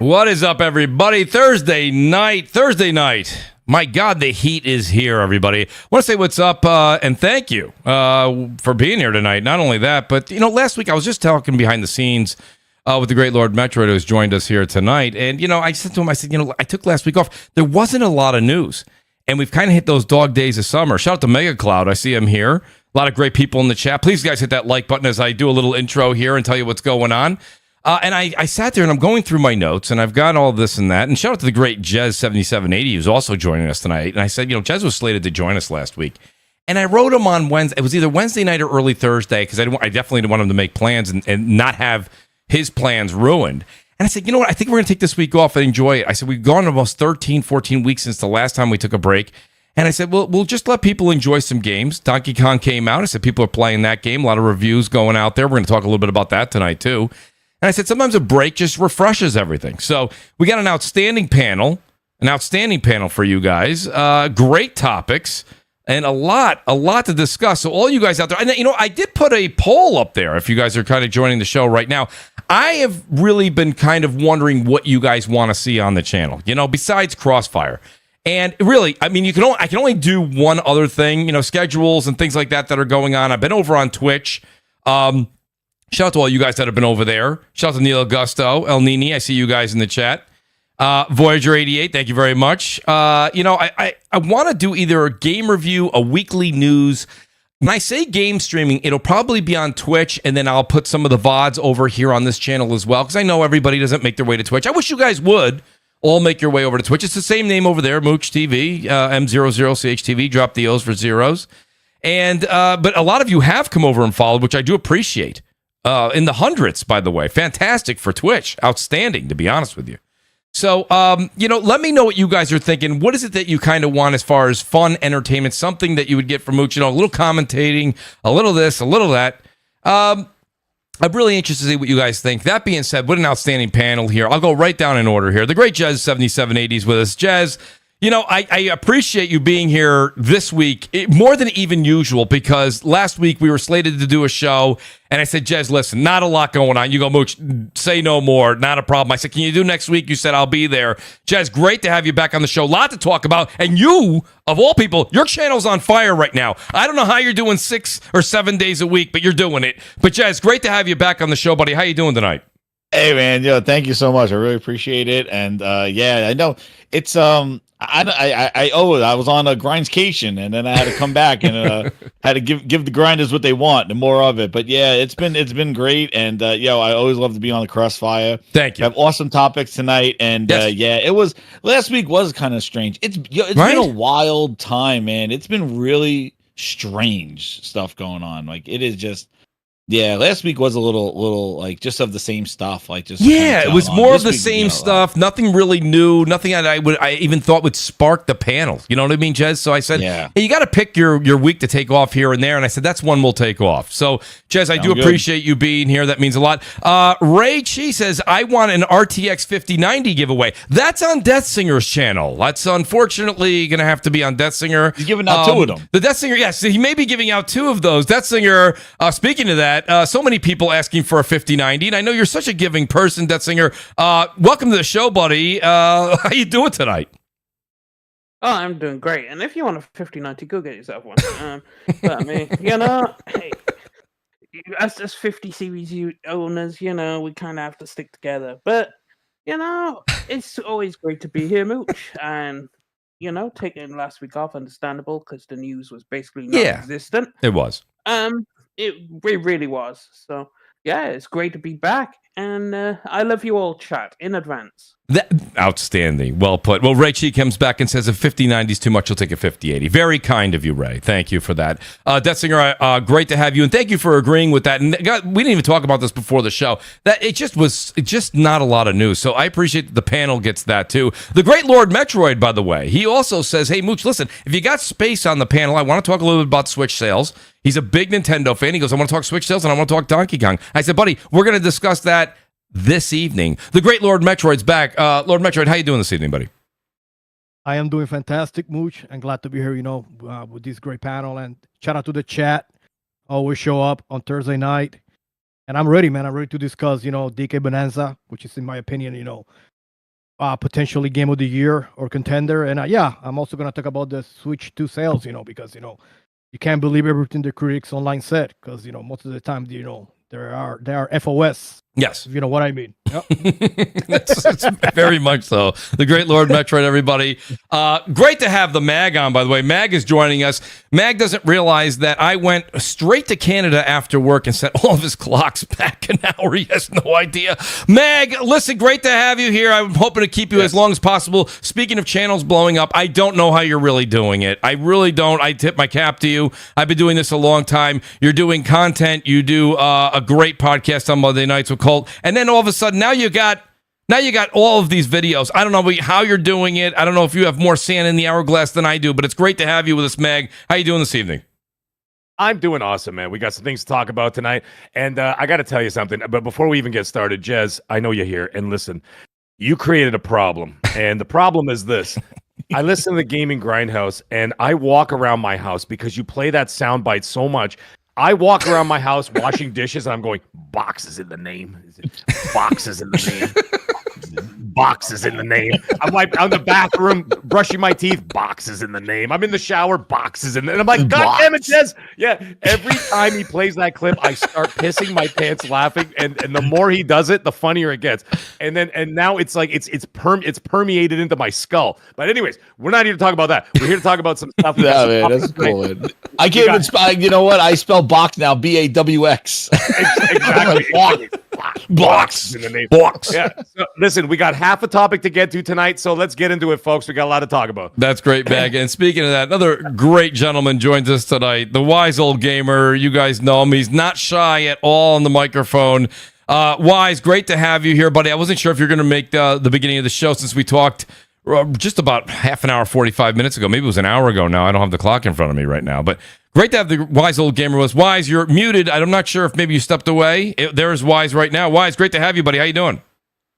What is up, everybody? Thursday night. My God, the heat is here, everybody. I want to say what's up and thank you for being here tonight. Not only that, but, last week I was just talking behind the scenes with the great Lord Metroid who's joined us here tonight. And, I said to him, I took last week off. There wasn't a lot of news. And we've kind of hit those dog days of summer. Shout out to Mega Cloud. I see him here. A lot of great people in the chat. Please, guys, hit that like button as I do a little intro here and tell you what's going on. And I sat there and I'm going through my notes and I've got all this and that. And shout out to the great Jez7780 who's also joining us tonight. And I said, Jez was slated to join us last week. And I wrote him on Wednesday. It was either Wednesday night or early Thursday because I definitely didn't want him to make plans and not have his plans ruined. And I said, you know what? I think we're going to take this week off and enjoy it. I said, we've gone almost 13, 14 weeks since the last time we took a break. And I said, well, we'll just let people enjoy some games. Donkey Kong came out. I said, people are playing that game. A lot of reviews going out there. We're going to talk a little bit about that tonight, too. And I said, sometimes a break just refreshes everything. So we got an outstanding panel for you guys. Great topics and a lot to discuss. So all you guys out there, and I did put a poll up there if you guys are kind of joining the show right now. I have really been kind of wondering what you guys want to see on the channel, besides CrossFire. And really, I can only do one other thing, schedules and things like that are going on. I've been over on Twitch. Shout out to all you guys that have been over there. Shout out to Neil Augusto, El Nini. I see you guys in the chat. Voyager88, thank you very much. I want to do either a game review, a weekly news. When I say game streaming, it'll probably be on Twitch, and then I'll put some of the VODs over here on this channel as well, because I know everybody doesn't make their way to Twitch. I wish you guys would all make your way over to Twitch. It's the same name over there, Mooch TV, M00CHTV. Drop the O's for zeros. And but a lot of you have come over and followed, which I do appreciate. In the hundreds, by the way. Fantastic for Twitch. Outstanding, to be honest with you. So, let me know what you guys are thinking. What is it that you kind of want as far as fun, entertainment, something that you would get from Mooch? A little commentating, a little this, a little that. I'm really interested to see what you guys think. That being said, what an outstanding panel here. I'll go right down in order here. The great Jez7780 is with us. Jez, I appreciate you being here this week, more than even usual, because last week we were slated to do a show, and I said, Jez, listen, not a lot going on. You go, Mooch, say no more, not a problem. I said, can you do next week? You said, I'll be there. Jez, great to have you back on the show. A lot to talk about, and you, of all people, your channel's on fire right now. I don't know how you're doing 6 or 7 days a week, but you're doing it. But Jez, great to have you back on the show, buddy. How you doing tonight? Hey, man, thank you so much. I really appreciate it. And I know it's I owe it. I was on a grindscation, and then I had to come back and had to give the grinders what they want and more of it. But yeah, it's been great, and I always love to be on the Crossfire. Thank you. We have awesome topics tonight, and yes. It was last week was kind of strange. It's right? been a wild time, man. It's been really strange stuff going on. Like it is just. Yeah, last week was a little like just of the same stuff. Like just it was more of the same stuff. Nothing really new. Nothing I even thought would spark the panel. You know what I mean, Jez? So I said, hey, you got to pick your week to take off here and there. And I said, that's one we'll take off. So, Jez, I do appreciate you being here. That means a lot. Ray Chi says, I want an RTX 5090 giveaway. That's on Death Singer's channel. That's unfortunately going to have to be on Death Singer. He's giving out 2 of them. The Death Singer, yes, he may be giving out 2 of those. Death Singer, speaking of that, so many people asking for a 5090, and I know you're such a giving person, Death Singer. Welcome to the show, buddy. How you doing tonight? Oh, I'm doing great. And if you want a 5090, go get yourself one. But I mean, hey, as 50 series owners, we kind of have to stick together. But it's always great to be here, Mooch. And taking last week off, understandable, because the news was basically non-existent. It was. It really was. So, yeah, it's great to be back. And I love you all, chat, in advance. Outstanding. Well put. Well, Ray Chi comes back and says if 5090 is too much, he'll take a 5080. Very kind of you, Ray. Thank you for that. Death Singer, great to have you. And thank you for agreeing with that. And God, we didn't even talk about this before the show. That it just not a lot of news. So I appreciate that the panel gets that too. The great Lord Metroid, by the way, he also says, hey, Mooch, listen, if you got space on the panel, I want to talk a little bit about Switch sales. He's a big Nintendo fan. He goes, I want to talk Switch sales and I want to talk Donkey Kong. I said, buddy, we're going to discuss that this evening. The great Lord Metroid's back. Lord Metroid, how you doing this evening, buddy? I am doing fantastic, Mooch. I'm glad to be here, with this great panel. And shout out to the chat. Always show up on Thursday night. And I'm ready, man. I'm ready to discuss, DK Bonanza, which is, in my opinion, potentially game of the year or contender. And yeah, I'm also going to talk about the Switch 2 sales, because you can't believe everything the critics online said, because most of the time there are FOS. Yes. If you know what I mean. Yep. it's very much so. The great Lord Metroid, everybody. Great to have the Mag on, by the way. Mag is joining us. Mag doesn't realize that I went straight to Canada after work and set all of his clocks back an hour. He has no idea. Mag, listen, great to have you here. I'm hoping to keep you as long as possible. Speaking of channels blowing up, I don't know how you're really doing it. I really don't. I tip my cap to you. I've been doing this a long time. You're doing content. You do a great podcast on Monday nights with Colt. And then all of a sudden, now you got all of these videos. I don't know how you're doing it. I don't know if you have more sand in the hourglass than I do, but it's great to have you with us, Mag. How you doing this evening? I'm doing awesome, man. We got some things to talk about tonight. And I got to tell you something. But before we even get started, Jez, I know you're here. And listen, you created a problem. And the problem is this. I listen to the Gaming Grindhouse, and I walk around my house because you play that soundbite so much. I walk around my house washing dishes, and I'm going, boxes in the name. Boxes in the name. Boxes in the name. I'm like, I'm in the bathroom brushing my teeth. Boxes in the name. I'm in the shower. Boxes in the name. I'm like, God damn it, Jez. Yeah. Every time he plays that clip, I start pissing my pants laughing. And the more he does it, the funnier it gets. And now it's like it's permeated into my skull. But anyways, we're not here to talk about that. We're here to talk about some stuff. Yeah, man, that's cool. Man. I can't even spell. You know what? I spell box now. BAWX. Exactly. Box in the name. Box. Yeah. So, listen, we got half a topic to get to tonight, so let's get into it, folks. We got a lot to talk about. That's great, Mag. And speaking of that, another great gentleman joins us tonight. The Wise Old Gamer. You guys know him. He's not shy at all on the microphone. Wise, great to have you here, buddy. I wasn't sure if you're going to make the beginning of the show since we talked just about half an hour, 45 minutes ago. Maybe it was an hour ago now. I don't have the clock in front of me right now, but great to have the Wise Old Gamer with us. Wise, you're muted. I'm not sure if maybe you stepped away. There's Wise right now. Wise, great to have you, buddy. How you doing?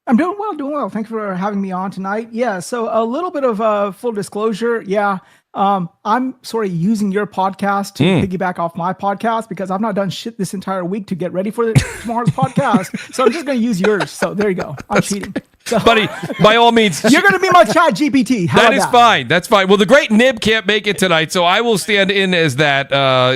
I'm doing well. Thank you for having me on tonight. Yeah, so a little bit of full disclosure. Yeah, I'm sort of using your podcast to piggyback off my podcast because I've not done shit this entire week to get ready for tomorrow's podcast. So I'm just going to use yours. So there you go. I'm cheating. So, buddy, by all means. You're going to be my chat GPT. That is fine. That's fine. Well, the great Nib can't make it tonight, so I will stand in as that.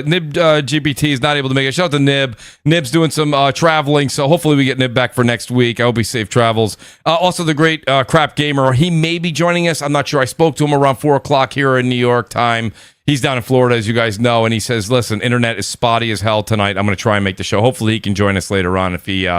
Nib GPT is not able to make it. Shout out to Nib. Nib's doing some traveling, so hopefully we get Nib back for next week. I hope he safe travels. Also, the great Crap Gamer. He may be joining us. I'm not sure. I spoke to him around 4 o'clock here in New York time. He's down in Florida, as you guys know, and he says, listen, internet is spotty as hell tonight. I'm going to try and make the show. Hopefully he can join us later on if he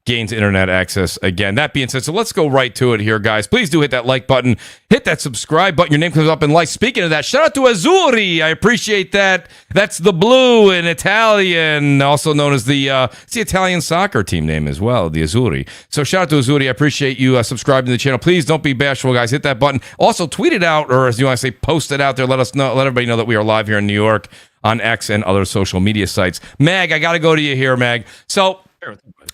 gains internet access again. That being said, so let's go right to it here, guys. Please do hit that like button. Hit that subscribe button. Your name comes up in lights. Speaking of that, shout out to Azzurri. I appreciate that. That's the blue in Italian, also known as it's the Italian soccer team name as well, the Azzurri. So shout out to Azzurri. I appreciate you subscribing to the channel. Please don't be bashful, guys. Hit that button. Also, tweet it out, or as you want to say, post it out there. Let us know. Let everybody know that we are live here in New York on X and other social media sites. Mag, I got to go to you here, Mag. So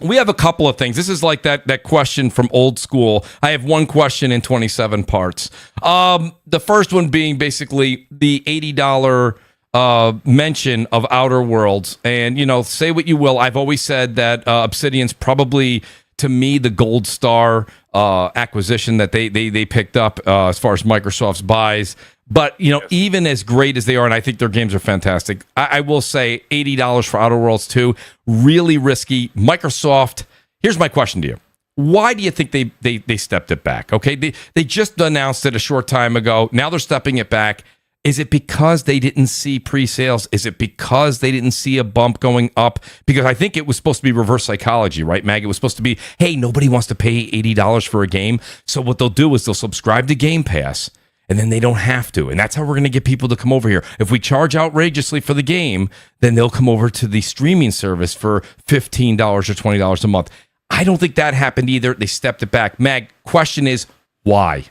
we have a couple of things. This is like that question from old school. I have one question in 27 parts. The first one being basically the $80 mention of Outer Worlds. And, say what you will. I've always said that Obsidian's probably, to me, the gold star acquisition that they picked up as far as Microsoft's buys. But, even as great as they are, and I think their games are fantastic, I will say $80 for Outer Worlds 2, really risky. Microsoft, here's my question to you. Why do you think they stepped it back? Okay, they just announced it a short time ago. Now they're stepping it back. Is it because they didn't see pre-sales? Is it because they didn't see a bump going up? Because I think it was supposed to be reverse psychology, right, Mag? It was supposed to be, hey, nobody wants to pay $80 for a game. So what they'll do is they'll subscribe to Game Pass, and then they don't have to. And that's how we're going to get people to come over here. If we charge outrageously for the game, then they'll come over to the streaming service for $15 or $20 a month. I don't think that happened either. They stepped it back. Mag, question is, why?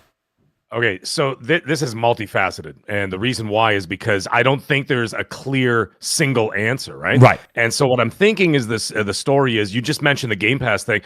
Okay, so this is multifaceted, and the reason why is because I don't think there's a clear single answer, right? Right. And so what I'm thinking is this: the story is you just mentioned the Game Pass thing,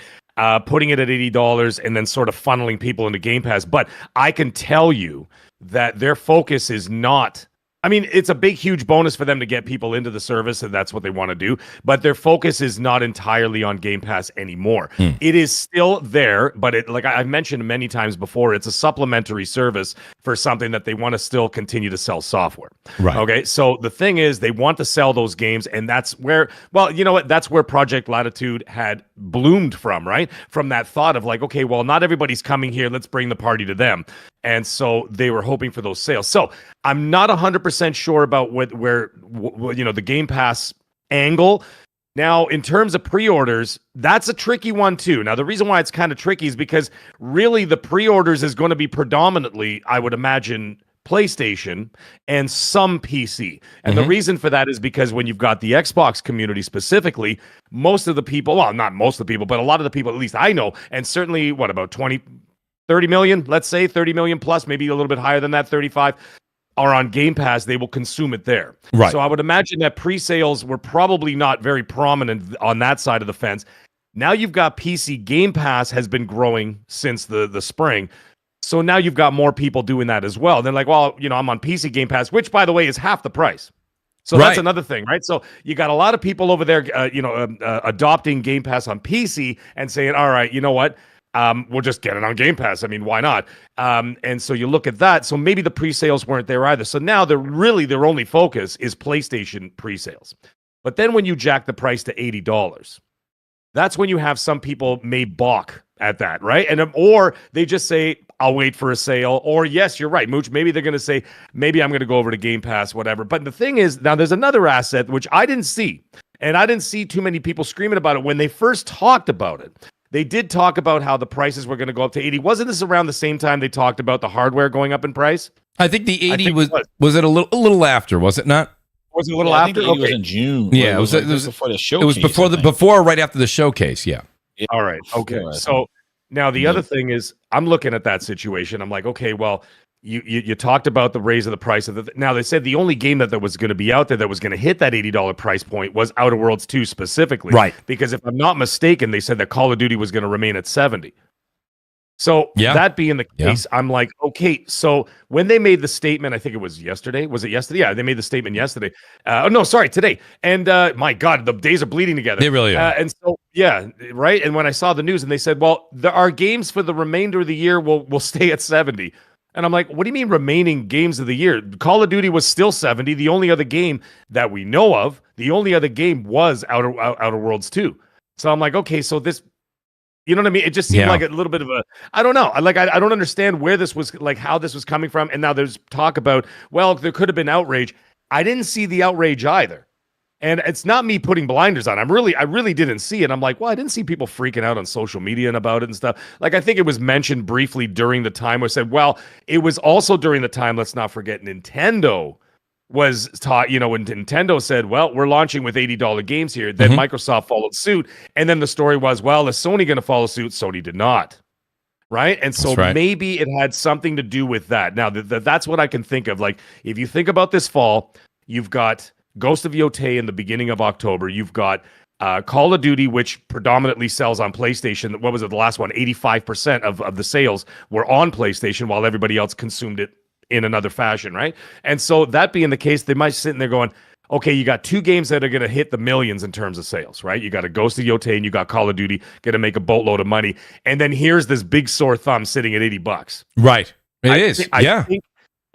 putting it at $80 and then sort of funneling people into Game Pass. But I can tell you that their focus is not I mean, it's a big, huge bonus for them to get people into the service, and that's what they want to do. But their focus is not entirely on Game Pass anymore. It is still there, but like I've mentioned many times before, it's a supplementary service for something that they want to still continue to sell software. Right. Okay. So the thing is, they want to sell those games, and that's where, well, you know what? That's where Project Latitude had bloomed from, right? From that thought of like, okay, well, not everybody's coming here. Let's bring the party to them. And so they were hoping for those sales. So I'm not 100% sure about where the Game Pass angle. Now, in terms of pre-orders, that's a tricky one too. Now, the reason why it's kind of tricky is because really the pre-orders is going to be predominantly, I would imagine, PlayStation and some PC. And the reason for that is because when you've got the Xbox community specifically, most of the people, well, not most of the people, but a lot of the people, at least I know, and certainly about 30 million, let's say 30 million plus, maybe a little bit higher than that, 35, are on Game Pass. They will consume it there. Right. So I would imagine that pre-sales were probably not very prominent on that side of the fence. Now you've got PC Game Pass has been growing since the spring. So now you've got more people doing that as well. They're like, well, I'm on PC Game Pass, which by the way is half the price. So that's another thing, right? So you got a lot of people over there, adopting Game Pass on PC and saying, all right, you know what? We'll just get it on Game Pass. I mean, why not? And so you look at that. So maybe the pre-sales weren't there either. So now their only focus is PlayStation pre-sales. But then when you jack the price to $80, that's when you have some people may balk at that, right? And or they just say, I'll wait for a sale. Or yes, you're right, Mooch. Maybe they're going to say, maybe I'm going to go over to Game Pass, whatever. But the thing is, now there's another asset which I didn't see. And I didn't see too many people screaming about it when they first talked about it. They did talk about how the prices were going to go up to 80. Wasn't this around the same time they talked about the hardware going up in price? I think the 80 was it a little after, was it not? Was it a little I after? think it was in June. Yeah, it was before the showcase. It was before or right after the showcase, yeah. All right. Okay. So now the other thing is I'm looking at that situation. I'm like, okay, well, you talked about the raise of the price of the now they said the only game that was going to be out there that was going to hit that $80 price point was Outer Worlds 2 specifically. Right. Because if I'm not mistaken, they said that Call of Duty was going to remain at 70. So that being the case, I'm like, okay, so when they made the statement, I think it was yesterday. Was it yesterday? Yeah, they made the statement yesterday. Today. And my God, the days are bleeding together. They really are. And so, yeah, right. And when I saw the news and they said, well, our games for the remainder of the year will stay at 70. And I'm like, what do you mean remaining games of the year? Call of Duty was still 70. The only other game that we know of, the only other game was Outer Worlds 2. So I'm like, okay, so this, you know what I mean? It just seemed like a little bit of a, I don't know. I don't understand where this was, like how this was coming from. And now there's talk about, well, there could have been outrage. I didn't see the outrage either. And it's not me putting blinders on. I really didn't see it. I'm like, well, I didn't see people freaking out on social media and about it and stuff. Like, I think it was mentioned briefly during the time where it said, well, it was also during the time, let's not forget, Nintendo was taught, when Nintendo said, well, we're launching with $80 games here. Then Microsoft followed suit. And then the story was, well, is Sony going to follow suit? Sony did not. Right. And so maybe it had something to do with that. Now, that's what I can think of. Like, if you think about this fall, you've got Ghost of Yotei in the beginning of October. You've got Call of Duty, which predominantly sells on PlayStation. What was it, the last one? 85% of the sales were on PlayStation while everybody else consumed it in another fashion, right? And so that being the case, they might sit in there going, okay, you got two games that are going to hit the millions in terms of sales, right? You got a Ghost of Yotei and you got Call of Duty going to make a boatload of money. And then here's this big sore thumb sitting at $80. Right. It is. I think,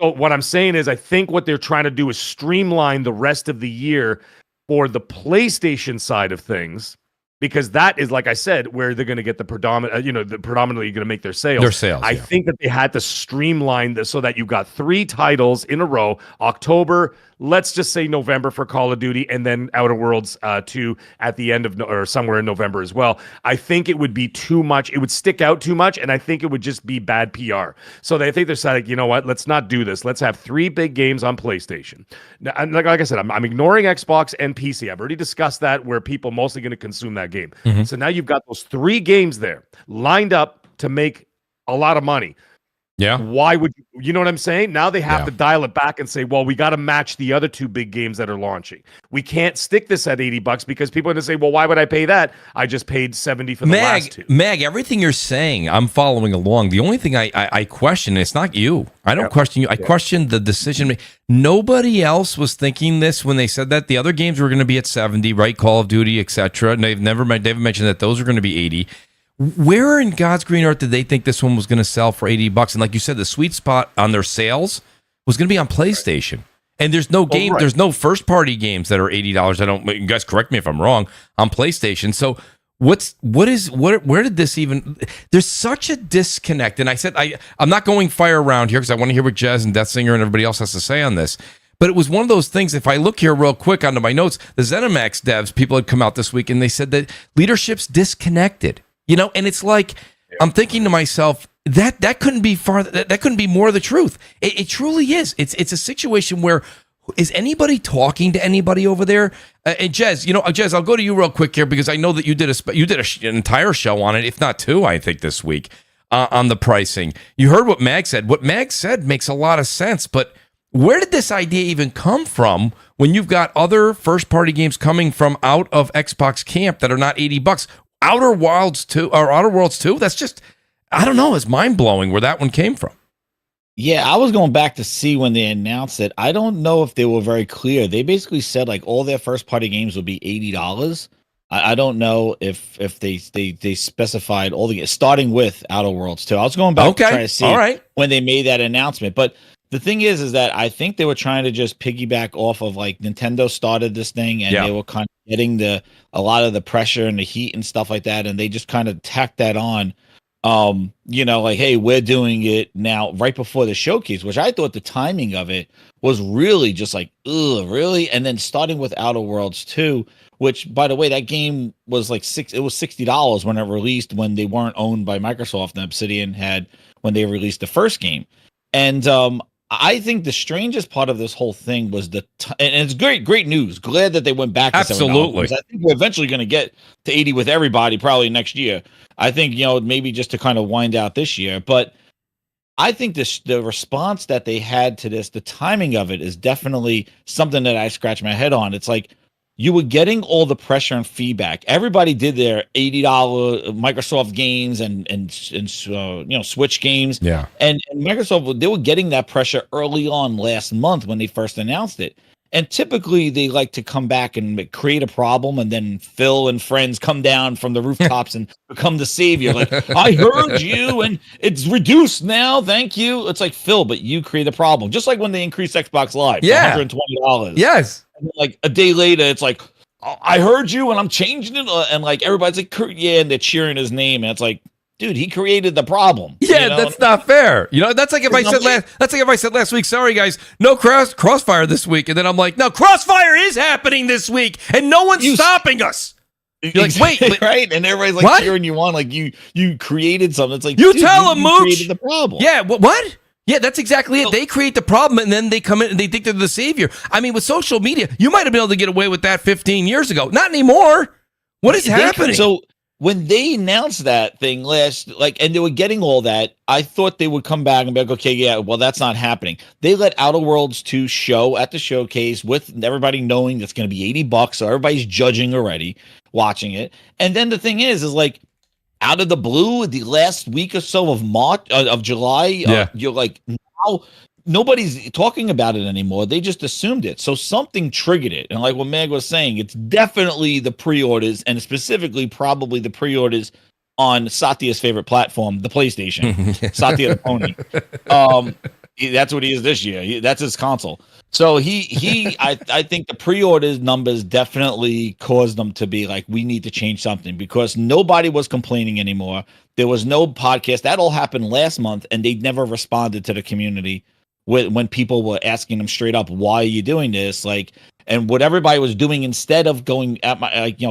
so what I'm saying is I think what they're trying to do is streamline the rest of the year for the PlayStation side of things, because that is, like I said, where they're going to get the predominantly going to make their sales. I think that they had to streamline this so that you got 3 titles in a row, October, let's just say November for Call of Duty, and then Outer Worlds 2 at the end of or somewhere in November as well. I think it would be too much. It would stick out too much, and I think it would just be bad PR. So they think they're saying, you know what, let's not do this. Let's have 3 big games on PlayStation. Now, like I said, I'm ignoring Xbox and PC. I've already discussed that, where people mostly going to consume that game. So now you've got those 3 games there lined up to make a lot of money. Yeah. Why would you know what I'm saying? Now they have Yeah. to dial it back and say, well, we got to match the other two big games that are launching. We can't stick this at $80 because people are going to say, well, why would I pay that? I just paid 70 for the last two. Mag, everything you're saying, I'm following along. The only thing I question, it's not you. I don't question you. I question the decision. Nobody else was thinking this when they said that. The other games were going to be at 70, right? Call of Duty, etc. And they've mentioned that those are going to be 80. Where in God's green earth did they think this one was going to sell for $80? And like you said, the sweet spot on their sales was going to be on PlayStation. And there's no game, there's no first party games that are $80. You guys correct me if I'm wrong, on PlayStation. So where did this even? There's such a disconnect. And I said I'm not going fire around here because I want to hear what Jez and Death Singer and everybody else has to say on this. But it was one of those things. If I look here real quick onto my notes, the ZeniMax devs, people had come out this week and they said that leadership's disconnected. And it's like, I'm thinking to myself, that couldn't be far. That couldn't be more the truth. It truly is. It's a situation where, is anybody talking to anybody over there? And Jez, Jez, I'll go to you real quick here because I know that you did an entire show on it, if not two, I think this week, on the pricing. You heard what Mag said. What Mag said makes a lot of sense, but where did this idea even come from when you've got other first party games coming from out of Xbox camp that are not $80? Outer Worlds 2, that's just, I don't know, it's mind-blowing where that one came from. Yeah, I was going back to see when they announced it. I don't know if they were very clear. They basically said like all their first-party games would be $80. I don't know if they specified all the starting with Outer Worlds 2. I was going back to try to see when they made that announcement, but the thing is that I think they were trying to just piggyback off of like Nintendo started this thing and they were kind of getting a lot of the pressure and the heat and stuff like that. And they just kind of tacked that on, like, hey, we're doing it now right before the showcase, which I thought the timing of it was really just like, ugh, really? And then starting with Outer Worlds 2, which by the way, that game was like it was $60 when it released, when they weren't owned by Microsoft and Obsidian had when they released the first game. And, I think the strangest part of this whole thing was and it's great news. Glad that they went back to absolutely. $7. I think we're eventually going to get to 80 with everybody probably next year. I think, maybe just to kind of wind out this year. But I think the response that they had to this, the timing of it is definitely something that I scratch my head on. It's like you were getting all the pressure and feedback. Everybody did their $80 Microsoft games and Switch games. Yeah. And Microsoft, they were getting that pressure early on last month when they first announced it. And typically they like to come back and create a problem, and then Phil and friends come down from the rooftops and become the savior. Like, I heard you and it's reduced now. Thank you. It's like, Phil, but you create a problem. Just like when they increased Xbox Live to $120. Yes. And like a day later, it's like, I heard you and I'm changing it. And like everybody's like, yeah, and they're cheering his name. And it's like, dude, he created the problem. Yeah, that's not fair. That's like if I said last week, sorry guys, no CrossFire this week, and then I'm like, no, CrossFire is happening this week, and no one's stopping us. You're like, wait, right? And everybody's like cheering you on, like you created something. It's like, you tell them, Mooch. Created the problem. Yeah, what? Yeah, that's exactly it. They create the problem, and then they come in and they think they're the savior. I mean, with social media, you might have been able to get away with that 15 years ago. Not anymore. What is happening? So when they announced that thing and they were getting all that, I thought they would come back and be like, okay, yeah, well, that's not happening. They let Outer Worlds 2 show at the showcase with everybody knowing that's going to be $80, so everybody's judging already, watching it. And then the thing is like, out of the blue, the last week or so of July, you're like, now nobody's talking about it anymore. They just assumed it. So something triggered it. And like what Meg was saying, it's definitely the pre-orders, and specifically probably the pre-orders on Satya's favorite platform, the PlayStation. Satya the Pony. That's what he is this year. That's his console. So I think the pre-orders numbers definitely caused them to be like, we need to change something, because nobody was complaining anymore. There was no podcast. That all happened last month, and they never responded to the community when people were asking them straight up, why are you doing this? Like, and what everybody was doing, instead of going at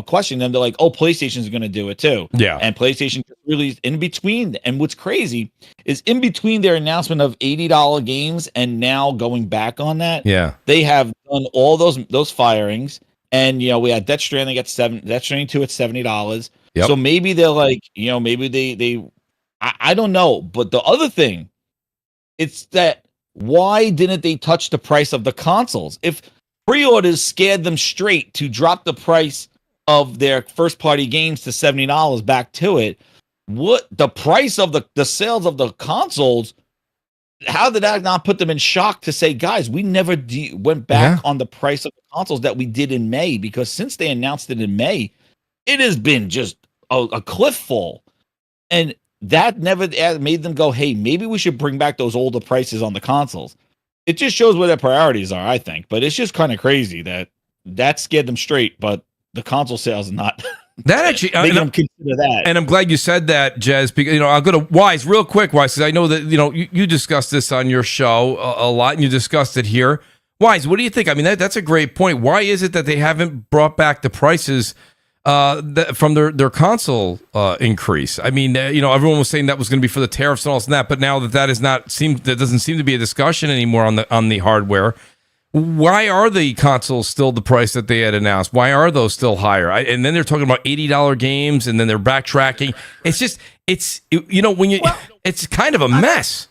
questioning them, they're like, oh, PlayStation's going to do it too. Yeah. And PlayStation really in between. And what's crazy is in between their announcement of $80 games and now going back on that. Yeah. They have done all those firings. And, we had Death Stranding at Death Stranding 2 at $70. Yep. So maybe they're like, maybe they I don't know. But the other thing It's that why didn't they touch the price of the consoles? If pre-orders scared them straight to drop the price of their first-party games to $70 back to it, what the price of the sales of the consoles, how did that not put them in shock to say, guys, we never went back on the price of the consoles that we did in May? Because since they announced it in May, it has been just a cliff fall. And that never made them go, hey, maybe we should bring back those older prices on the consoles. It just shows where their priorities are, I think. But it's just kind of crazy that scared them straight, but the console sales are not. That actually, making them consider that. And I'm glad you said that, Jez, because, I'll go to Wise real quick, Wise, because I know that, you discussed this on your show a lot, and you discussed it here. Wise, what do you think? I mean, that's a great point. Why is it that they haven't brought back the prices from their console increase? I mean, everyone was saying that was going to be for the tariffs and all that, but now that doesn't seem to be a discussion anymore on the hardware. Why are the consoles still the price that they had announced? Why are those still higher? And then they're talking about $80 games, and then they're backtracking. It's just, it's kind of a mess.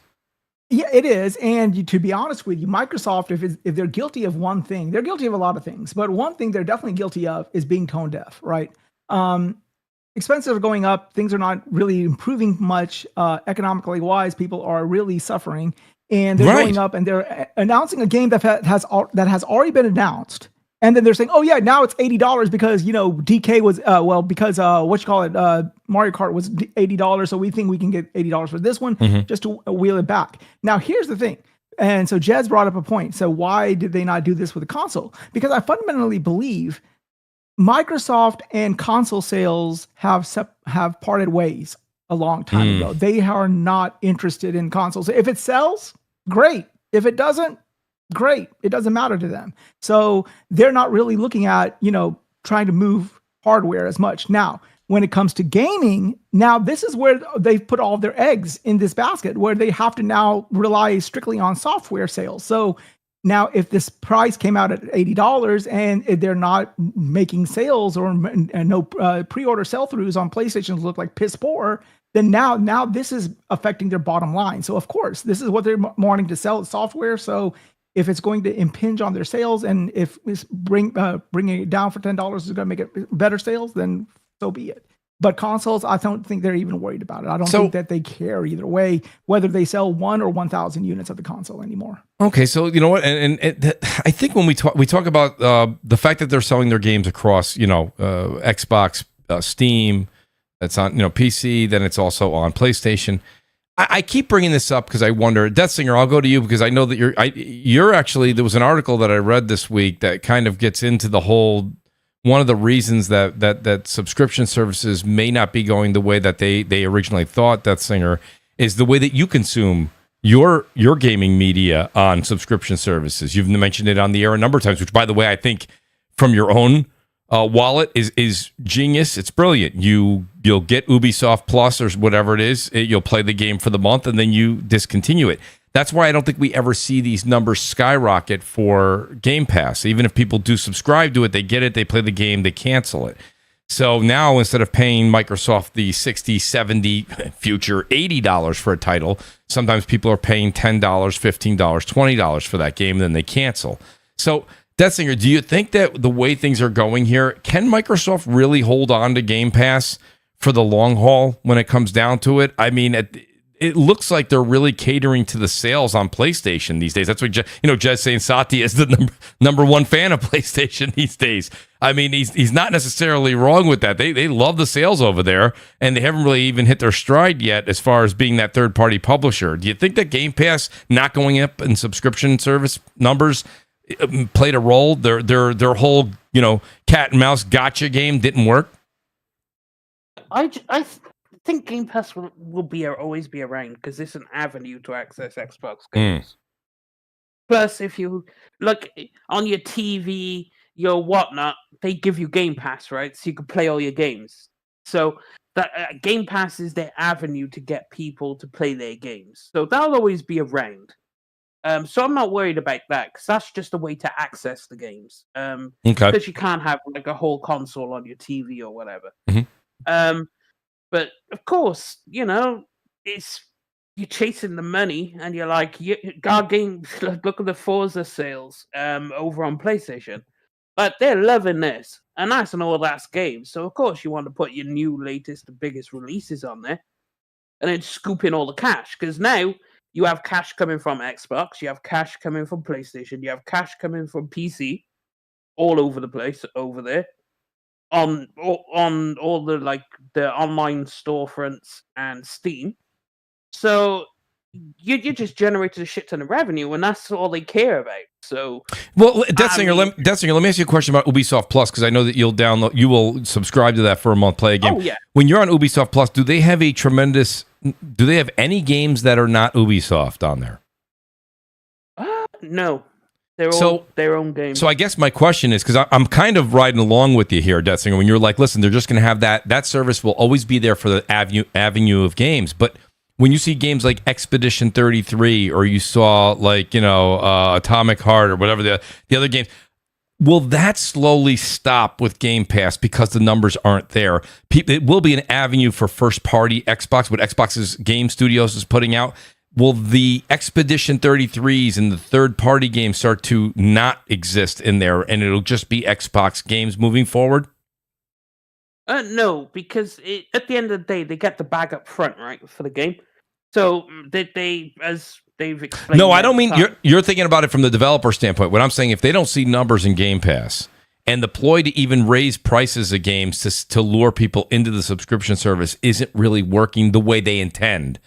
Yeah, it is. And to be honest with you, Microsoft, if they're guilty of one thing, they're guilty of a lot of things, but one thing they're definitely guilty of is being tone deaf, right? Expenses are going up. Things are not really improving much economically wise. People are really suffering. And they're going up, and they're announcing a game that has already been announced, and then they're saying, "Oh yeah, now it's $80 because DK was because Mario Kart was $80, so we think we can get $80 for this one just to wheel it back." Now here's the thing, and so Jez brought up a point. So why did they not do this with a console? Because I fundamentally believe Microsoft and console sales have parted ways a long time ago. They are not interested in consoles. If it sells, great. If it doesn't, great. It doesn't matter to them. So they're not really looking at, trying to move hardware as much. Now, when it comes to gaming, now this is where they've put all their eggs in this basket, where they have to now rely strictly on software sales. So now if this price came out at $80 and they're not making sales and no pre-order sell-throughs on PlayStation look like piss poor, then now this is affecting their bottom line. So of course, this is what they're wanting to sell, software. So if it's going to impinge on their sales, and if it's bringing it down for $10 is going to make it better sales, then so be it. But consoles, I don't think they're even worried about it. I don't think that they care either way, whether they sell 1 or 1,000 units of the console anymore. Okay, so you know what, and I think when we talk about the fact that they're selling their games across, Xbox, Steam, that's on PC, then it's also on PlayStation. I keep bringing this up because I wonder, Death Singer, I'll go to you because I know that you're actually, there was an article that I read this week that kind of gets into the whole, one of the reasons that subscription services may not be going the way that they originally thought, Death Singer, is the way that you consume your gaming media on subscription services. You've mentioned it on the air a number of times, which, by the way, I think from your own wallet is genius. It's brilliant. You'll get Ubisoft Plus or whatever it is. You'll play the game for the month and then you discontinue it. That's why I don't think we ever see these numbers skyrocket for Game Pass. Even if people do subscribe to it, they get it, they play the game, they cancel it. So now instead of paying Microsoft the $60, $70, future $80 for a title, sometimes people are paying $10, $15, $20 for that game, and then they cancel. So Death Singer, do you think that the way things are going here, can Microsoft really hold on to Game Pass for the long haul when it comes down to it? I mean, it looks like they're really catering to the sales on PlayStation these days. That's what Jez saying Satya is the number one fan of PlayStation these days. I mean, he's not necessarily wrong with that. They love the sales over there, and they haven't really even hit their stride yet as far as being that third-party publisher. Do you think that Game Pass not going up in subscription service numbers played a role? Their whole cat and mouse gotcha game didn't work? I think Game Pass will always be around because it's an avenue to access Xbox games. Plus, if you look on your TV, your whatnot, they give you Game Pass, right? So you can play all your games. So that Game Pass is their avenue to get people to play their games. So that'll always be around. So I'm not worried about that because that's just a way to access the games. Because you can't have like a whole console on your TV or whatever. But of course, it's you're chasing the money, and you're like, our game. Look at the Forza sales over on PlayStation, but they're loving this, and that's an old-ass game. So of course you want to put your new, latest, the biggest releases on there, and then scoop in all the cash, because now you have cash coming from Xbox, you have cash coming from PlayStation, you have cash coming from PC, all over the place over there, on all the the online storefronts and Steam. So you just generated a shit ton of revenue, and that's all they care about. So, well, Deathsinger, let me ask you a question about Ubisoft Plus, because I know that you will subscribe to that for a month, play a game. Oh yeah. When you're on Ubisoft Plus, do they have any games that are not Ubisoft on there? No. They're all their own games. So I guess my question is, because I'm kind of riding along with you here, Deathsinger, when you're like, listen, they're just going to have that service will always be there for the avenue of games. But when you see games like Expedition 33, or you saw Atomic Heart, or whatever the other games, will that slowly stop with Game Pass because the numbers aren't there? It will be an avenue for first-party Xbox, what Xbox's Game Studios is putting out. Will the Expedition 33s and the third-party games start to not exist in there, and it'll just be Xbox games moving forward? No, because at the end of the day, they get the bag up front, right, for the game. So they as they've explained. No, I don't mean you're thinking about it from the developer standpoint. What I'm saying, if they don't see numbers in Game Pass, and the ploy to even raise prices of games to lure people into the subscription service isn't really working the way they intend,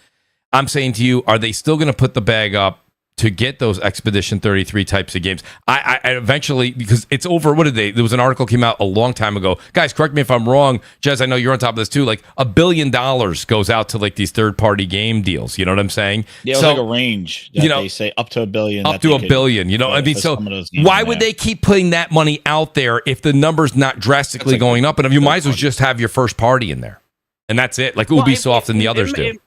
I'm saying to you, are they still going to put the bag up to get those Expedition 33 types of games? I eventually, because it's over, there was an article came out a long time ago. Guys, correct me if I'm wrong. Jez, I know you're on top of this too. Like $1 billion goes out to like these third-party game deals. You know what I'm saying? Yeah, so, like a range. They say up to $1 billion. Up to $1 billion. You know, I mean, so why would they keep putting that money out there if the number's not drastically going up? And you might as well just have your first party in there, and that's it. Like Ubisoft and the others do.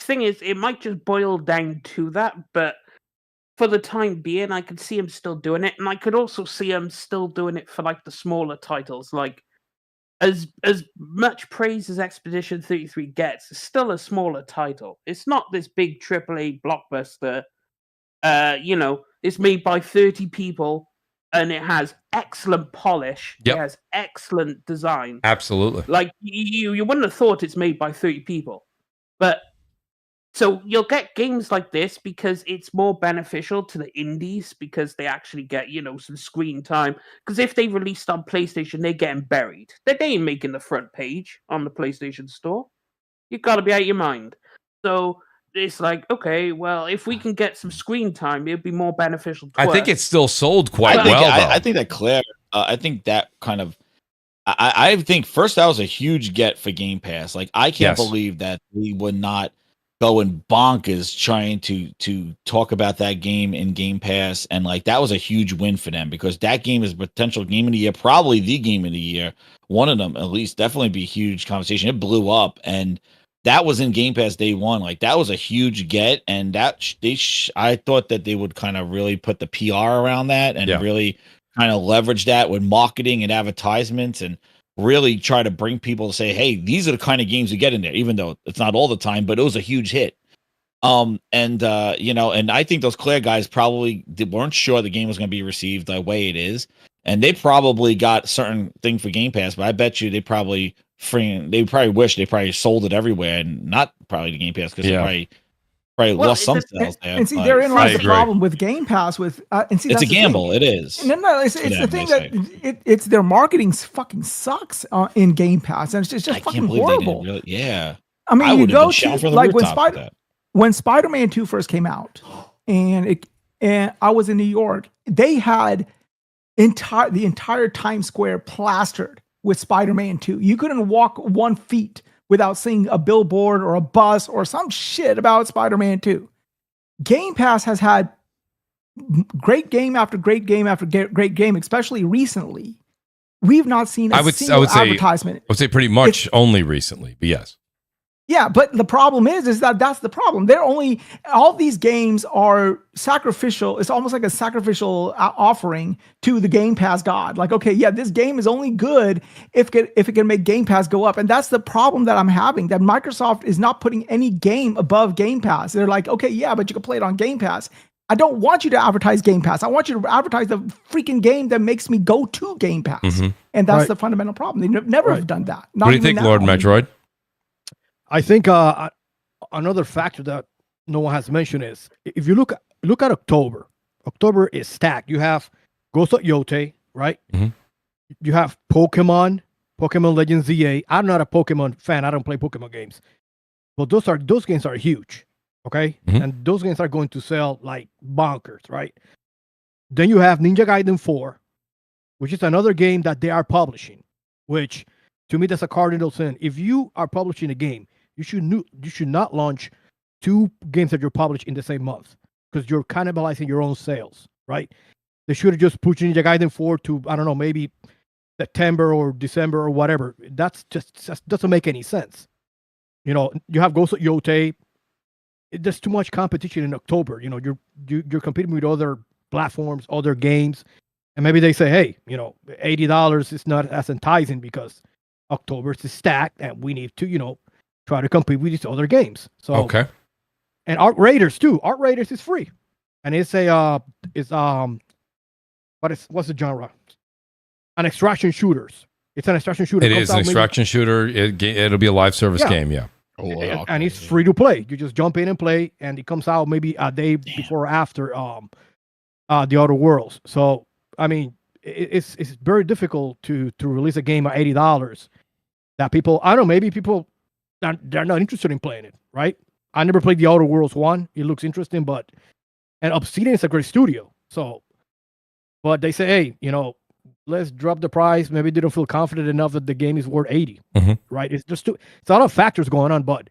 Thing is, it might just boil down to that, but for the time being, I could see him still doing it, and I could also see him still doing it for like the smaller titles. Like as much praise as Expedition 33 gets, it's still a smaller title. It's not this big AAA blockbuster. It's made by 30 people, and it has excellent polish. Yep. It has excellent design. Absolutely. Like you wouldn't have thought it's made by 30 people, but. So you'll get games like this because it's more beneficial to the indies because they actually get, some screen time. Because if they released on PlayStation, they're getting buried. They ain't making the front page on the PlayStation Store. You've got to be out of your mind. So it's like, okay, well, if we can get some screen time, it'd be more beneficial to us. I think it's still sold quite well, though. I think that Claire, I think that kind of, I think first that was a huge get for Game Pass. Like, I can't believe that we would not going bonkers trying to talk about that game in Game Pass, and like that was a huge win for them because that game is a potential game of the year, probably the game of the year, one of them at least, definitely be a huge conversation. It blew up, and that was in Game Pass day one. Like that was a huge get, and that I thought that they would kind of really put the PR around that and really kind of leverage that with marketing and advertisements and really try to bring people to say, hey, these are the kind of games you get in there, even though it's not all the time, but it was a huge hit. And I think those Claire guys probably weren't sure the game was going to be received the way it is. And they probably got a certain thing for Game Pass, but I bet you they probably wish they probably sold it everywhere and not probably the Game Pass because they probably lost some sales there. And see, therein lies the problem with Game Pass. It's a gamble. It is. No, it's the thing that it's their marketing fucking sucks in Game Pass, and it's just fucking horrible. I mean, you go to like when Spider-Man 2 first came out, and I was in New York, they had the entire Times Square plastered with Spider-Man 2. You couldn't walk 1 feet without seeing a billboard or a bus or some shit about Spider-Man 2. Game Pass has had great game after great game after great game, especially recently. We've not seen a single advertisement. I would say pretty much only recently, but yes. Yeah, but the problem is that that's the problem. They're only all these games are sacrificial. It's almost like a sacrificial offering to the Game Pass god. Like, okay, yeah, this game is only good if it can make Game Pass go up, and that's the problem that I'm having. That Microsoft is not putting any game above Game Pass. They're like, okay, yeah, but you can play it on Game Pass. I don't want you to advertise Game Pass. I want you to advertise the freaking game that makes me go to Game Pass, and that's the fundamental problem. They never have done that. What do you think, Lord Metroid? I think another factor that no one has mentioned is if you look at October. October is stacked. You have Ghost of Yote, right? You have Pokemon Legends ZA. I'm not a Pokemon fan. I don't play Pokemon games, but those games are huge, okay? And those games are going to sell like bonkers, right? Then you have Ninja Gaiden 4, which is another game that they are publishing, which to me that's a cardinal sin. If you are publishing a game, you should not launch two games that you're published in the same month because you're cannibalizing your own sales, right? They should have just pushed Ninja Gaiden 4 to, I don't know, maybe September or December or whatever. That's just doesn't make any sense. You know, you have Ghost of Yote. There's too much competition in October. You know, you're competing with other platforms, other games, and maybe they say, hey, you know, $80 is not as enticing because October is stacked and we need to, you know, try to compete with these other games. So okay. And Art Raiders too. Art Raiders is free, and it's what's the genre? An extraction shooters. It's an extraction shooter. It is an extraction shooter. It'll be a live service game. Yeah. And it's free to play. You just jump in and play, and it comes out maybe a day before or after the Outer Worlds. So I mean, it's very difficult to release a game at $80 that people, I don't know, maybe people they're not interested in playing it, right? I never played the Outer Worlds 1. It looks interesting, and Obsidian is a great studio. So, but they say, hey, you know, let's drop the price. Maybe they don't feel confident enough that the game is worth 80, right? It's just it's a lot of factors going on, but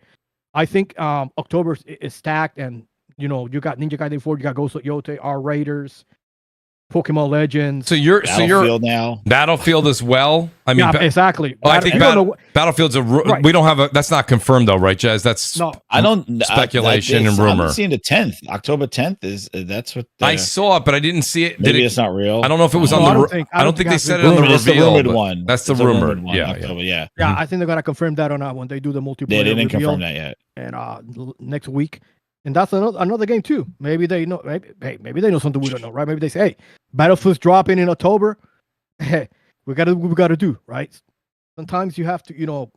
I think October is stacked, and you know, you got Ninja Gaiden 4, you got Ghost of Yote, Our Raiders, Pokemon Legends. So you're Battlefield now. Battlefield as well. I mean, yeah, exactly. Well, I think Battlefield's right. We don't have that's not confirmed though, right, Jazz? That's I don't speculation and rumor. I'm seeing the 10th. October 10th is that's what I saw it, but I didn't see it. Maybe it's not real. I don't know if it was on the. I don't think they said it on the reveal. That's the rumored one. That's the rumored one. Yeah, October, yeah. Yeah, I think they're gonna confirm that or not when they do the multiplayer. They didn't confirm that yet. And next week. And that's another game too. Maybe they know. Maybe they know something we don't know, right? Maybe they say, "Hey, Battlefield's dropping in October. Hey, we got to do right." Sometimes you have to, you know.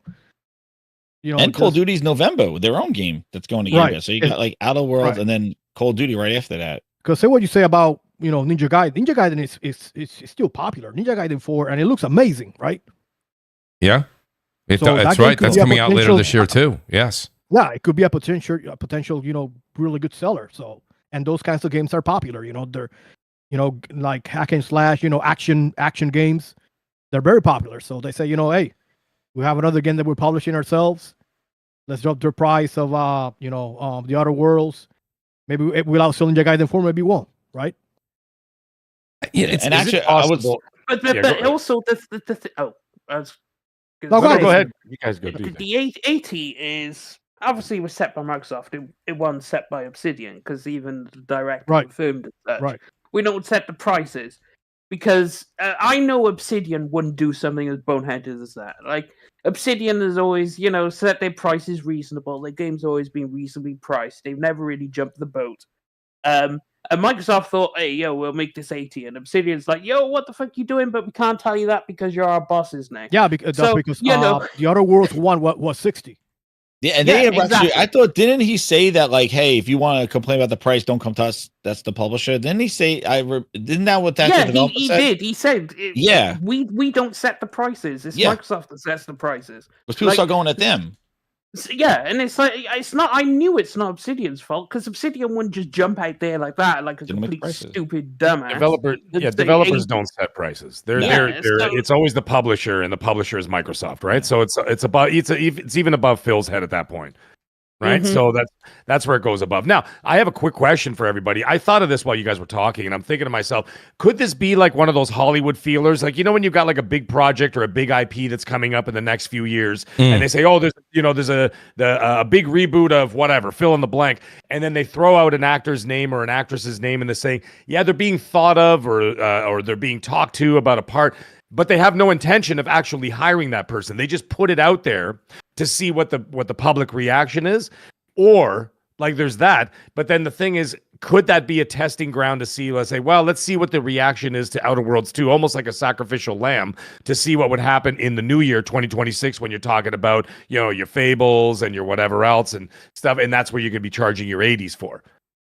And Call of Duty's November with their own game that's going to Game Pass. So you got like Outer Worlds and then Call of Duty right after that. Because say what you say about Ninja Gaiden. Ninja Gaiden is still popular. Ninja Gaiden 4, and it looks amazing, right? Yeah, that's right. That's coming out later this year too. Yes. Yeah, it could be a potential, really good seller. So, and those kinds of games are popular. They're, like hack and slash, action games. They're very popular. So they say, hey, we have another game that we're publishing ourselves. Let's drop the price of, the Outer Worlds. Maybe without selling the Gaiden 4, maybe won't, right? Yeah, it's actually possible. But also go ahead. You guys go. The 80 is. Obviously, it was set by Microsoft. It wasn't set by Obsidian because even the director confirmed that. Right. We don't set the prices because I know Obsidian wouldn't do something as boneheaded as that. Like Obsidian has always, set their prices reasonable. Their game's always been reasonably priced. They've never really jumped the boat. And Microsoft thought, hey, we'll make this 80. And Obsidian's like, what the fuck are you doing? But we can't tell you that because you're our bosses next. Yeah, because the Outer Worlds one was 60. Yeah, and exactly. I thought, didn't he say that, like, hey, if you want to complain about the price, don't come to us. That's the publisher. Didn't he say? Didn't that what that? Yeah, he did. He said, we don't set the prices. It's Microsoft that sets the prices. Because people start going at them. Yeah, and it's like it's not. I knew it's not Obsidian's fault because Obsidian wouldn't just jump out there like that, like a complete stupid dumbass. Developers don't set prices. It's always the publisher, and the publisher is Microsoft, right? So it's even above Phil's head at that point. right? So that's where it goes above. Now, I have a quick question for everybody. I thought of this while you guys were talking, and I'm thinking to myself, could this be like one of those Hollywood feelers? Like, when you've got like a big project or a big IP that's coming up in the next few years, and they say, oh, there's a big reboot of whatever, fill in the blank, and then they throw out an actor's name or an actress's name, and they're saying, yeah, they're being thought of or they're being talked to about a part, but they have no intention of actually hiring that person. They just put it out there to see what the public reaction is, or like there's that. But then the thing is, could that be a testing ground to see, let's see what the reaction is to Outer Worlds 2, almost like a sacrificial lamb, to see what would happen in the new year 2026 when you're talking about, your Fables and your whatever else and stuff, and that's where you could be charging your 80s for.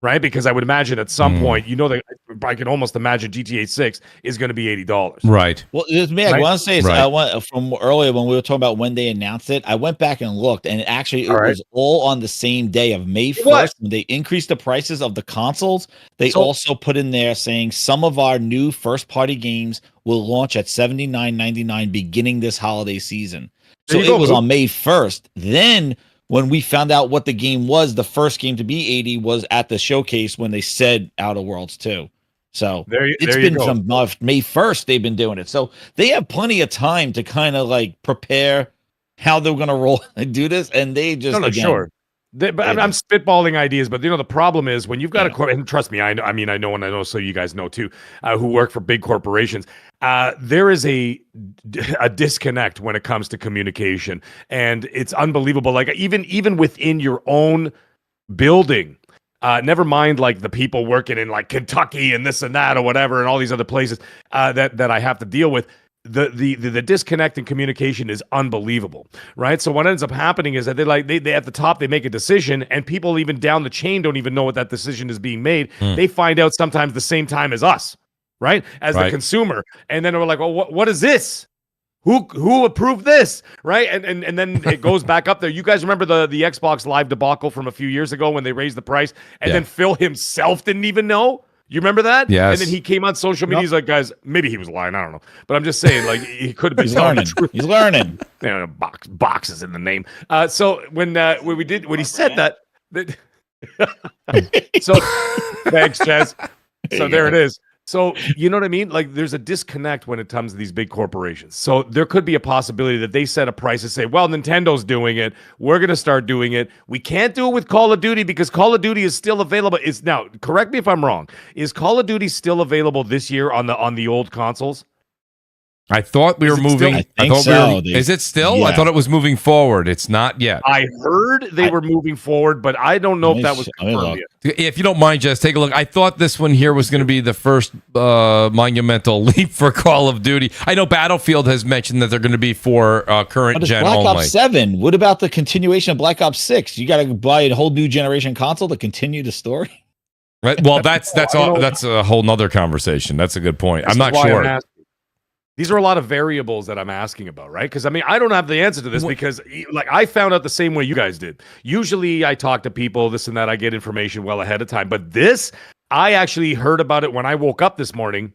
Right? Because I would imagine at some point, that I can almost imagine GTA 6 is going to be $80. Right. Well, I want to say is I went from earlier when we were talking about when they announced it. I went back and looked, and it was all on the same day of May 1st. When they increased the prices of the consoles, they also put in there saying some of our new first-party games will launch at $79.99 beginning this holiday season. So it was on May 1st. Then, when we found out what the game was, the first game to be 80 was at the showcase when they said Outer Worlds 2. So it's been from May 1st they've been doing it. So they have plenty of time to kind of like prepare how they're going to roll and do this. And they just, sure. But I'm spitballing ideas, but the problem is when you've got and trust me, I know, and I know, so you guys know too, who work for big corporations, there is a disconnect when it comes to communication, and it's unbelievable. Like even within your own building, never mind like the people working in like Kentucky and this and that or whatever, and all these other places that I have to deal with. The disconnect in communication is unbelievable, right? So what ends up happening is that they at the top they make a decision, and people even down the chain don't even know what that decision is being made. They find out sometimes the same time as us, right? As the consumer, and then we're like, well, what is this? Who approved this, right? And then it goes back up there. You guys remember the Xbox Live debacle from a few years ago when they raised the price, and then Phil himself didn't even know. You remember that? Yes. And then he came on social media. He's like, guys, maybe he was lying. I don't know. But I'm just saying, like, he could have been learning. He's learning. Boxes in the name. So when he said that so thanks, Jez. So there it is. So, you know what I mean? Like, there's a disconnect when it comes to these big corporations. So there could be a possibility that they set a price and say, well, Nintendo's doing it. We're going to start doing it. We can't do it with Call of Duty because Call of Duty is still available. Now, correct me if I'm wrong. Is Call of Duty still available this year on the old consoles? I thought we were moving. Is it still? Yeah. I thought it was moving forward. It's not yet. I heard they were moving forward, but I don't know if that was confirmed yet. If you don't mind, Jess, take a look. I thought this one here was going to be the first monumental leap for Call of Duty. I know Battlefield has mentioned that they're going to be for current gen Black only. Ops 7. What about the continuation of Black Ops 6? You got to buy a whole new generation console to continue the story. Right. Well, that's a whole nother conversation. That's a good point. I'm not sure. These are a lot of variables that I'm asking about, right? Because, I mean, I don't have the answer to this because, like, I found out the same way you guys did. Usually I talk to people, this and that. I get information well ahead of time. But this, I actually heard about it when I woke up this morning,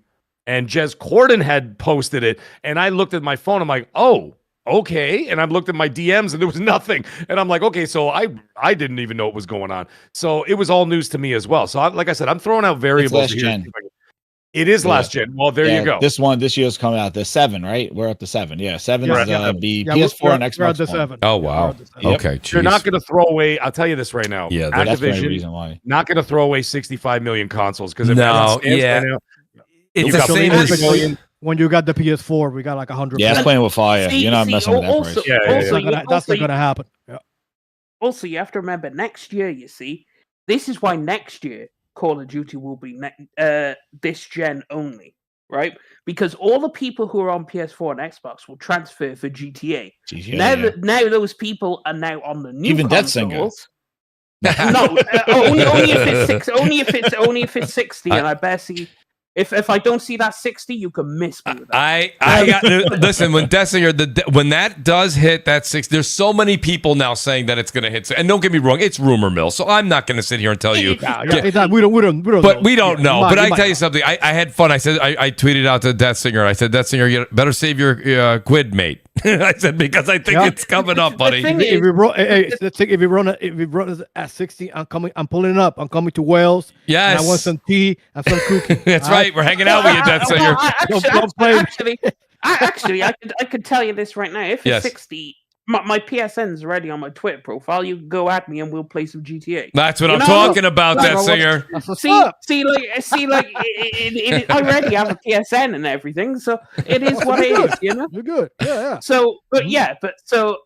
and Jez Corden had posted it. And I looked at my phone. I'm like, oh, okay. And I looked at my DMs, and there was nothing. And I'm like, okay, so I didn't even know what was going on. So it was all news to me as well. So, like I said, I'm throwing out variables here. It is last gen. Well, there you go. This year's coming out. The 7, right? We're at the 7. Yeah, 7 is be PS4 and Xbox. We're at the 7. Oh wow. Okay. You're not going to throw away. I'll tell you this right now. Yeah, that's the reason why. Not going to throw away 65 million consoles because it's the same as when you got the PS4. We got like 100. Yeah, it's playing with fire. You're not messing with that price. That's not going to happen. Yeah. Also, you have to remember next year. You see, this is why next year Call of Duty will be this gen only, right? Because all the people who are on PS4 and Xbox will transfer for GTA. Now those people are now on the new consoles. No, only if it's 60, and I bet see. If I don't see that 60, you can miss me with that. I got listen. When Dessinger, when that does hit that 60, there's so many people now saying that it's going to hit. And don't get me wrong, it's rumor mill. So I'm not going to sit here and tell you. We don't know. But we don't know. But I tell you something. I had fun. I said I tweeted out to Dessinger. I said, Dessinger, you better save your quid, mate. I said because I think it's coming up, buddy. thing If we run, let's take if we run it at 60, I'm pulling up. I'm coming to Wales. Yes. And I want some tea and some cookie. That's right. We're hanging out with you, Death Singer. I could tell you this right now. If it's 60, my PSN's ready on my Twitter profile. You go at me and we'll play some GTA. That's what I'm talking about, Death Singer. See, I already have a PSN and everything, so it is what it is, you know. You're good. Yeah. So,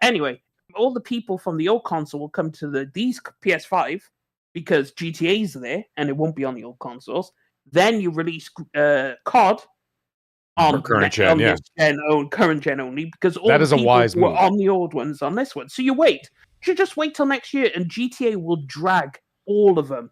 anyway, all the people from the old console will come to these PS5 because GTA's there and it won't be on the old consoles. Then you release COD on current gen, current gen only, because all that the is a people wise were move on the old ones on this one. So you should just wait till next year, and GTA will drag all of them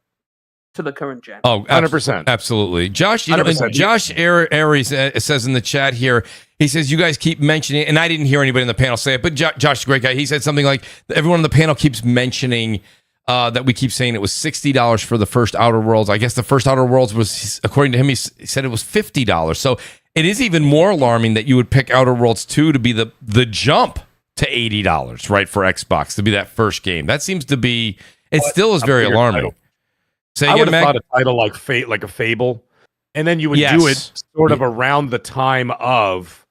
to the current gen. Oh, 100%. Absolutely. Josh, you know, 100%. Josh Aries says in the chat here, he says, you guys keep mentioning, and I didn't hear anybody in the panel say it, but Josh is a great guy. He said something like, everyone on the panel keeps mentioning that we keep saying it was $60 for the first Outer Worlds. I guess the first Outer Worlds was, according to him, he said it was $50. So it is even more alarming that you would pick Outer Worlds 2 to be the jump to $80, right, for Xbox, to be that first game. That seems to be, it still is very alarming. Title. Say I again, would have Mac? thought a title like a Fable, and then you would do it sort of around the time of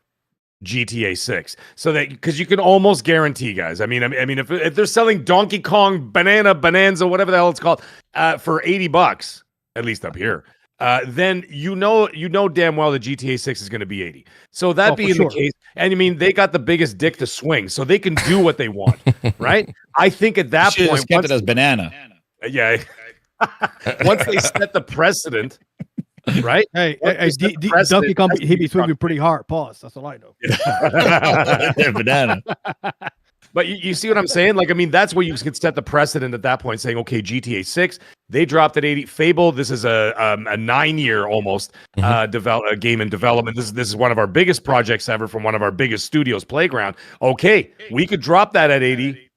GTA 6, so that because you can almost guarantee, guys. I mean, if they're selling Donkey Kong Bonanza, whatever the hell it's called, for $80, at least up here, then you know damn well that GTA 6 is going to be 80. So that being the case, and I mean they got the biggest dick to swing, so they can do what they want, right? I think at that point, kept it as banana. Yeah. Once they set the precedent, right? Hey, Donkey Kong, he be swinging pretty hard. Pause. That's all I know. Banana. But you see what I'm saying? Like, I mean, that's where you could set the precedent at that point, saying, okay, GTA 6, they dropped at 80. Fable, this is a 9-year almost game in development. This is one of our biggest projects ever from one of our biggest studios, Playground. Okay, we could drop that at 80.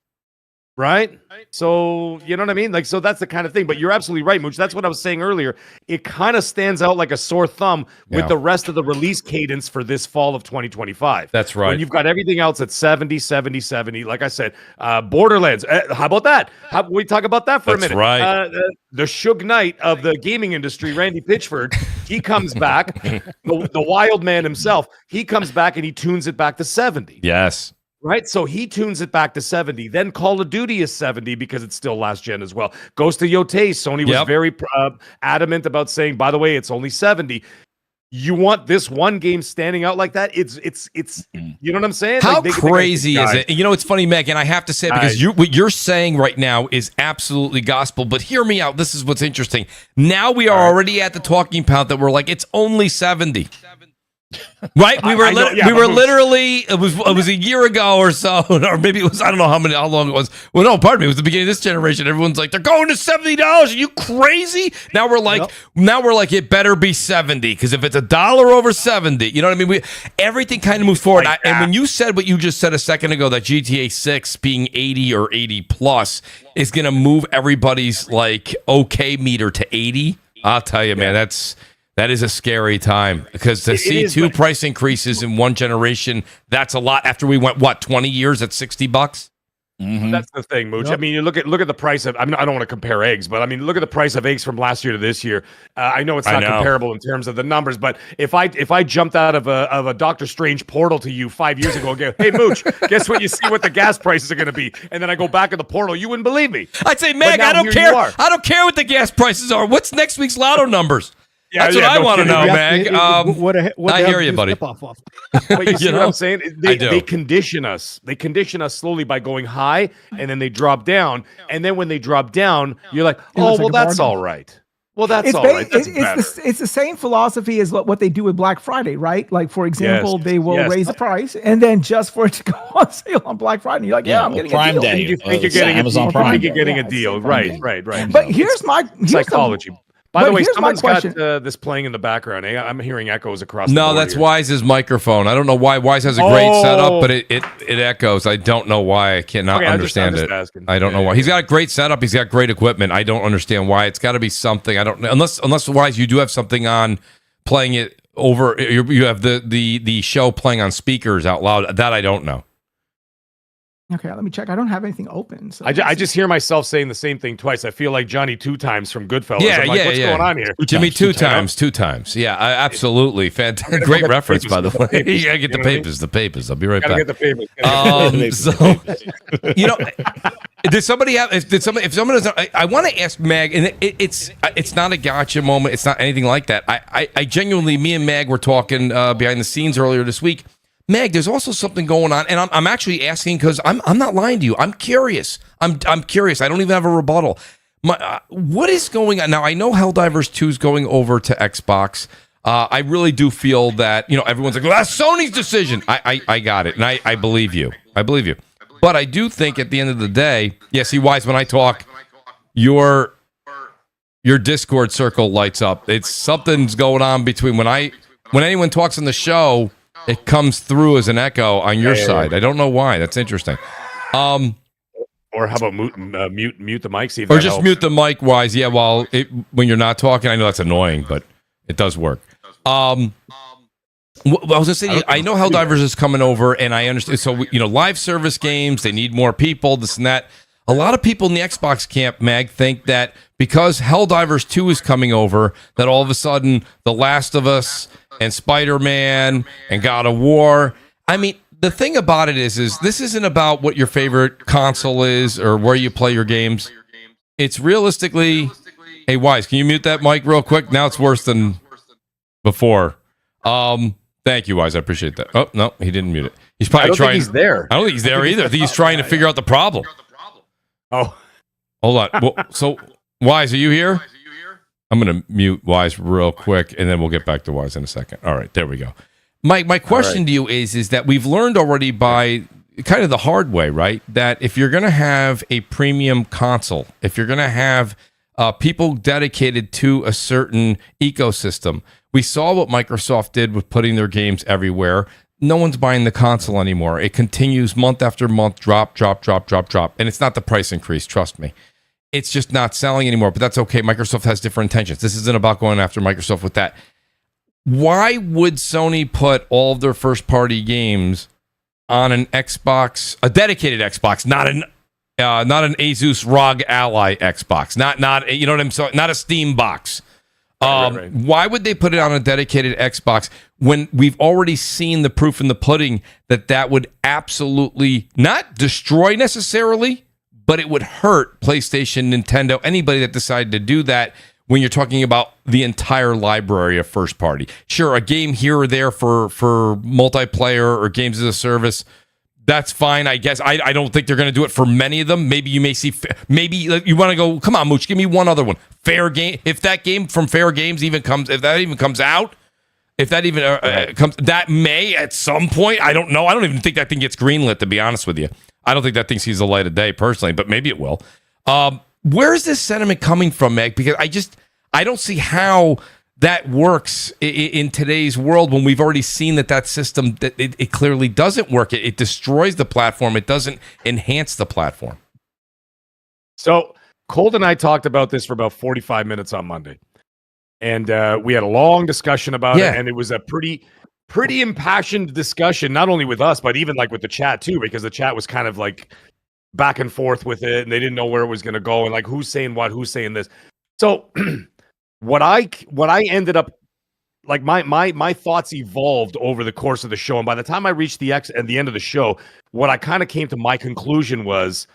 Right? So, you know what I mean? Like, so that's the kind of thing. But you're absolutely right, Mooch. That's what I was saying earlier. It kind of stands out like a sore thumb with the rest of the release cadence for this fall of 2025. That's right. When you've got everything else at 70, 70, 70. Like I said, Borderlands. How about that? We talk about that for a minute. Right. The Suge Knight of the gaming industry, Randy Pitchford, he comes back. the wild man himself, he comes back and he tunes it back to 70. Yes. Right, so he tunes it back to 70. Then Call of Duty is 70 because it's still last gen as well. Ghost of Yotei, Sony was very adamant about saying, by the way, it's only 70. You want this one game standing out like that? It's you know what I'm saying? How crazy is it? You know, it's funny, Meg, and I have to say, because what you're saying right now is absolutely gospel, but hear me out. This is what's interesting. Now we are already at the talking point that we're like, it's only 70. Right, we were literally. It was a year ago or so, or maybe it was. I don't know how long it was. Well, no, pardon me. It was the beginning of this generation. Everyone's like, they're going to $70. Are you crazy? Now we're like, it better be 70 because if it's $1 over 70, you know what I mean. Everything kind of moves forward. And when you said what you just said a second ago, that GTA 6 being 80 or 80 plus is going to move everybody's like okay meter to 80, I'll tell you, man, that is a scary time because to see two price increases in one generation, that's a lot. After we went 20 years at $60. Mm-hmm. That's the thing, Mooch. I mean, you look at the price of. I don't want to compare eggs, but I mean, look at the price of eggs from last year to this year. I know it's not comparable in terms of the numbers, but if I jumped out of a Doctor Strange portal to you 5 years ago and go, hey Mooch, guess what? You see what the gas prices are going to be, and then I go back in the portal, you wouldn't believe me. I'd say, Meg, I don't care. I don't care what the gas prices are. What's next week's Lotto numbers? That's what I want to know, Meg. I hear you, buddy. But you see what I'm saying? They condition us. They condition us slowly by going high, and then they drop down. And then when they drop down, you're like, oh, well, that's all right. Well, that's all right. It's the same philosophy as what they do with Black Friday, right? Like, for example, they will raise the price, and then just for it to go on sale on Black Friday, and you're like, I'm getting Prime a deal. Day. You think you're getting Amazon Prime. You think you're getting a deal. Right. But here's my psychology. By the way, someone's got this playing in the background. I'm hearing echoes across the board. No, that's Wise's microphone. I don't know why. Wise has a great setup, but it echoes. I don't know why. I cannot understand it. I don't know why. He's got a great setup. He's got great equipment. I don't understand why. It's got to be something. I don't know. Unless Wise, you do have something on playing it over you have the show playing on speakers out loud. That I don't know. Okay, let me check. I don't have anything open. So I just hear myself saying the same thing twice. I feel like Johnny two times from Goodfellas. Yeah, I'm like, yeah, what's yeah. going on here? Jimmy two times. Yeah, absolutely. Fantastic. Great reference, by the way. You gotta get the papers. The papers. I'll be right Gotta back. get the papers. So, you know, did somebody have? If someone doesn't, I want to ask Mag, and it's not a gotcha moment. It's not anything like that. I genuinely, me and Mag were talking behind the scenes earlier this week. Mag, there's also something going on, and I'm actually asking because I'm not lying to you. I'm curious. I'm curious. I don't even have a rebuttal. What is going on now? I know Helldivers 2 is going over to Xbox. I really do feel that, you know, everyone's like, well, that's Sony's decision. I got it, and I believe you. I believe you. But I do think at the end of the day, yeah, see, Wise, when I talk, your Discord circle lights up. It's something's going on between when anyone talks on the show, it comes through as an echo on your side. I don't know why. That's interesting. Or how about mute the mic? See if or that just helps. mute the mic, Wise. Yeah, when you're not talking, I know that's annoying, but it does work. I was gonna say, I know Helldivers is coming over, and I understand. So live service games, they need more people, this and that. A lot of people in the Xbox camp, Mag, think that because Helldivers 2 is coming over, that all of a sudden The Last of Us and Spider-Man and God of War. I mean, the thing about it is this isn't about what your favorite console is or where you play your games. It's realistically, hey, Wise, can you mute that mic real quick? Now it's worse than before. Thank you, Wise. I appreciate that. Oh, no, he didn't mute it. He's probably I don't trying. think he's there. I don't think he's there either. I think he's trying to figure out the problem. Oh, hold on. Well, so, Wise, are you here? I'm going to mute Wise real quick, and then we'll get back to Wise in a second. All right, there we go. My question to you is that we've learned already by kind of the hard way, right? That if you're going to have a premium console, if you're going to have people dedicated to a certain ecosystem, we saw what Microsoft did with putting their games everywhere. No one's buying the console anymore. It continues month after month, drop. And it's not the price increase, trust me. It's just not selling anymore, but that's okay. Microsoft has different intentions. This isn't about going after Microsoft with that. Why would Sony put all of their first-party games on an Xbox, a dedicated Xbox, not an Asus ROG Ally Xbox, not you know what I'm saying, not a Steam box? Right. Why would they put it on a dedicated Xbox when we've already seen the proof in the pudding that would absolutely not destroy necessarily, but it would hurt PlayStation, Nintendo, anybody that decided to do that when you're talking about the entire library of first party. Sure, a game here or there for multiplayer or games as a service, that's fine, I guess. I don't think they're going to do it for many of them. Maybe you may see, maybe you want to go, come on, Mooch, give me one other one. Fair Game. If that game from Fair Games even comes out, comes, that may at some point, I don't know. I don't even think that thing gets greenlit, to be honest with you. I don't think that thing sees the light of day personally, but maybe it will. Where is this sentiment coming from, Meg? Because I don't see how that works in today's world when we've already seen that system, that it clearly doesn't work. It destroys the platform. It doesn't enhance the platform. So Colt and I talked about this for about 45 minutes on Monday. And we had a long discussion about it. And it was a pretty impassioned discussion, not only with us, but even like with the chat too, because the chat was kind of like back and forth with it, and they didn't know where it was going to go, and like who's saying what, who's saying this. So what I ended up, like my thoughts evolved over the course of the show, and by the time I reached the end of the show, what I kind of came to my conclusion was,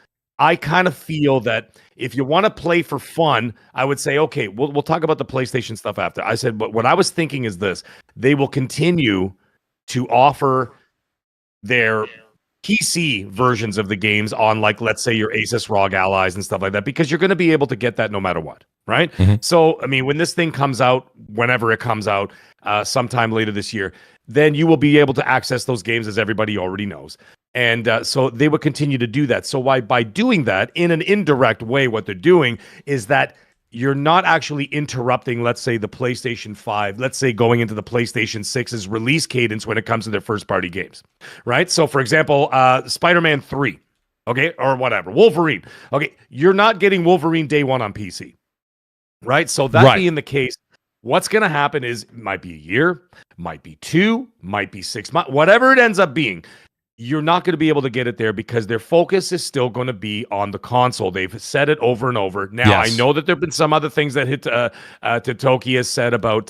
I kind of feel that if you want to play for fun, I would say, okay, we'll talk about the PlayStation stuff after. I said, but what I was thinking is this: they will continue to offer their PC versions of the games on, like, let's say your Asus ROG Allies and stuff like that, because you're going to be able to get that no matter what, right? Mm-hmm. So, I mean, when this thing comes out, whenever it comes out, sometime later this year, then you will be able to access those games, as everybody already knows. And so they would continue to do that. So by doing that in an indirect way, what they're doing is that you're not actually interrupting, let's say, the PlayStation 5, let's say going into the PlayStation 6's release cadence when it comes to their first-party games, right? So, for example, Spider-Man 3, okay, or whatever, Wolverine, okay, you're not getting Wolverine day one on PC, right? So that being the case, What's going to happen is it might be a year, might be 2, might be 6 months, whatever it ends up being. You're not going to be able to get it there because their focus is still going to be on the console. They've said it over and over. Now, Yes. I know that there have been some other things that Totoki has said about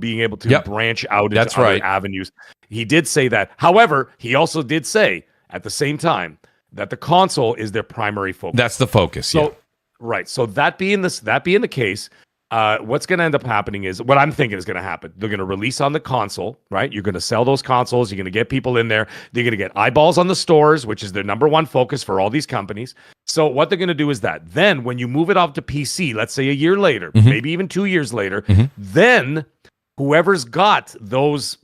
being able to branch out into That's other right. avenues. He did say that. However, he also did say at the same time that the console is their primary focus. That's the focus. So, right. So that being the case, what's going to end up happening is what I'm thinking is going to happen. They're going to release on the console, right? You're going to sell those consoles. You're going to get people in there. They're going to get eyeballs on the stores, which is their number one focus for all these companies. So what they're going to do is that then when you move it off to PC, let's say a year later, maybe even 2 years later, then whoever's got those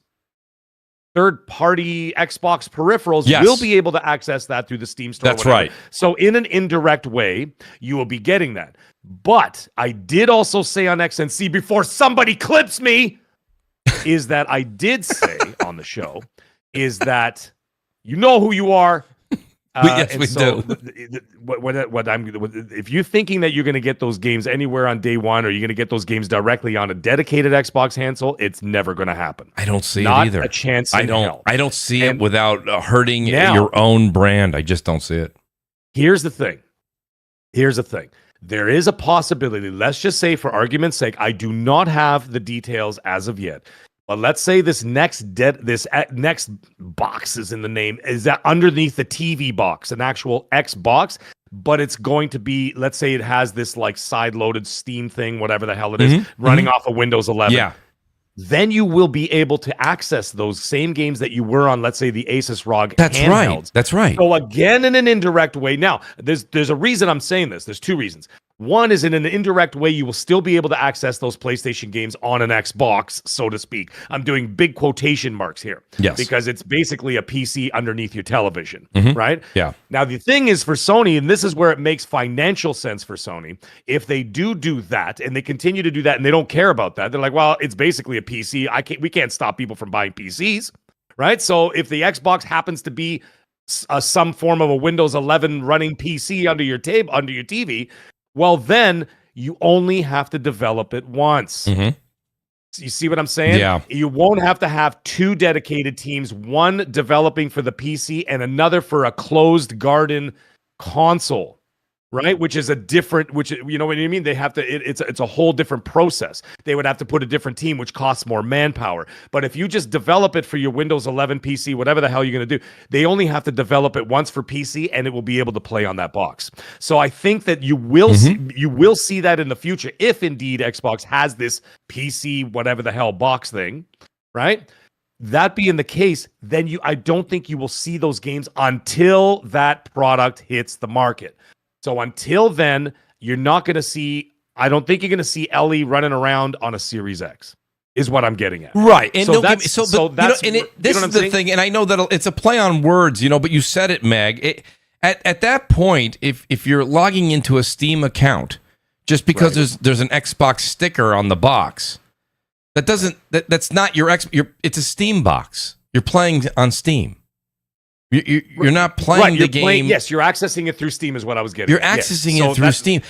third-party Xbox peripherals will be able to access that through the Steam store. That's right. So in an indirect way, you will be getting that. But I did also say on XNC before somebody clips me, is that I did say on the show is that you know who you are. Yes, we do. If you're thinking that you're going to get those games anywhere on day one, or you're going to get those games directly on a dedicated Xbox console, it's never going to happen. I don't see Not it either. a chance in hell. I don't see it without hurting now, your own brand. I just don't see it. Here's the thing. There is a possibility. Let's just say, for argument's sake, I do not have the details as of yet. But let's say this next box is in the name, is that underneath the TV box, an actual Xbox, but it's going to be, let's say it has this like side-loaded Steam thing, whatever the hell it is, running off of Windows 11. Yeah. Then you will be able to access those same games that you were on, let's say, the Asus ROG That's handhelds. right. That's right. So again, in an indirect way. Now, there's a reason I'm saying this. There's 2 reasons. One is in an indirect way, you will still be able to access those PlayStation games on an Xbox, so to speak. I'm doing big quotation marks here. Yes. Because it's basically a PC underneath your television, right? Yeah. Now, the thing is for Sony, and this is where it makes financial sense for Sony, if they do that, and they continue to do that, and they don't care about that, they're like, well, it's basically a PC. We can't stop people from buying PCs, right? So if the Xbox happens to be some form of a Windows 11 running PC under your TV, well, then you only have to develop it once. You see what I'm saying? Yeah. You won't have to have 2 dedicated teams, one developing for the PC and another for a closed garden console, right? Which is a different, you know what I mean? They have to, it's a whole different process. They would have to put a different team, which costs more manpower. But if you just develop it for your Windows 11 PC, whatever the hell you're going to do, they only have to develop it once for PC and it will be able to play on that box. So I think that you will see that in the future if indeed Xbox has this PC, whatever the hell box thing, right? That being the case, then I don't think you will see those games until that product hits the market. So until then, you're not going to see, I don't think you're going to see Ellie running around on a Series X, is what I'm getting at. Right. And So this is the thing, and I know that it's a play on words, but you said it, Mag. At that point, if you're logging into a Steam account, just because there's an Xbox sticker on the box, that's not it's a Steam box. You're playing on Steam. You're not playing the game. Yes, you're accessing it through Steam is what I was getting. You're accessing it through Steam.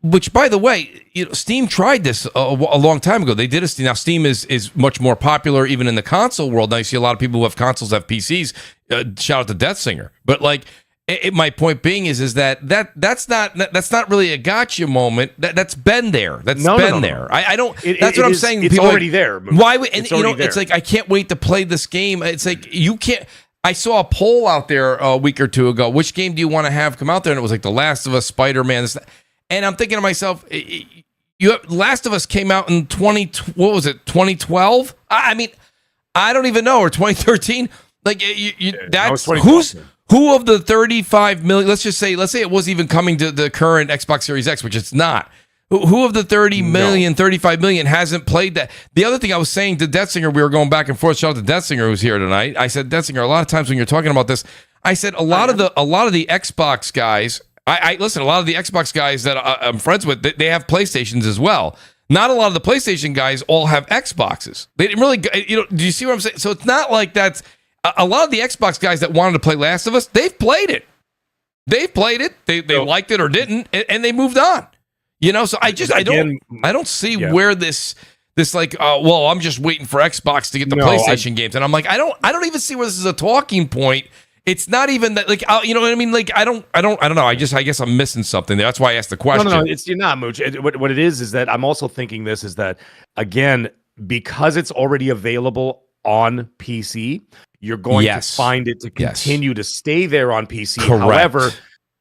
Which, by the way, Steam tried this a long time ago. They did a Steam. Now, Steam is much more popular even in the console world. Now, you see a lot of people who have consoles have PCs. Shout out to Death Singer. But my point being is that's not really a gotcha moment. That's been there. That's been there. I don't. That's what I'm saying. It's already there. Why? And it's like I can't wait to play this game. It's like you can't. I saw a poll out there a week or 2 ago. Which game do you want to have come out there? And it was like The Last of Us, Spider-Man. And I'm thinking to myself, Last of Us came out in 2012? I mean, I don't even know, or 2013. Like that's who of the 35 million? Let's say it was even coming to the current Xbox Series X, which it's not. Who of the 30 million, 35 million hasn't played that? The other thing I was saying to Death Singer, we were going back and forth. Shout out to Death Singer who's here tonight. I said, Death Singer, a lot of times when you're talking about this, I said a lot of the Xbox guys. I listen. A lot of the Xbox guys that I'm friends with, they have PlayStations as well. Not a lot of the PlayStation guys all have Xboxes. They didn't really, do you see what I'm saying? So it's not like that's a lot of the Xbox guys that wanted to play Last of Us. They've played it. They liked it or didn't, and they moved on. So I don't see where this This like, well, I'm just waiting for Xbox to get the PlayStation games, and I'm like, I don't even see where this is a talking point. It's not even that, like, you know what I mean? Like, I don't know. I guess I'm missing something there. That's why I asked the question. No, you're not, Mooch. What it is that I'm also thinking this is that, again, because it's already available on PC, you're going to find it to continue to stay there on PC. Correct. However,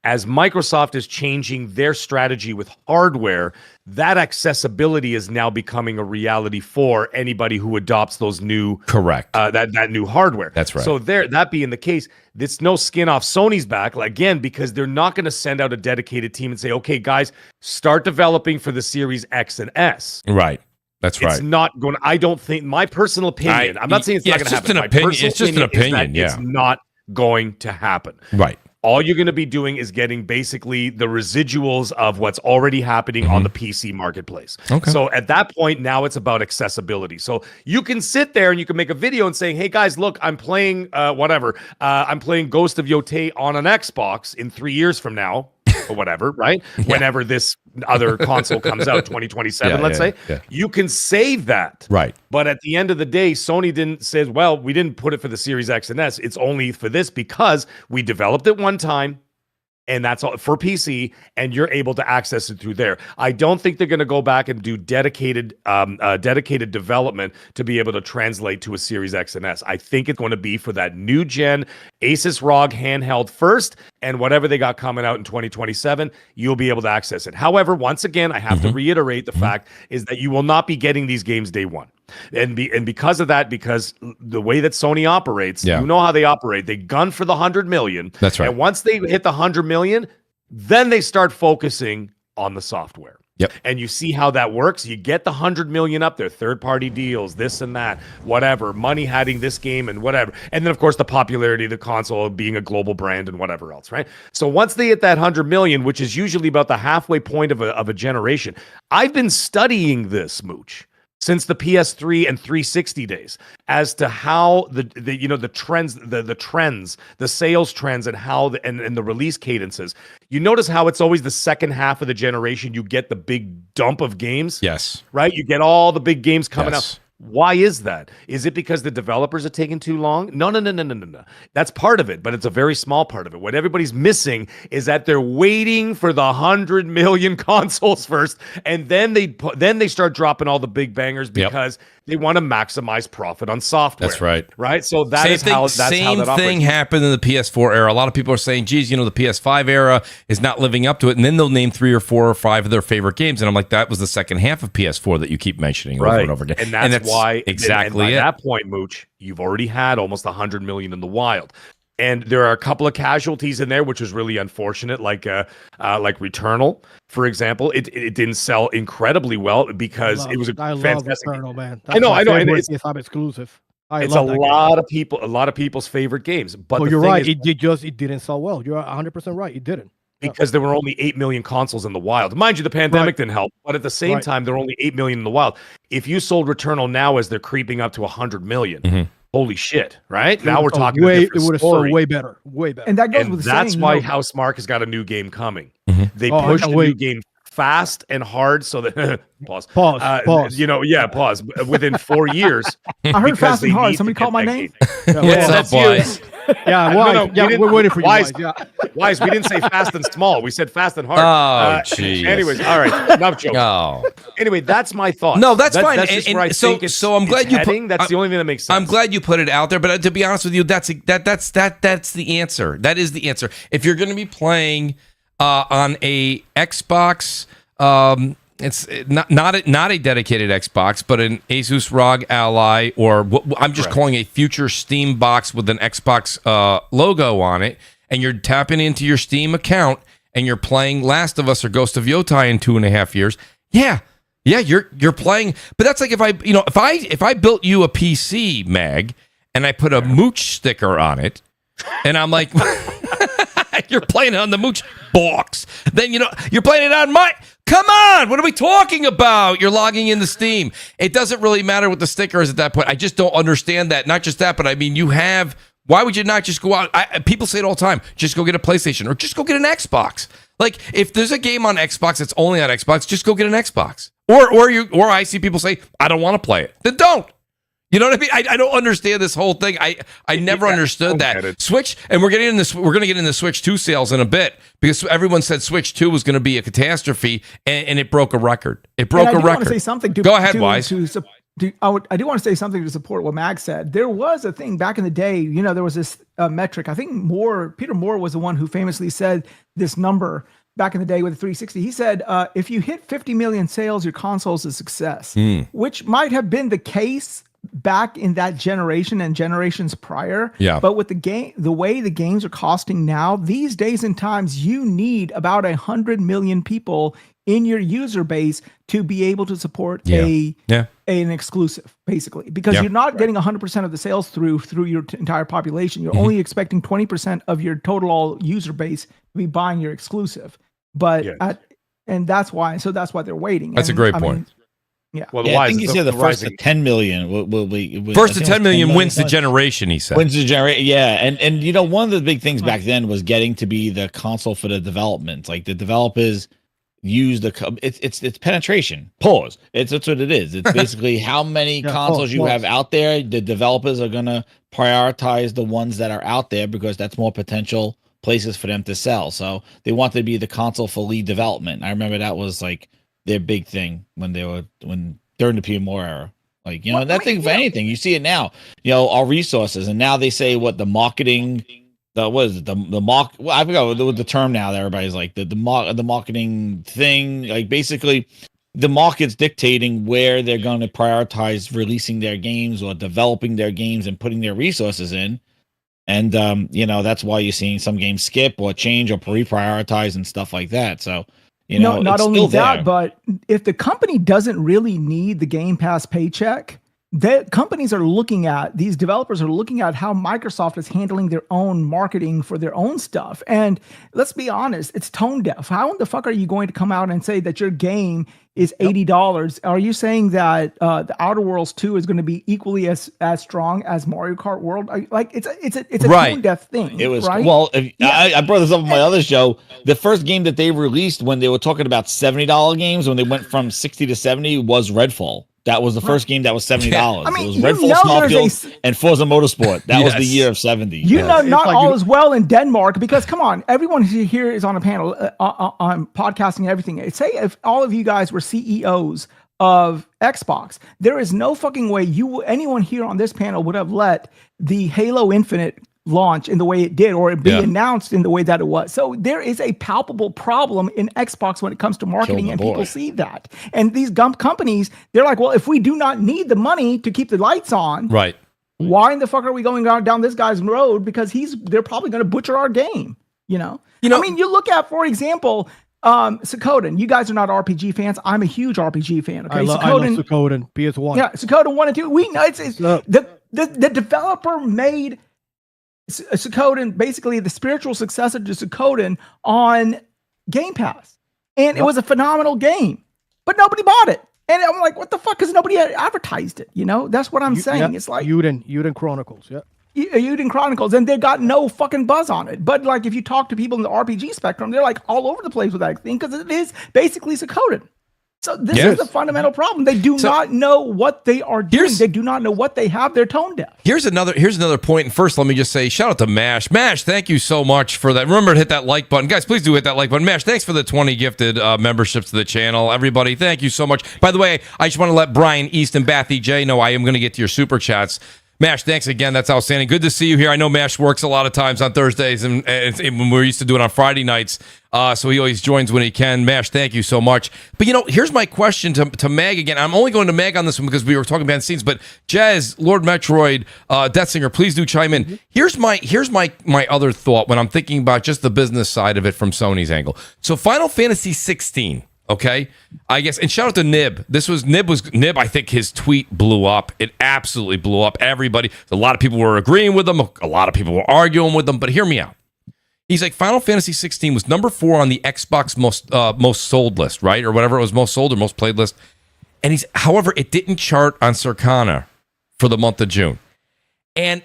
as Microsoft is changing their strategy with hardware, that accessibility is now becoming a reality for anybody who adopts those new that new hardware. That's right. So that being the case, it's no skin off Sony's back, again, because they're not going to send out a dedicated team and say, okay, guys, start developing for the Series X and S. Right. That's right. It's not going to, I don't think, my personal opinion, I'm not saying it's not going to happen. It's just an opinion. It's not going to happen. Right. All you're going to be doing is getting basically the residuals of what's already happening on the PC marketplace. Okay. So at that point, now it's about accessibility. So you can sit there and you can make a video and saying, hey guys, look, I'm playing I'm playing Ghost of Yotei on an Xbox in 3 years from now. Or whatever, right? Whenever this other console comes out, 2027, let's say, you can save that. Right. But at the end of the day, Sony didn't say, well, we didn't put it for the Series X and S. It's only for this because we developed it one time. And that's all for PC, and you're able to access it through there. I don't think they're going to go back and do dedicated development to be able to translate to a Series X and S. I think it's going to be for that new gen Asus ROG handheld first, and whatever they got coming out in 2027, you'll be able to access it. However, once again, I have to reiterate the fact is that you will not be getting these games day one. And because of that, because the way that Sony operates, you know how they operate. They gun for the 100 million. That's right. And once they hit the 100 million, then they start focusing on the software. Yep. And you see how that works. You get the 100 million up there, third-party deals, this and that, whatever, money hiding this game and whatever. And then, of course, the popularity of the console being a global brand and whatever else, right? So once they hit that 100 million, which is usually about the halfway point of a generation, I've been studying this, Mooch, since the PS3 and 360 days, as to how the trends, the sales trends, and how and the release cadences. You notice how it's always the second half of the generation you get the big dump of games. Yes. Right? You get all the big games coming out. Why is that? Is it because the developers are taking too long? No. That's part of it, but it's a very small part of it. What everybody's missing is that they're waiting for the 100 million consoles first, and then they start dropping all the big bangers because they want to maximize profit on software. That's right. Right? So Same thing happened in the PS4 era. A lot of people are saying, geez, the PS5 era is not living up to it, and then they'll name 3 or 4 or 5 of their favorite games, and I'm like, that was the second half of PS4 that you keep mentioning over and over again. And that's why exactly and by that point, Mooch, you've already had almost 100 million in the wild. And there are a couple of casualties in there, which was really unfortunate, like Returnal, for example. It didn't sell incredibly well because it was a fantastic. Returnal, man. I know, and it's exclusive. It's a lot of people's favorite games. But you're right. It didn't sell well. You're 100% right. It didn't. Because there were only 8 million consoles in the wild. Mind you, the pandemic didn't help, but at the same time, there were only 8 million in the wild. If you sold Returnal now as they're creeping up to 100 million, holy shit, right? Now we're talking it would have sold way better. And that goes with that's saying, why Housemarque has got a new game coming. They pushed a new game fast and hard so that pause. Pause. Within 4 years. I heard fast and hard. Somebody called my name. What's up, boys? We're waiting for you guys. Wise, we didn't say fast and small. We said fast and hard. Oh, jeez. Anyways, all right. Enough jokes. Oh. Anyway, that's my thought. No, that's fine. That's just where I think so I'm glad you put. That's the only thing that makes sense. I'm glad you put it out there, but to be honest with you, that's the answer. That is the answer. If you're going to be playing on a Xbox, it's not a dedicated Xbox, but an Asus ROG Ally, or what I'm just calling a future Steam box with an Xbox logo on it, and you're tapping into your Steam account and you're playing Last of Us or Ghost of Yotei in 2.5 years. Yeah, you're playing. But that's like if I built you a PC, Mag, and I put a Mooch sticker on it, and I'm like, you're playing it on the Mooch box. Then you're playing it on my. Come on, what are we talking about? You're logging into Steam. It doesn't really matter what the sticker is at that point. I just don't understand that. Not just that, but I mean, why would you not just go out? People say it all the time. Just go get a PlayStation or just go get an Xbox. Like, if there's a game on Xbox that's only on Xbox, just go get an Xbox. Or I see people say, I don't want to play it. Then don't. You know what I mean? I don't understand this whole thing. I never understood that. Switch, and we're going to get into Switch 2 sales in a bit because everyone said Switch 2 was going to be a catastrophe, and it broke a record. It broke a record. Want to say something Go ahead, Wise. I do want to say something to support what Mag said. There was a thing back in the day, there was this metric. I think Peter Moore was the one who famously said this number back in the day with the 360. He said, if you hit 50 million sales, your console's a success, which might have been the case back in that generation and generations prior. Yeah. But with the way the games are costing now, these days and times, you need about 100 million people in your user base to be able to support an exclusive, basically, because you're not getting 100% of the sales through your entire population. You're only expecting 20% of your total user base to be buying your exclusive. But and that's why they're waiting. That's a great point. Well, I think he said the first to 10 million will be first to 10 million wins the generation. He said wins the generation. Yeah, and one of the big things back then was getting to be the console for the development. Like the developers use it's penetration. Pause. That's what it is. It's basically how many consoles you have out there. The developers are gonna prioritize the ones that are out there because that's more potential places for them to sell. So they want to be the console for lead development. I remember that was like their big thing during the Peter Moore era. Like, for anything. You see it now. Our resources. And now they say what the marketing I forgot what the term now that everybody's like the marketing thing. Like basically the market's dictating where they're going to prioritize releasing their games or developing their games and putting their resources in. And that's why you're seeing some games skip or change or reprioritize and stuff like that. So not only that, but if the company doesn't really need the Game Pass paycheck, companies are looking at, these developers are looking at how Microsoft is handling their own marketing for their own stuff. And let's be honest, it's tone deaf. How in the fuck are you going to come out and say that your game is $80? Are you saying that the Outer Worlds 2 is going to be equally as strong as Mario Kart World? Like it's a tone deaf thing. It was right. Well, I brought this up on my other show. The first game that they released when they were talking about $70 games, when they went from 60 to 70, was Redfall. That was the first game that was $70. I mean, it was Redfall, Starfield, and Forza Motorsport. That was the year of 70. Not all is well in Denmark because, come on, everyone here is on a panel on podcasting and everything. Say if all of you guys were CEOs of Xbox, there is no fucking way anyone here on this panel would have let the Halo Infinite launch in the way it did or it be announced in the way that it was. So there is a palpable problem in Xbox when it comes to marketing, and people see that. And these companies, they're like, well, if we do not need the money to keep the lights on, right, why in the fuck are we going down this guy's road? Because they're probably going to butcher our game. I mean, you look at, for example, Suikoden. You guys are not RPG fans. I'm a huge RPG fan. Okay, I love Suikoden, PS1. Yeah, Suikoden 1 and 2. We know the developer made Suikoden, basically the spiritual successor to Suikoden, on Game Pass. And it was a phenomenal game. But nobody bought it. And I'm like, what the fuck? Because nobody had advertised it. That's what I'm saying. It's like Uden Chronicles, Uden Chronicles, and they got no fucking buzz on it. But like if you talk to people in the RPG spectrum, they're like all over the place with that thing because it is basically Suikoden. So this is the fundamental problem. They do not know what they are doing. They do not know what they have. They're tone deaf. Here's another point. And first, let me just say, shout out to Mash. Mash, thank you so much for that. Remember to hit that like button. Guys, please do hit that like button. Mash, thanks for the 20 gifted memberships to the channel. Everybody, thank you so much. By the way, I just want to let Brian East and Bathy J know I am going to get to your super chats. Mash, thanks again. That's outstanding. Good to see you here. I know Mash works a lot of times on Thursdays, and when we're used to do it on Friday nights, so he always joins when he can. Mash, thank you so much. But, here's my question to Mag again. I'm only going to Mag on this one because we were talking behind the scenes, but Jazz, Lord Metroid, Deathsinger, please do chime in. Here's my other thought when I'm thinking about just the business side of it from Sony's angle. So Final Fantasy 16. Okay, I guess, and shout out to Nib. Nib. I think his tweet blew up. It absolutely blew up. Everybody, a lot of people were agreeing with him. A lot of people were arguing with him. But hear me out. He's like, Final Fantasy 16 was number 4 on the Xbox most sold list, right, or whatever it was, most sold or most played list. And however, it didn't chart on Circana for the month of June. And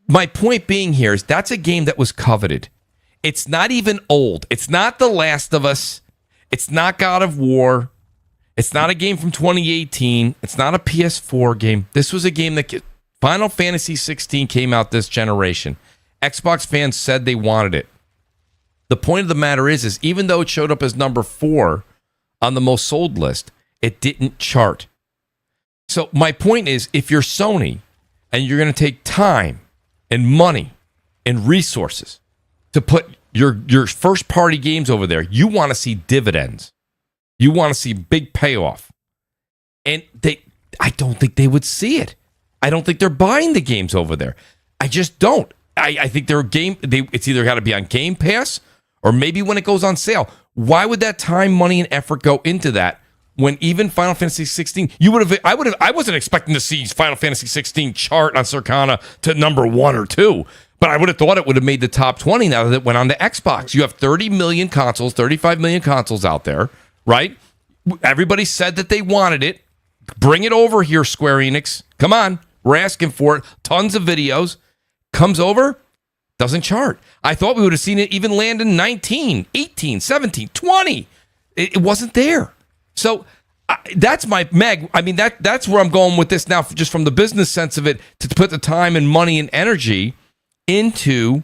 my point being here is that's a game that was coveted. It's not even old. It's not The Last of Us. It's not God of War. It's not a game from 2018. It's not a PS4 game. This was a game that Final Fantasy 16 came out this generation. Xbox fans said they wanted it. The point of the matter is even though it showed up as number 4 on the most sold list, it didn't chart. So my point is, if you're Sony and you're going to take time and money and resources to put your first party games over there, you want to see dividends. You want to see big payoff. And I don't think they would see it. I don't think they're buying the games over there. I just don't. I think it's either got to be on Game Pass or maybe when it goes on sale. Why would that time, money, and effort go into that when even Final Fantasy 16, I wasn't expecting to see Final Fantasy 16 chart on Circana to number 1 or 2, but I would have thought it would have made the top 20 now that it went on to Xbox. You have 30 million consoles, 35 million consoles out there, right? Everybody said that they wanted it. Bring it over here, Square Enix. Come on. We're asking for it. Tons of videos. Comes over, doesn't chart. I thought we would have seen it even land in 19, 18, 17, 20. It wasn't there. So that's my Meg. I mean, that's where I'm going with this now, just from the business sense of it, to put the time and money and energy into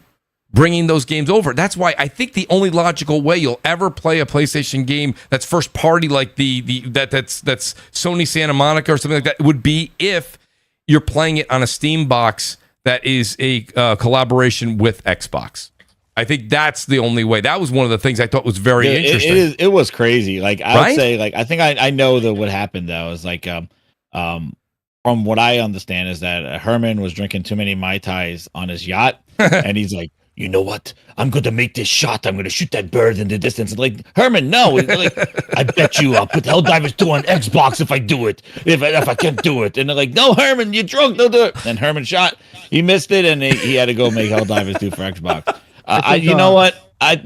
bringing those games over. That's why I think the only logical way you'll ever play a PlayStation game that's first party, like that's Sony Santa Monica or something like that, would be if you're playing it on a Steam box that is a collaboration with Xbox. I think that's the only way. That was one of the things I thought was very interesting. It was crazy. Like I would say, like I think I know that what happened though is like from what I understand is that Herman was drinking too many Mai Tais on his yacht, and he's like, you know what? I'm going to make this shot. I'm going to shoot that bird in the distance. And like, Herman, no. Like, I bet you I'll put Helldivers 2 on Xbox if I do it. If I can't do it. And they're like, no, Herman, you're drunk. Don't do it. And Herman shot. He missed it, and he had to go make Helldivers 2 for Xbox. You know what? I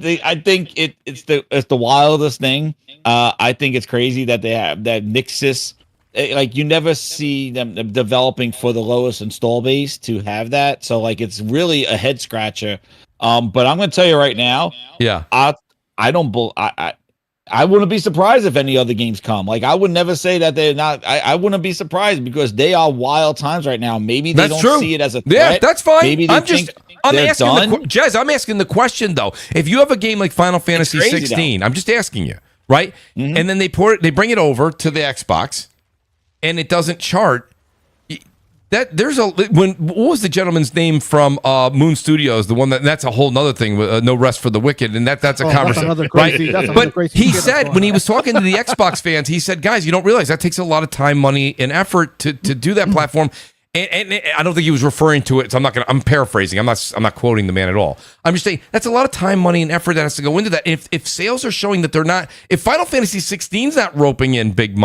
think it's the wildest thing. I think it's crazy that they have that Nixus. Like you never see them developing for the lowest install base to have that. So like it's really a head scratcher. But I'm going to tell you right now. Yeah. I wouldn't be surprised if any other games come. Like I would never say that they're not. I wouldn't be surprised because they are wild times right now. Maybe they don't see it as a threat. Yeah, that's fine. Maybe they I'm asking the question though. If you have a game like Final Fantasy 16, I'm just asking you, right? Mm-hmm. And then they bring it over to the Xbox, and it doesn't chart. What was the gentleman's name from Moon Studios? The one that's a whole nother thing. No Rest for the Wicked, and that's a conversation, right? But he said when he was talking to the Xbox fans, he said, "Guys, you don't realize that takes a lot of time, money, and effort to do that platform." And I don't think he was referring to it. So I'm paraphrasing. I'm not quoting the man at all. I'm just saying that's a lot of time, money, and effort that has to go into that. And if sales are showing that they're not, if Final Fantasy 16's not roping in big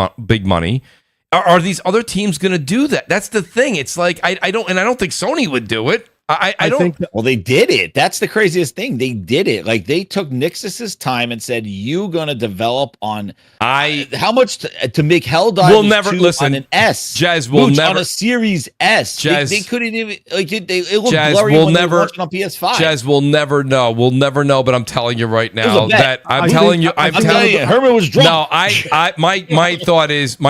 money. Are these other teams going to do that? That's the thing. It's like I don't think Sony would do it. I don't. Well, they did it. That's the craziest thing. They did it. Like they took Nixus's time and said, "You gonna develop on how much to make Helldivers we'll never listen on an S? Jazz will Mooch, never on a Series S. Jazz, they couldn't even like it looked Jazz blurry will when never, they were watching on PS5. Jazz will never know. We'll never know. But I'm telling you right now that I'm telling you, Herman was drunk. No, my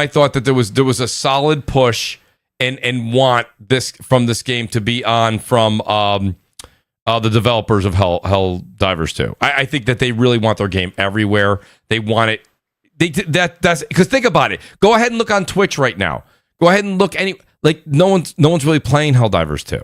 thought that there was a solid push. And want this from this game to be on from the developers of Helldivers 2. I think that they really want their game everywhere. They want it. That's because think about it. Go ahead and look on Twitch right now. Go ahead and look no one's really playing Helldivers 2.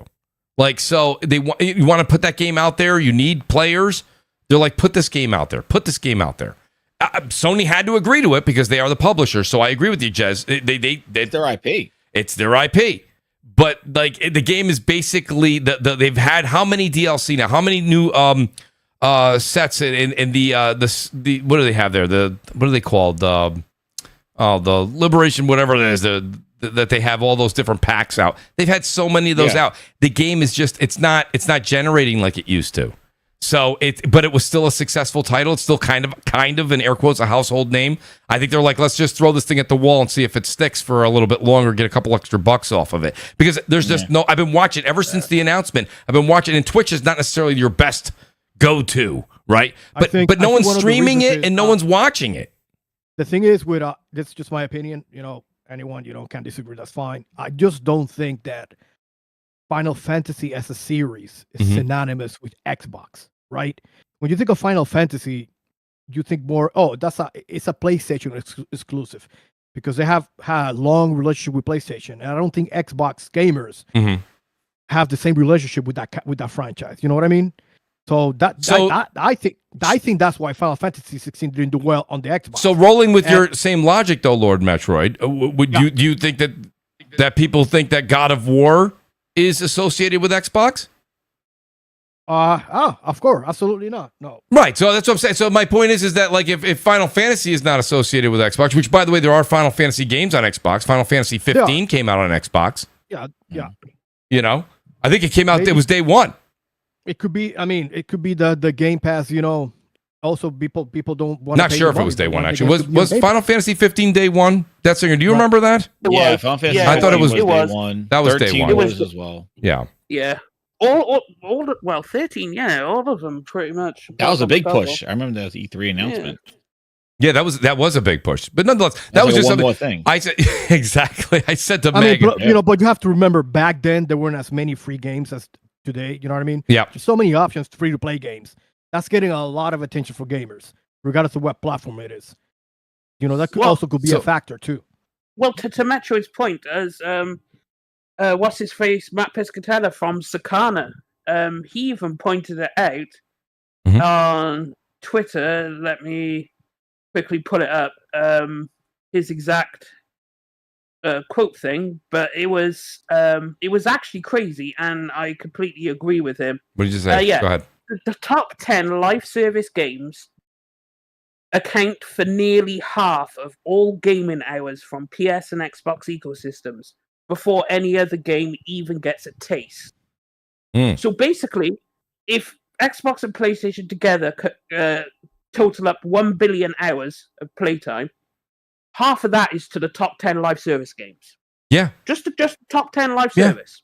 Like so you want to put that game out there. You need players. They're like put this game out there. Put this game out there. Sony had to agree to it because they are the publisher. So I agree with you, Jez. It's their IP. It's their IP, but like the game is basically they've had how many DLC now? How many new sets in the what do they have there? What are they called? The Liberation, whatever it is. That they have all those different packs out. They've had so many of those out. The game is just it's not generating like it used to. So but it was still a successful title. It's still kind of in air quotes a household name. I think they're like, let's just throw this thing at the wall and see if it sticks for a little bit longer, get a couple extra bucks off of it. Because there's just no. I've been watching ever since the announcement. I've been watching, and Twitch is not necessarily your best go-to, right? But no one's streaming it and no one's watching it. the thing is with this is just my opinion. Anyone can disagree. That's fine. I just don't think that Final Fantasy as a series is synonymous with Xbox. Right? When you think of Final Fantasy, you think more. Oh, it's a PlayStation exclusive because they have had a long relationship with PlayStation, and I don't think Xbox gamers have the same relationship with that franchise. You know what I mean? So I think that's why Final Fantasy 16 didn't do well on the Xbox. So rolling with your same logic, though, Lord Metroid, do you think that people think that God of War is associated with Xbox? Of course, absolutely not. No. Right. So that's what I'm saying. So my point is that like if Final Fantasy is not associated with Xbox, which by the way there are Final Fantasy games on Xbox. Final Fantasy 15 came out on Xbox. Yeah. I think it came out. Maybe. It was day one. It could be. I mean, it could be the Game Pass. Also people don't want. Not sure if it was day one. Actually, was Final Fantasy 15 day one? That singer. Do you remember that? Yeah, Final Fantasy. I thought it was day one. That was day one. It was as well. Yeah. Yeah. 13. Yeah, all of them pretty much. That was a big push. I remember that E3 announcement. Yeah, that was a big push. But nonetheless, that was just one more thing. I said exactly. I said to Megan, but, but you have to remember back then there weren't as many free games as today. You know what I mean? Yeah. There's so many options free to play games. That's getting a lot of attention for gamers, regardless of what platform it is. That could be a factor too. Well, to Metroid's point, as what's his face, Matt Piscatella from Sakana, he even pointed it out on Twitter. Let me quickly pull it up. His exact quote thing, but it was actually crazy, and I completely agree with him. What did you say? Yeah, go ahead. The top 10 live service games account for nearly half of all gaming hours from PS and Xbox ecosystems before any other game even gets a taste. So basically, if Xbox and PlayStation together total up 1 billion hours of playtime, half of that is to the top 10 live service games. Yeah. Just the top 10 live service.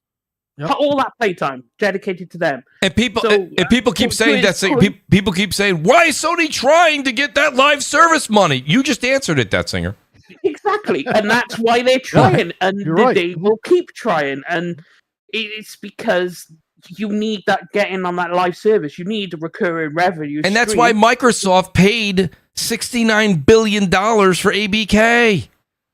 Yep. All that playtime dedicated to them. And people keep saying that. People keep saying, why is Sony trying to get that live service money? You just answered it, that singer. Exactly. And that's why they're trying. And they will keep trying. And it's because you need that getting on that live service. You need the recurring revenue. And that's why Microsoft paid $69 billion for ABK.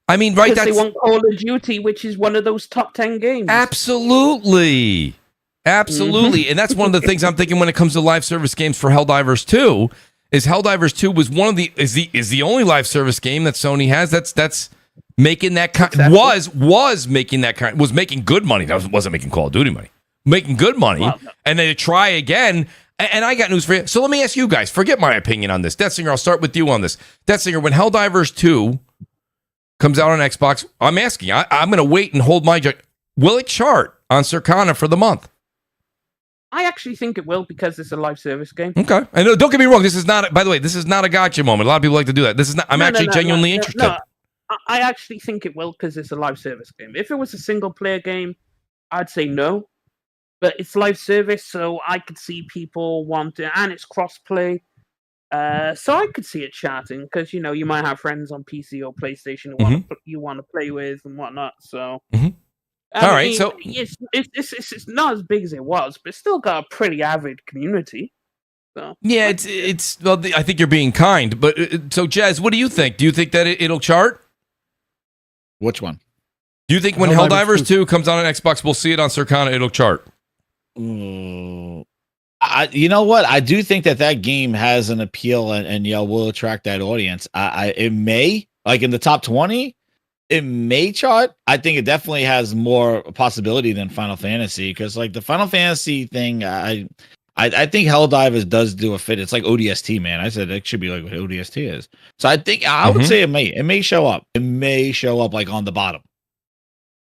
I mean, right? Because they want Call of Duty, which is one of those top 10 games. Absolutely. And that's one of the things I'm thinking when it comes to live service games for Helldivers 2. Is Helldivers 2 was one of the is the only live service game that Sony has that's making that kind was making that kind was making good money. That wasn't making Call of Duty money. Making good money, and they try again. And I got news for you. So let me ask you guys. Forget my opinion on this. Deathsinger, I'll start with you on this. Deathsinger, when Helldivers 2 comes out on Xbox, I'm asking. I'm going to wait and hold my judgment. Will it chart on Circana for the month? I actually think it will because it's a live service game. Okay. And don't get me wrong. This is not. By the way, this is not a gotcha moment. A lot of people like to do that. This is not. I'm actually genuinely interested. No, I actually think it will because it's a live service game. If it was a single player game, I'd say no. But it's live service, so I could see people wanting, and it's cross-play. So I could see it charting because you might have friends on PC or PlayStation who you want to play with and whatnot. So, all right, so it's not as big as it was, but it's still got a pretty avid community. So yeah, it's well, I think you're being kind, but so Jazz, what do you think? Do you think that it'll chart? Which one? Do you think when Helldivers 2 comes out on Xbox, we'll see it on Circana? It'll chart. You know what? I do think that game has an appeal and will attract that audience. It may, like in the top 20, it may chart. I think it definitely has more possibility than Final Fantasy because like the Final Fantasy thing, I think Helldivers does do a fit. It's like ODST, man. I said it should be like what ODST is. So I think I would say it may show up. It may show up like on the bottom.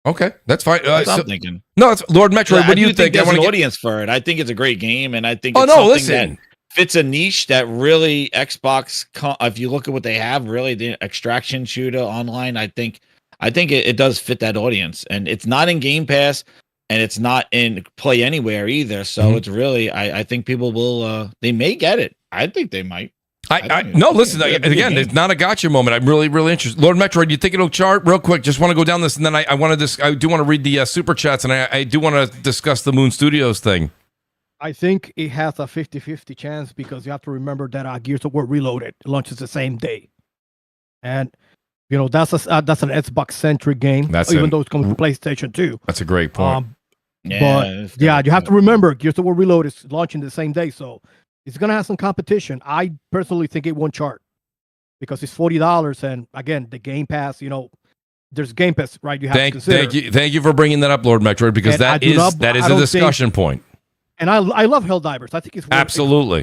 Okay, that's fine. I'm thinking. No, it's Lord Metroid. What do you think? There's an audience for it. I think it's a great game, and I think it's something that fits a niche that really Xbox. If you look at what they have, really the extraction shooter online, I think it does fit that audience, and it's not in Game Pass, and it's not in Play Anywhere either. So it's really, I think people will. They may get it. I think they might. No, listen, again, it's not a gotcha moment. I'm really, really interested. Lord Metroid, do you think it'll chart? Real quick, just want to go down this, and then I do want to read the super chats, and I do want to discuss the Moon Studios thing. I think it has a 50-50 chance because you have to remember that Gears of War Reloaded launches the same day. And, that's an Xbox-centric game, even though it's coming to PlayStation 2. That's a great point. You have to remember Gears of War Reloaded is launching the same day, so it's going to have some competition. I personally think it won't chart because it's $40, and again, the Game Pass, there's Game Pass, right? You have to consider. Thank you for bringing that up, Lord Metroid, because that is a discussion point. And I love Helldivers. I think it's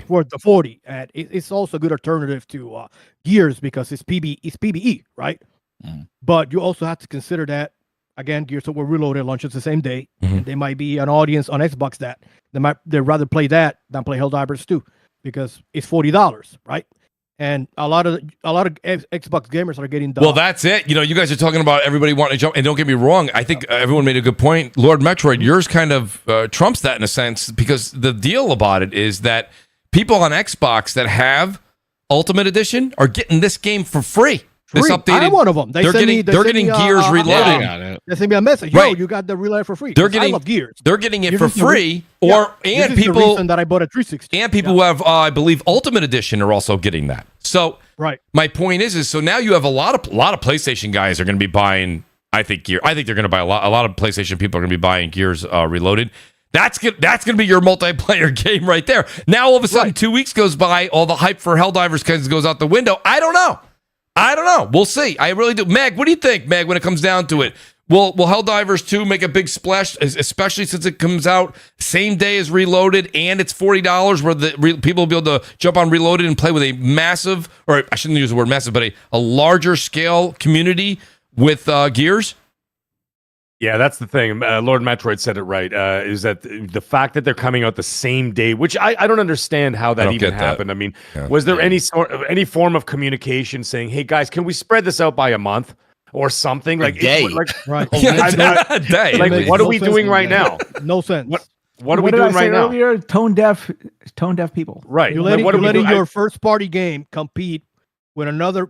worth the 40, and it's also a good alternative to Gears because it's PvE, right? Mm. But you also have to consider that again, Gears of War Reloaded launches the same day. Mm-hmm. And there might be an audience on Xbox that they'd rather play that than play Helldivers 2 because it's $40, right? And a lot of Xbox gamers are getting done. Well, that's it. You guys are talking about everybody wanting to jump. And don't get me wrong, I think everyone made a good point. Lord Metroid, yours kind of trumps that in a sense because the deal about it is that people on Xbox that have Ultimate Edition are getting this game for free. This updated, I'm one of them. They're getting Gears Reloaded. They send me a message. Yo, you got the Reloaded for free. I love Gears. They're getting it for free. This is the reason that I bought a 360. And people who have, I believe, Ultimate Edition are also getting that. So my point is so now you have a lot of PlayStation guys are going to be buying. I think they're going to buy a lot of PlayStation people are going to be buying Gears Reloaded. That's going to be your multiplayer game right there. Now all of a sudden 2 weeks goes by, all the hype for Helldivers goes out the window. I don't know. We'll see. I really do. Meg, what do you think, Meg, when it comes down to it? Will Helldivers 2 make a big splash, especially since it comes out same day as Reloaded and it's $40 where the people will be able to jump on Reloaded and play with a massive, or I shouldn't use the word massive, but a larger scale community with Gears? Yeah, that's the thing. Lord Metroid said it right. Is that the fact that they're coming out the same day, which I don't understand how that even happened. I mean, was there any form of communication saying, "Hey guys, can we spread this out by a month or something?" Like day, right? A day. Like, what are we doing right now? No sense. What are we doing right now? Earlier, tone deaf people. Right. You're letting your first party game compete with another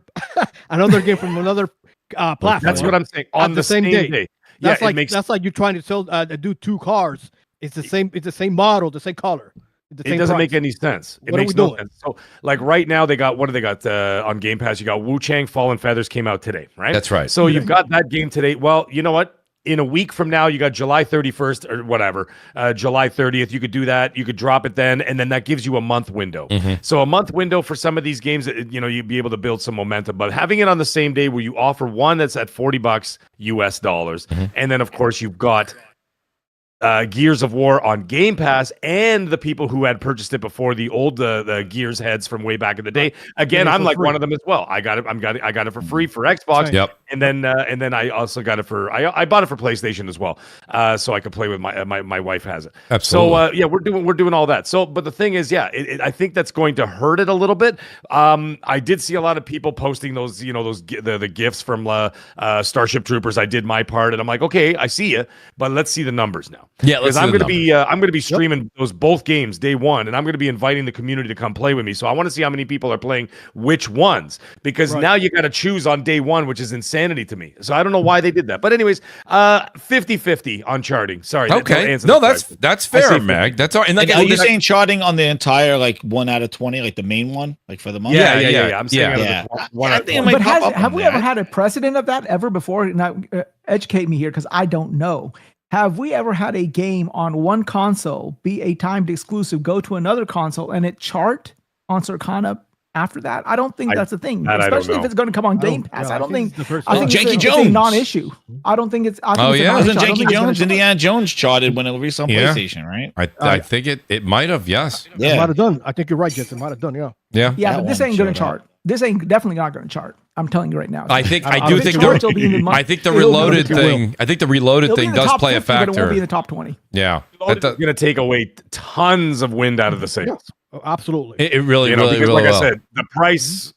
game from another platform. That's what I'm saying. On the same day. That's like you're trying to sell do two cars. It's the same model, the same color. It doesn't make any sense. It makes no sense. So, like right now, they got on Game Pass? You got Wu Chang Fallen Feathers came out today, right? That's right. So you've got that game today. Well, you know what? In a week from now, you got July 31st or whatever, July 30th. You could do that. You could drop it then, and then that gives you a month window. Mm-hmm. So a month window for some of these games, you'd be able to build some momentum. But having it on the same day where you offer one that's at $40 US dollars, and then of course you've got Gears of War on Game Pass, and the people who had purchased it before, the old the Gears heads from way back in the day. Again, I'm like one of them as well. I got it for free for Xbox. Yep. And then I also got it for I bought it for PlayStation as well, so I could play with my wife has it. Absolutely. So we're doing all that. So, but the thing is, I think that's going to hurt it a little bit. I did see a lot of people posting those the gifts from Starship Troopers. I did my part, and I'm like, okay, I see you, but let's see the numbers now. Yeah, because I'm going to be streaming those both games day one, and I'm going to be inviting the community to come play with me. So I want to see how many people are playing which ones, because now you got to choose on day one, which is insanity to me. So I don't know why they did that. But anyways, 50-50 on charting. Sorry. Okay. No, that's fair, Mag. That's all right. And are you saying charting on the entire 1 out of 20, like the main one, like for the month? Yeah. I'm saying one out of 20. But have we ever had a precedent of that ever before? Now, educate me here, because I don't know. Have we ever had a game on one console be a timed exclusive, go to another console, and it chart on Circana after that? I don't think that's a thing, especially if it's going to come on Game Pass. I think Jackie Jones, it's a non-issue. I don't think it's. Wasn't Jackie Jones, Indiana Jones charted when it released on PlayStation, right? I think it might have. Yes. Yeah. It might have done. I think you're right, Jason. It might have done. Yeah. Yeah, but this ain't going to chart. This ain't definitely not going to chart. I'm telling you right now. I think the Reloaded thing. I think the Reloaded thing does play a factor. But it won't be in the top 20. Yeah, it's going to take away tons of wind out of the sales. Yeah, absolutely. It really, really, because, really. Like I said, the price.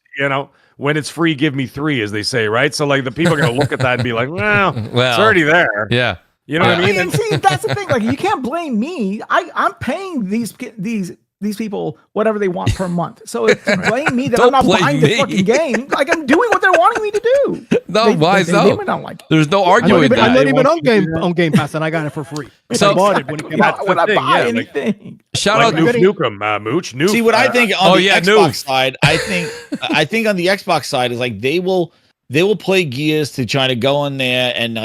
When it's free, give me 3, as they say, right? So the people are going to look at that and be like, well, it's already there. Yeah. You know what I mean? And see, that's the thing. You can't blame me. I'm paying these these people whatever they want per month. So it's to blame me that I'm not blame buying me. the fucking game. Like I'm doing what they're wanting me to do. No, why is they no? may not like it. There's no I'm arguing not with even, I'm that. not even on Game Pass, and I got it for free. So- I bought it when it came out. That's Would the I thing, buy yeah, like- anything? Shout Like out. Nuke Nukem, Mooch. Nuke. See what I think on the Xbox Nuke. side. I think on the Xbox side is like they will play Gears to try to go in there and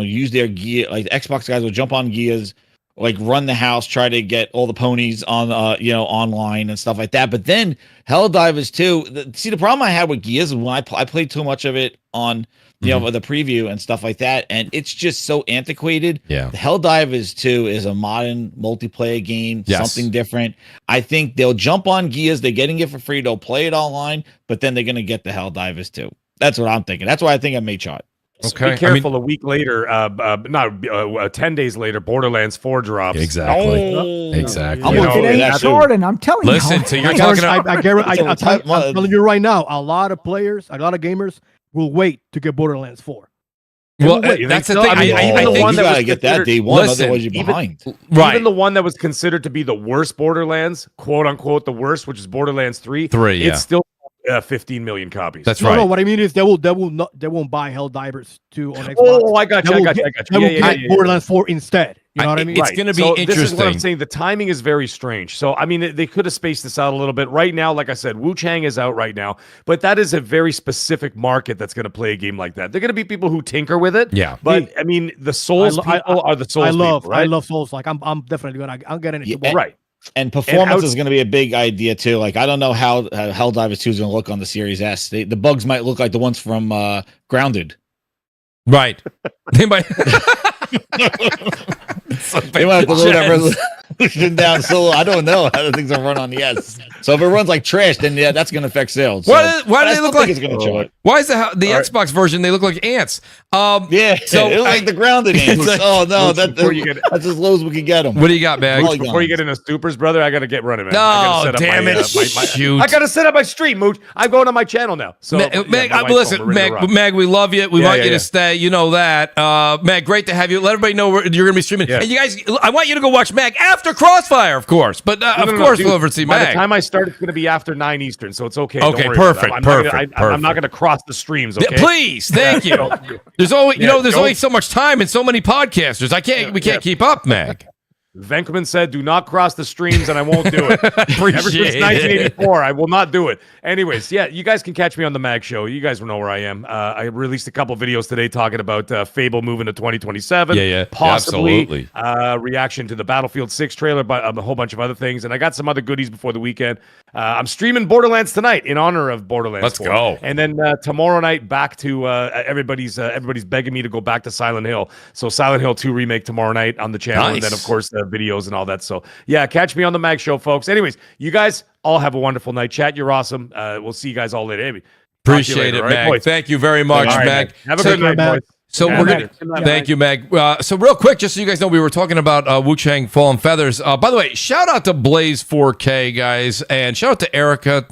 use their gear. Like the Xbox guys will jump on Gears, like run the house, try to get all the ponies on online and stuff like that. But then Helldivers too. See, the problem I had with Gears is when I played too much of it on the preview and stuff like that, and it's just so antiquated. Yeah. The Helldivers 2 is a modern multiplayer game, Yes. something different. I think they'll jump on Gears. They're getting it for free. They'll play it online, but then they're going to get the Helldivers 2. That's what I'm thinking. That's why I think I made shot. Okay. Be careful. A week later, 10 days later, Borderlands 4 drops. Exactly. Oh. Exactly. I'm You looking know, It at ain't that too. Jordan. I'm telling Listen, you. so you're talking about. I'm telling you right now, a lot of players, a lot of gamers will wait to get Borderlands 4. Well, You think that's the so? thing. I mean, I even the think one you that gotta was get that considered- day one, Listen, otherwise you're even- behind. right. Even the one that was considered to be the worst Borderlands, quote unquote, the worst, which is Borderlands 3. Yeah. It's still 15 million copies. That's No, right. no. What I mean is they won't buy Helldivers 2 on Xbox. Oh, I got you. They I will got you. get- I got They you. will Yeah, get yeah. Borderlands 4 instead. You know what I mean? It's going to be so interesting. This is what I'm saying. The timing is very strange. So, I mean, they could have spaced this out a little bit. Right now, like I said, Wu Chang is out right now, but that is a very specific market that's going to play a game like that. They're going to be people who tinker with it. Yeah. But, I mean, the Souls people are the Souls people, right? I love Souls. Like I'm definitely I'm getting it. Yeah, Right. And performance out- is going to be a big idea too. Like I don't know how Helldivers 2 is going to look on the Series S. The bugs might look like the ones from Grounded. Right. They might. They might have to load that resolution down so I don't know how the things are run on the S. So if it runs like trash, then yeah, that's going to affect sales. So, Why do but I they still look think like? it's going to charge? Why is the All right. Xbox version? They look like ants. Yeah, So it looks like the Grounded ants. It's like- Oh no, Before you get- that's as low as we can get them. What do you got, Mag? Well, Before you get into supers, brother, I got to get running, man. No, I gotta set up damn my, it. Shoot. I got to set up my stream, Mooch. I'm going on my channel now. So, Mag, yeah, Mag, my wife's listen, home. We're ready to rock. Mag, we love you. We Yeah, want yeah, you to yeah. stay. You know that. Mag, great to have you. Let everybody know you're going to be streaming. Yeah. And you guys, I want you to go watch Mag after Crossfire, of course. But No, of no, course, dude, we'll over see By Mag. the time I start, it's going to be after 9 Eastern, so it's okay. Okay, Don't worry about perfect, that. perfect. I'm not going to cross the streams, okay? Please, thank you. There's always, Yeah, there's don't- only so much time and so many podcasters. We can't keep up, Mag. Venkman said, "Do not cross the streams," and I won't do it. Ever since Appreciate it. 1984, I will not do it. Anyways, yeah, you guys can catch me on the Mag Show. You guys know where I am. I released a couple videos today talking about Fable moving to 2027. Yeah, possibly. absolutely. Reaction to the Battlefield 6 trailer, but a whole bunch of other things, and I got some other goodies before the weekend. I'm streaming Borderlands tonight in honor of Borderlands. Let's 4. go. And then tomorrow night, back to everybody's begging me to go back to Silent Hill. So Silent Hill 2 remake tomorrow night on the channel, and then Nice. of course the videos and all that. So yeah, catch me on the Mag Show, folks. Anyways, you guys all have a wonderful night. Chat, you're awesome. We'll see you guys all later. Talk to you Appreciate later, it, all right, Mag. boys? Thank you very much, All right, Mag. Have a So- good night, Mag. boys. So Yeah, we're Mag. gonna thank you, Meg. So real quick, just so you guys know, we were talking about Wu Chang Fallen Feathers. By the way, shout out to Blaze 4K guys, and shout out to Erica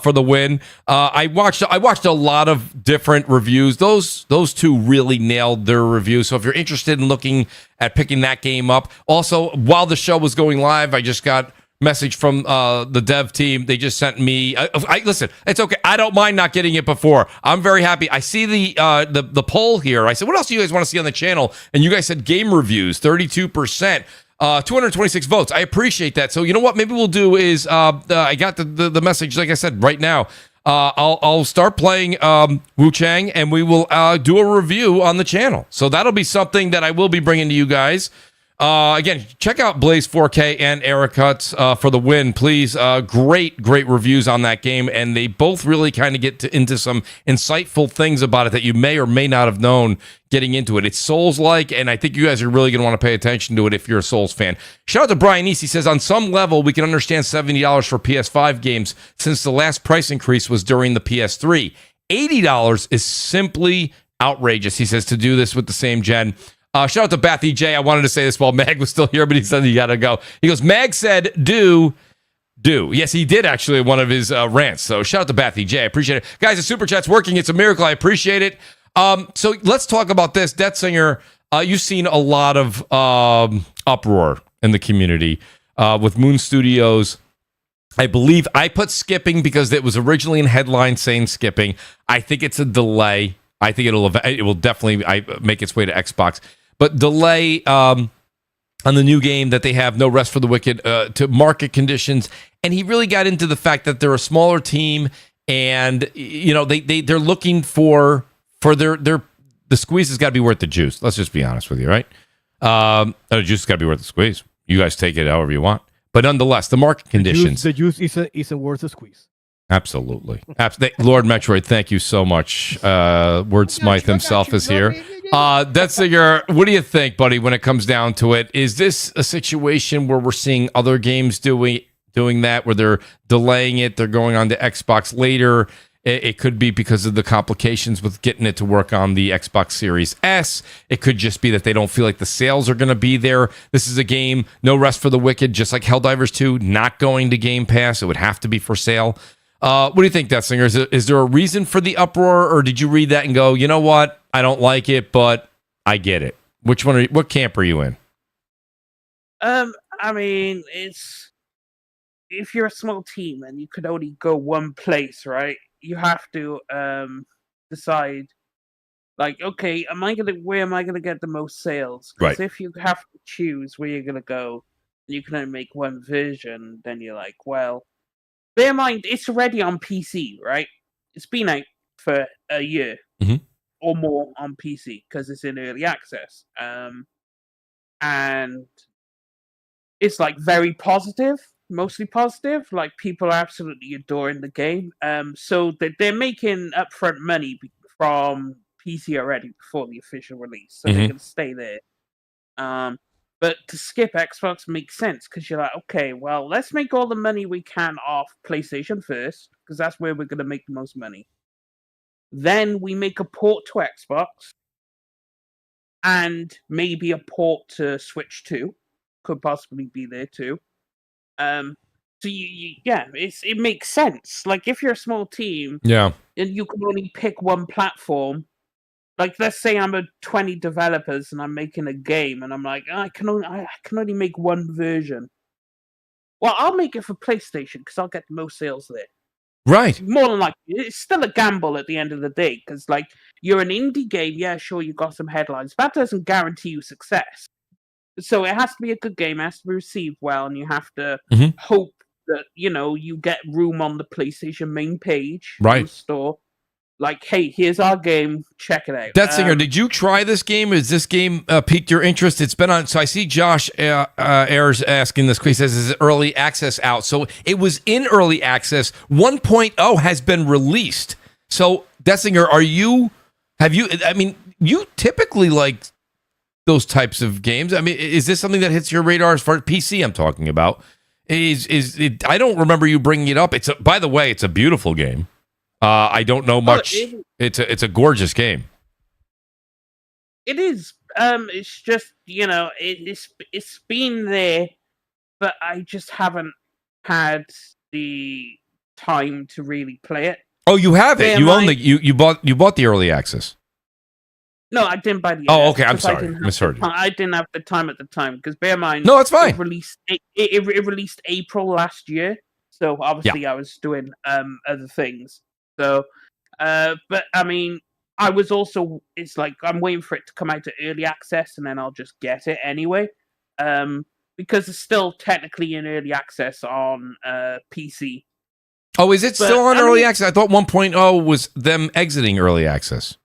for the win. I watched a lot of different reviews. Those two really nailed their reviews. So if you're interested in looking at picking that game up, also while the show was going live, I just got message from the dev team. They just sent me. Listen, it's okay. I don't mind not getting it before. I'm very happy. I see the poll here. I said, what else do you guys want to see on the channel? And you guys said game reviews, 32%. 226 votes. I appreciate that. So you know what? Maybe we'll do is I got the message. Like I said, right now, I'll start playing Wu Chang, and we will do a review on the channel. So that'll be something that I will be bringing to you guys. Again, check out Blaze 4K and Ericuts for the win, please. Great reviews on that game, and they both really kind of get into some insightful things about it that you may or may not have known getting into it. It's Souls-like, and I think you guys are really going to want to pay attention to it if you're a Souls fan. Shout out to Brian East. He says, on some level, we can understand $70 for PS5 games since the last price increase was during the PS3. $80 is simply outrageous, he says, to do this with the same gen. Shout out to Bathy J. I wanted to say this while Mag was still here, but he said you got to go. He goes, Mag said, do. Yes, he did actually one of his rants. So shout out to Bathy J. I appreciate it. Guys, the super chat's working. It's a miracle. I appreciate it. So let's talk about this. Death Singer, you've seen a lot of uproar in the community. with Moon Studios. I believe I put skipping because it was originally in headline saying skipping. I think it's a delay. I think it will definitely make its way to Xbox. But delay on the new game that they have, No Rest for the Wicked, to market conditions. And he really got into the fact that they're a smaller team, and they're looking for the squeeze has got to be worth the juice. Let's just be honest with you, right? The juice has got to be worth the squeeze. You guys take it however you want. But nonetheless, the market conditions. The juice isn't worth the squeeze. Absolutely. Lord Metroid, thank you so much. Wordsmith himself is here. Detzinger, what do you think, buddy, when it comes down to it? Is this a situation where we're seeing other games doing that, where they're delaying it, they're going on to Xbox later? It could be because of the complications with getting it to work on the Xbox Series S. It could just be that they don't feel like the sales are going to be there. This is a game, No Rest for the Wicked, just like Helldivers 2, not going to Game Pass. It would have to be for sale. What do you think, Detzinger? Is there a reason for the uproar, or did you read that and go, you know what, I don't like it, but I get it? What camp are you in? I mean, it's if you're a small team and you could only go one place, right? You have to decide, like, okay, where am I gonna get the most sales? Because if you have to choose where you're gonna go, and you can only make one version, then you're like, well, bear in mind it's already on PC, right? It's been out for a year or more on PC because it's in early access, and it's like very positive. Mostly positive, like people are absolutely adoring the game. So they're making upfront money from PC already before the official release, so they're gonna stay there. But to skip Xbox makes sense because you're like, okay, well, let's make all the money we can off PlayStation first because that's where we're gonna make the most money. Then we make a port to Xbox, and maybe a port to Switch 2 could possibly be there too. So it makes sense. Like if you're a small team, and you can only pick one platform. Like let's say I'm a 20 developers and I'm making a game, and I'm like, I can only make one version. Well, I'll make it for PlayStation because I'll get the most sales there. Right. More than likely, it's still a gamble at the end of the day because, like, you're an indie game. Yeah, sure, you got some headlines. That doesn't guarantee you success. So it has to be a good game, it has to be received well, and you have to hope that, you get room on the PlayStation main page in the store. Like, hey, here's our game, check it out. Detzinger, did you try this game? Has this game piqued your interest? It's been on, so I see Josh Ayers asking this, he says, is it early access out? So it was in early access. 1.0 has been released. So, Detzinger, you typically like those types of games. I mean, is this something that hits your radar as far as PC I'm talking about? I don't remember you bringing it up. By the way, it's a beautiful game. I don't know much. It's a gorgeous game. It is. It's just, it's been there, but I just haven't had the time to really play it. Oh, you have it. You bought the early access. No, I didn't buy the. Oh, okay. I'm sorry, misheard you. I didn't have the time at the time because bear in mind. No, it's fine. It released April last year, so obviously I was doing other things. So, but I mean, I was also. It's like I'm waiting for it to come out to early access, and then I'll just get it anyway. Because it's still technically in early access on PC. Oh, is it still on early access? I thought 1.0 was them exiting early access.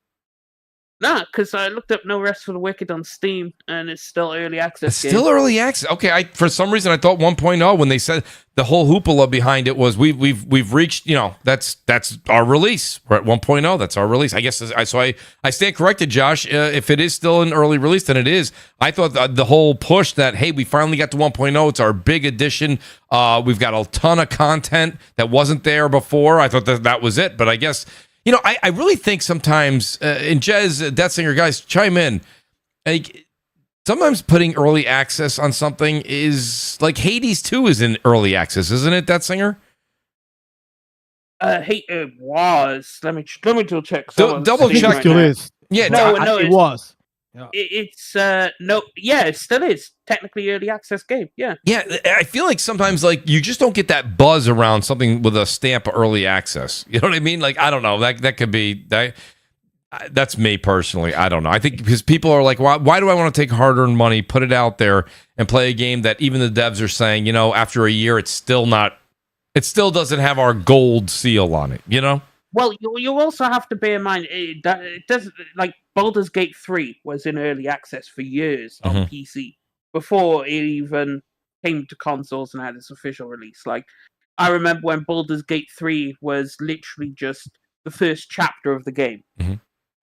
Nah, because I looked up No Rest for the Wicked on Steam, and it's still early access. It's still early access. Okay, for some reason I thought 1.0 when they said the whole hoopla behind it was we've reached, that's our release. We're at 1.0. That's our release. I guess I stand corrected, Josh. If it is still an early release, then it is. I thought the whole push that hey, we finally got to 1.0. It's our big addition. We've got a ton of content that wasn't there before. I thought that was it, but I guess. I really think sometimes, and Jez, Detzinger, guys, chime in. Like, sometimes putting early access on something is like Hades 2 is in early access, isn't it, Detzinger? It was. Let me double check. Double check. It still is. Yeah, it was. It's no, yeah, it still is technically early access game. Yeah, Yeah, I feel like sometimes like you just don't get that buzz around something with a stamp of early access. You know what I mean? Like I don't know, that could be that. That's me personally. I don't know. I think because people are like, why do I want to take hard-earned money, put it out there, and play a game that even the devs are saying, after a year, it still doesn't have our gold seal on it. Well, you also have to bear in mind that it doesn't, like Baldur's Gate 3 was in early access for years on PC before it even came to consoles and had its official release. Like I remember when Baldur's Gate 3 was literally just the first chapter of the game.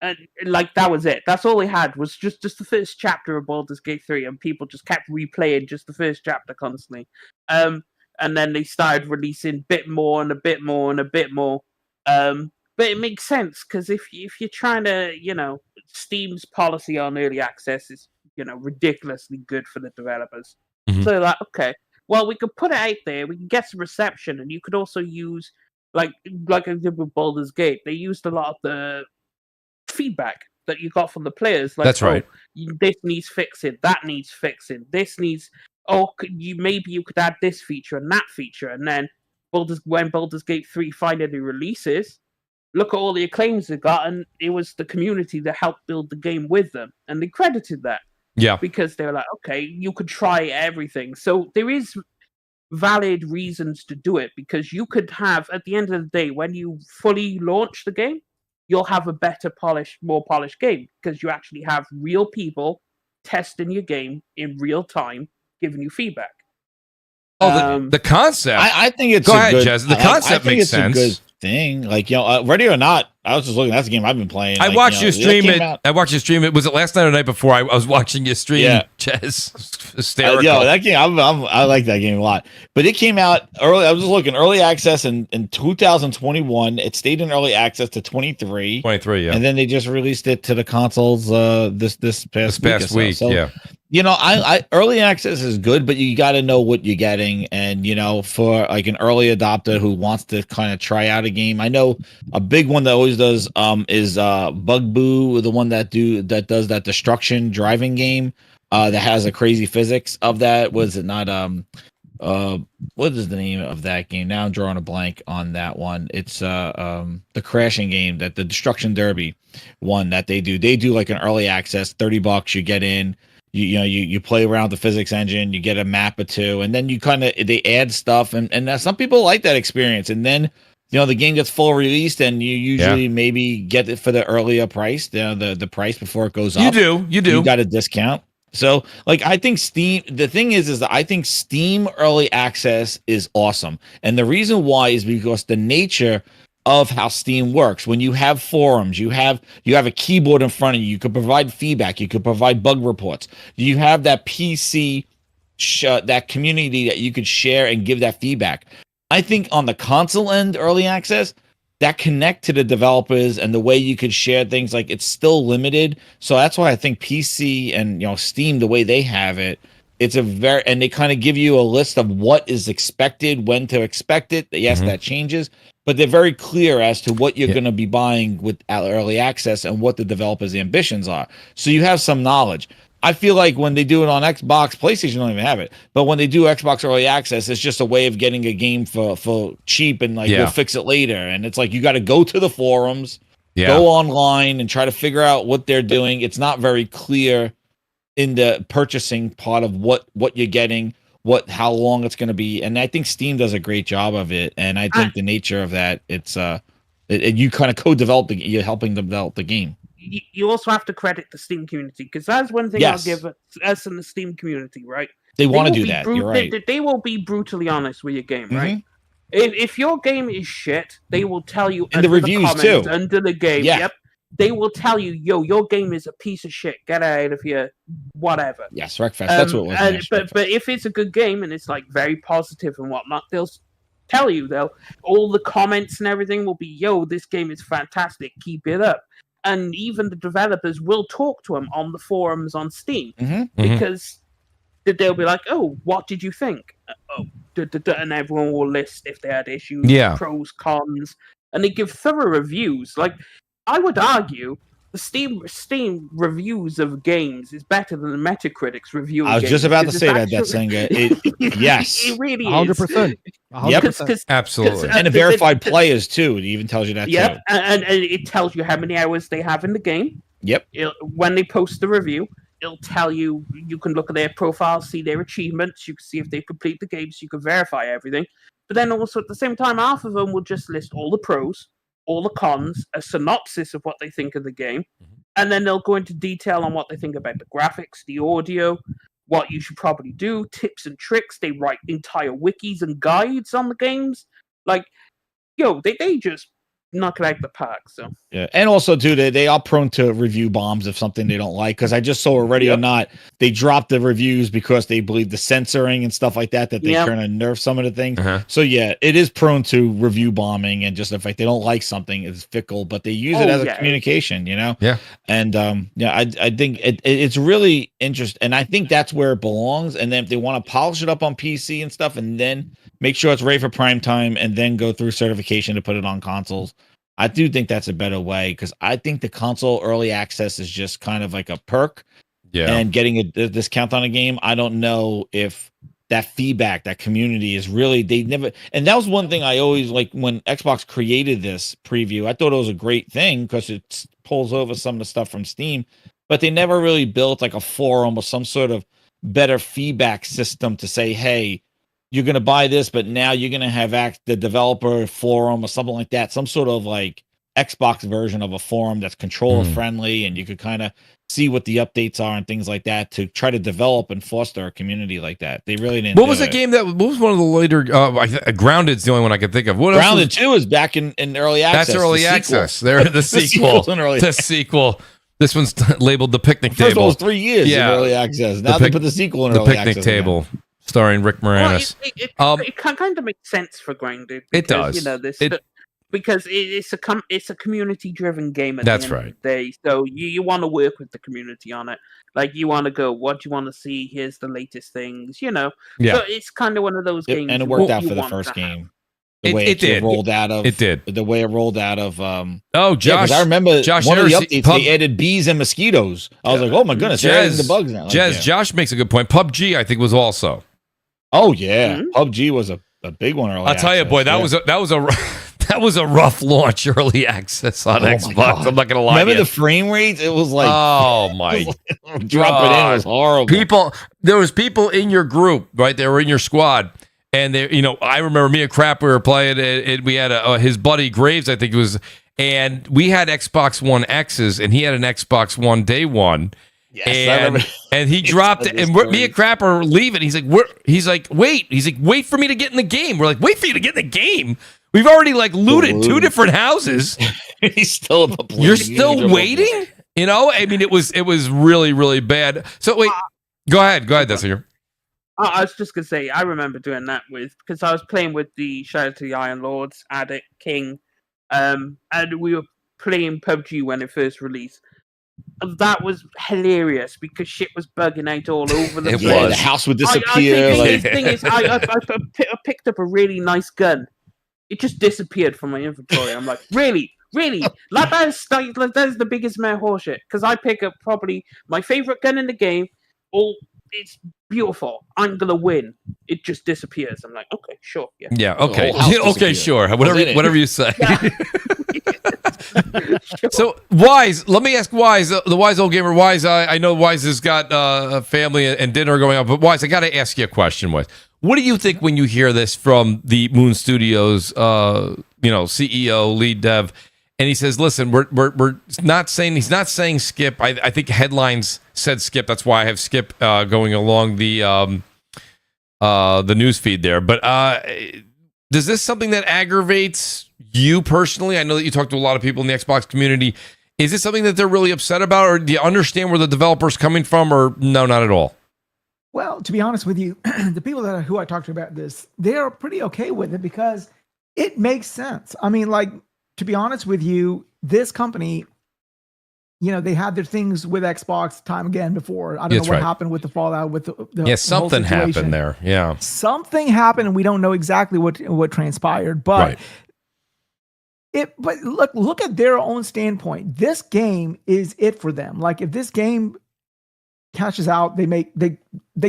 And like that was it. That's all they had was just the first chapter of Baldur's Gate 3, and people just kept replaying just the first chapter constantly. And then they started releasing bit more and a bit more and a bit more. But it makes sense because if you're trying to, Steam's policy on early access is, ridiculously good for the developers. So like, okay, well we could put it out there, we can get some reception, and you could also use like I did with Baldur's Gate. They used a lot of the feedback that you got from the players. Like, that's right. This needs fixing. That needs fixing. This needs. Maybe you could add this feature and that feature, and then when Baldur's Gate 3 finally releases, look at all the acclaims they got, and it was the community that helped build the game with them, and they credited that. Yeah, because they were like, okay, you could try everything. So there is valid reasons to do it because you could have, at the end of the day, when you fully launch the game, you'll have a better more polished game because you actually have real people testing your game in real time, giving you feedback. Oh, the concept. I think it's go ahead, Jez. The concept makes sense. A good thing. Like, Ready or Not, I was just looking. That's a game I've been playing. I watched you stream it. I watched you stream it. Was it last night or the night before? I was watching you stream. Jez. Hysterical. That game. I like that game a lot. But it came out early. I was just looking early access in 2021. It stayed in early access to 23. 23, yeah. And then they just released it to the consoles this past week. So, yeah. I early access is good, but you got to know what you're getting. And, for like an early adopter who wants to kind of try out a game, I know a big one that always does is Bugaboo, the one that does that destruction driving game that has a crazy physics of that. Was it not what is the name of that game? Now I'm drawing a blank on that one. It's the crashing game, that the Destruction Derby one that they do. They do like an early access, $30 you get in. You play around with the physics engine, you get a map or two, and then they add stuff, and some people like that experience. And then the game gets full released, and you usually maybe get it for the earlier price, the price before it goes up. You do. You got a discount. So like I think Steam, the thing is that I think Steam early access is awesome, and the reason why is because the nature of how Steam works. When you have forums, you have a keyboard in front of you. You could provide feedback. You could provide bug reports. You have that PC, that community that you could share and give that feedback. I think on the console end, early access, that connect to the developers and the way you could share things, like it's still limited. So that's why I think PC and Steam, the way they have it, it's and they kind of give you a list of what is expected, when to expect it. Yes, that changes. But they're very clear as to what you're going to be buying with early access and what the developers' ambitions are. So you have some knowledge. I feel like when they do it on Xbox, PlayStation don't even have it. But when they do Xbox early access, it's just a way of getting a game for cheap and we'll fix it later. And it's like you got to go to the forums, go online and try to figure out what they're doing. It's not very clear in the purchasing part of what you're getting, how long it's going to be. And I think Steam does a great job of it. And I think the nature of that, it's you kind of co-develop you're helping them develop the game. You also have to credit the Steam community, because that's one thing I'll give us in the Steam community, right? They want to do that. You're right. They will be brutally honest with your game, right? If your game is shit, they will tell you in the reviews too. Under the game. Yeah. Yep. They will tell you, your game is a piece of shit. Get out of here. Whatever. Yes, Wreckfest. That's what it was. But if it's a good game and it's like very positive and whatnot, they'll tell you, all the comments and everything will be, this game is fantastic. Keep it up. And even the developers will talk to them on the forums on Steam, because they'll be like, "Oh, what did you think?" And everyone will list if they had issues, pros, cons, and they give thorough reviews. Like, I would argue the Steam reviews of games is better than the Metacritic's review. I was just about to say that, Senga. Yes, it really 100%. is. 100%. Absolutely. And the verified players too. It even tells you that Yep, too. and it tells you how many hours they have in the game. Yep. When they post the review, it'll tell you. You can look at their profile, see their achievements. You can see if they complete the game, so you can verify everything. But then also at the same time, half of them will just list all the pros, all the cons, a synopsis of what they think of the game, and then they'll go into detail on what they think about the graphics, the audio, what you should probably do, tips and tricks. They write entire wikis and guides on the games. Like, they just knock it out the park. So yeah, and also too, they are prone to review bombs if something they don't like. Because I just saw already or not, they dropped the reviews because they believe the censoring and stuff like that they trying to nerf some of the things. So yeah, it is prone to review bombing, and just the fact they don't like something is fickle, but they use it as a communication, Yeah, and I think it's really interesting, and I think that's where it belongs. And then if they want to polish it up on PC and stuff, and then make sure it's ready for prime time, and then go through certification to put it on consoles. I do think that's a better way, because I think the console early access is just kind of like a perk. Yeah. And getting a discount on a game. I don't know if that feedback, that community is really, and that was one thing I always like when Xbox created this preview. I thought it was a great thing because it pulls over some of the stuff from Steam, but they never really built like a forum or some sort of better feedback system to say, hey, you're going to buy this, but now you're going to have the developer forum or something like that. Some sort of like Xbox version of a forum that's controller friendly, and you could kind of see what the updates are and things like that to try to develop and foster a community like that. They really didn't. What was the game what was one of the later, Grounded's the only one I could think of. What Grounded 2 is back in early access. That's early access. They're the sequel. The sequel. This one's labeled The Picnic Table. First of all, it was 3 years in early access. Now they put the sequel in early access. The Picnic Table. Starring Rick Moranis. Well, it kind of makes sense for Grounded. Because, it does. Because it's a community-driven game. That's right. Day, so you want to work with the community on it. Like you want to go, what do you want to see? Here's the latest things. Yeah. So it's kind of one of those games. And it worked out for the first game. The way it rolled out of. It did. The way it rolled out of. Josh! I remember one of the updates. They added bees and mosquitoes. I was like, oh my goodness, they're adding the bugs now. Josh makes a good point. PUBG, I think, was also. Oh yeah, PUBG was a big one early. I'll tell you, boy, that was a rough launch early access on Xbox. I'm not gonna lie. Remember the frame rates? It was like, oh my, drop it in. It was horrible. There was people in your group, right? They were in your squad. And they, I remember me and Crap, we were playing it. We had his buddy Graves, I think it was, and we had Xbox One X's, and he had an Xbox One day one. Yes, and he dropped it, and me and Crap are leaving. He's like, wait for me to get in the game. We're like, wait for you to get in the game. We've already looted 2 different houses. He's still in the place. You're still waiting? I mean, it was really, really bad. So wait, go ahead, Dessinger. I was just gonna say, I remember doing that because I was playing with the Shadow to the Iron Lords, Addict, King, and we were playing PUBG when it first released. That was hilarious because shit was bugging out all over the place. Yeah, the house would disappear. The thing is, I picked up a really nice gun. It just disappeared from my inventory. I'm like, really? Like that's the biggest amount of horseshit. Because I pick up probably my favorite gun in the game. It's beautiful. I'm gonna win. It just disappears. I'm like, okay, sure, yeah. Yeah, okay, okay, sure. Whatever you say. Sure. So Wise, let me ask Wise, the Wise old gamer. Wise, I know Wise has got a family and dinner going on, but Wise, I got to ask you a question. Wise, what do you think when you hear this from the Moon Studios, CEO, lead dev? And he says, listen, we're not saying, he's not saying skip. I think headlines said skip. That's why I have skip going along the news feed there. But is this something that aggravates you personally? I know that you talk to a lot of people in the Xbox community. Is this something that they're really upset about, or do you understand where the developer's coming from, or no, not at all? Well, to be honest with you, the people who I talked to about this, they are pretty okay with it because it makes sense. I mean, to be honest with you, this company, they had their things with Xbox time again before. I don't know what happened with the fallout with the something happened there. Yeah, something happened, and we don't know exactly what transpired. But But look at their own standpoint. This game is it for them. Like if this game cashes out, they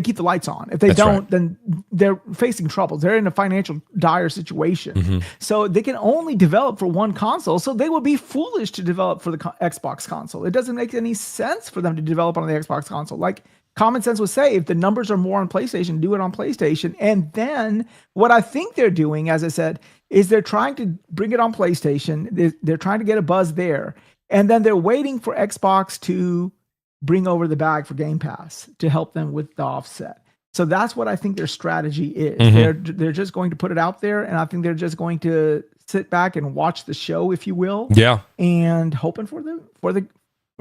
keep the lights on. If they don't, then they're facing trouble. They're in a financial dire situation. So they can only develop for one console. So they would be foolish to develop for the Xbox console. It doesn't make any sense for them to develop on the Xbox console. Like common sense would say, if the numbers are more on PlayStation, do it on PlayStation. And then what I think they're doing, as I said, is they're trying to bring it on PlayStation. They're trying to get a buzz there. And then they're waiting for Xbox to bring over the bag for Game Pass to help them with the offset. So that's what I think their strategy is. They're just going to put it out there, and I think they're just going to sit back and watch the show, if you will. Yeah. And hoping for the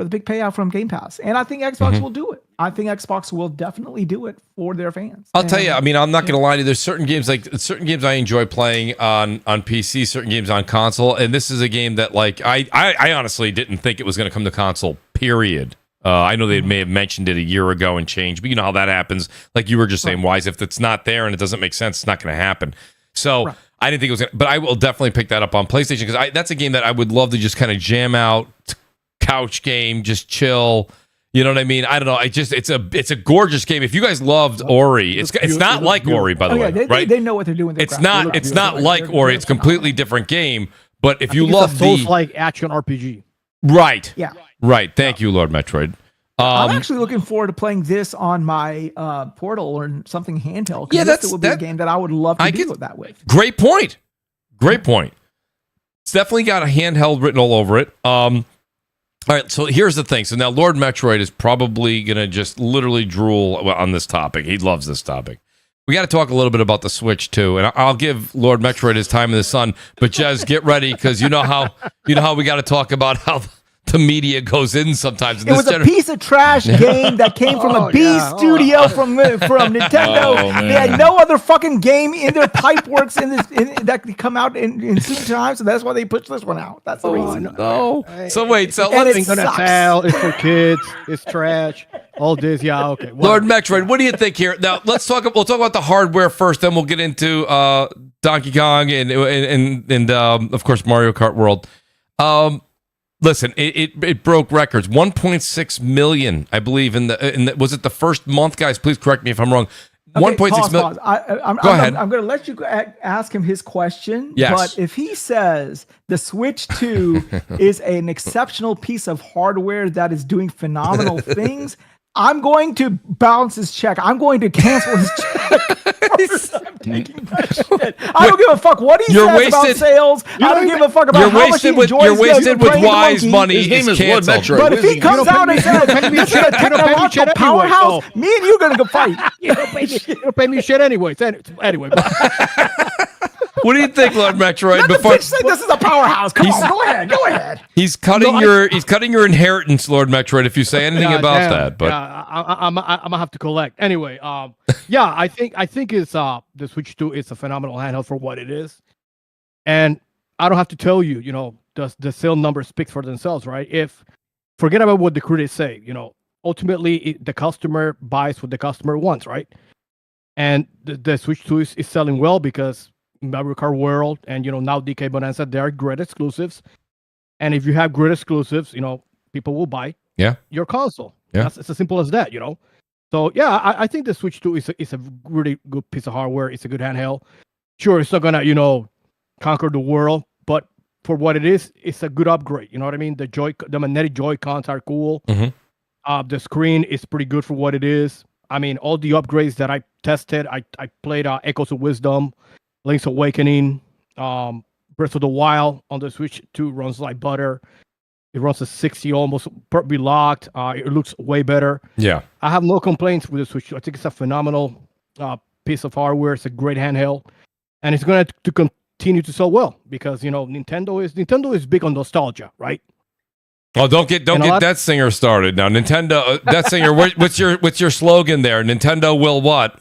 big payout from Game Pass. And I think Xbox will do it. I think Xbox will definitely do it for their fans. I'll tell you, I mean, I'm not going to lie to you. There's certain games I enjoy playing on PC, certain games on console, and this is a game that like I honestly didn't think it was going to come to console, period. I know they may have mentioned it a year ago and changed, but you know how that happens. Like you were just saying, Wise, if it's not there and it doesn't make sense, it's not going to happen. So I didn't think it was going to, but I will definitely pick that up on PlayStation because that's a game that I would love to just kind of jam out, couch game, just chill. You know what I mean? I don't know. It's a gorgeous game. If you guys loved Ori, it's not like Ori, by the way, right? They know what they're doing. It's not like Ori. It's a completely different game. But if you love the like action RPG. Right. Yeah. Right. Thank you, Lord Metroid. I'm actually looking forward to playing this on my Portal or something handheld. Yeah, that would be a game that I would love to do that with. Great point. It's definitely got a handheld written all over it. All right, so here's the thing. So now Lord Metroid is probably going to just literally drool on this topic. He loves this topic. We got to talk a little bit about the Switch too, and I'll give Lord Metroid his time in the sun. But Jez, get ready because you know how we got to talk about how the media goes in sometimes. It was a piece of trash game that came from a B studio from Nintendo. They had no other fucking game in their pipe works that could come out in soon time, so that's why they pushed this one out. That's the reason. No. So wait, so it's gonna sell. It's for kids. It's trash. All this, yeah, okay. Lord Metroid, what do you think here? Now let's talk. We'll talk about the hardware first, then we'll get into Donkey Kong and of course Mario Kart World. Listen, it broke records. 1.6 million, I believe, in the was it the first month, guys? Please correct me if I'm wrong. Okay, 1.6 million. Go ahead. I'm going to let you ask him his question. Yes. But if he says the Switch 2 is an exceptional piece of hardware that is doing phenomenal things, I'm going to bounce his check. I'm going to cancel his check. I'm taking that shit. I don't give a fuck what he says about sales. I don't give a fuck about how much he enjoys. You're wasted with Wise money. His name is Lord Metroid. But if he comes out and says, this is a technological powerhouse, me and you are going to go fight. You don't pay me shit anyways. Anyway. What do you think, Lord Metroid? Let the bitch say this is a powerhouse. Come on, go ahead. He's cutting your inheritance, Lord Metroid. If you say anything about that, but I'm gonna have to collect anyway. Yeah, I think it's the Switch 2 is a phenomenal handheld for what it is, and I don't have to tell you, the sale numbers speak for themselves, right? Forget about what the critics say, ultimately the customer buys what the customer wants, right? And the Switch 2 is selling well because Mario Kart World and now DK Bonanza, they are great exclusives, and if you have great exclusives, people will buy your console. It's as simple as that. So yeah, I think the Switch 2 is a really good piece of hardware. It's a good handheld. Sure, it's not gonna conquer the world, but for what it is, it's a good upgrade. You know what I mean? The magnetic Joy-Cons are cool. The screen is pretty good for what it is. I mean, all the upgrades that I tested, I played Echoes of Wisdom, Link's Awakening, Breath of the Wild on the Switch 2 runs like butter. It runs at 60 almost, perfectly locked. It looks way better. Yeah. I have no complaints with the Switch 2. I think it's a phenomenal piece of hardware. It's a great handheld. And it's going to continue to sell well because, Nintendo is big on nostalgia, right? Oh, don't get that singer started now. Nintendo, that singer, what's your slogan there? Nintendo will what?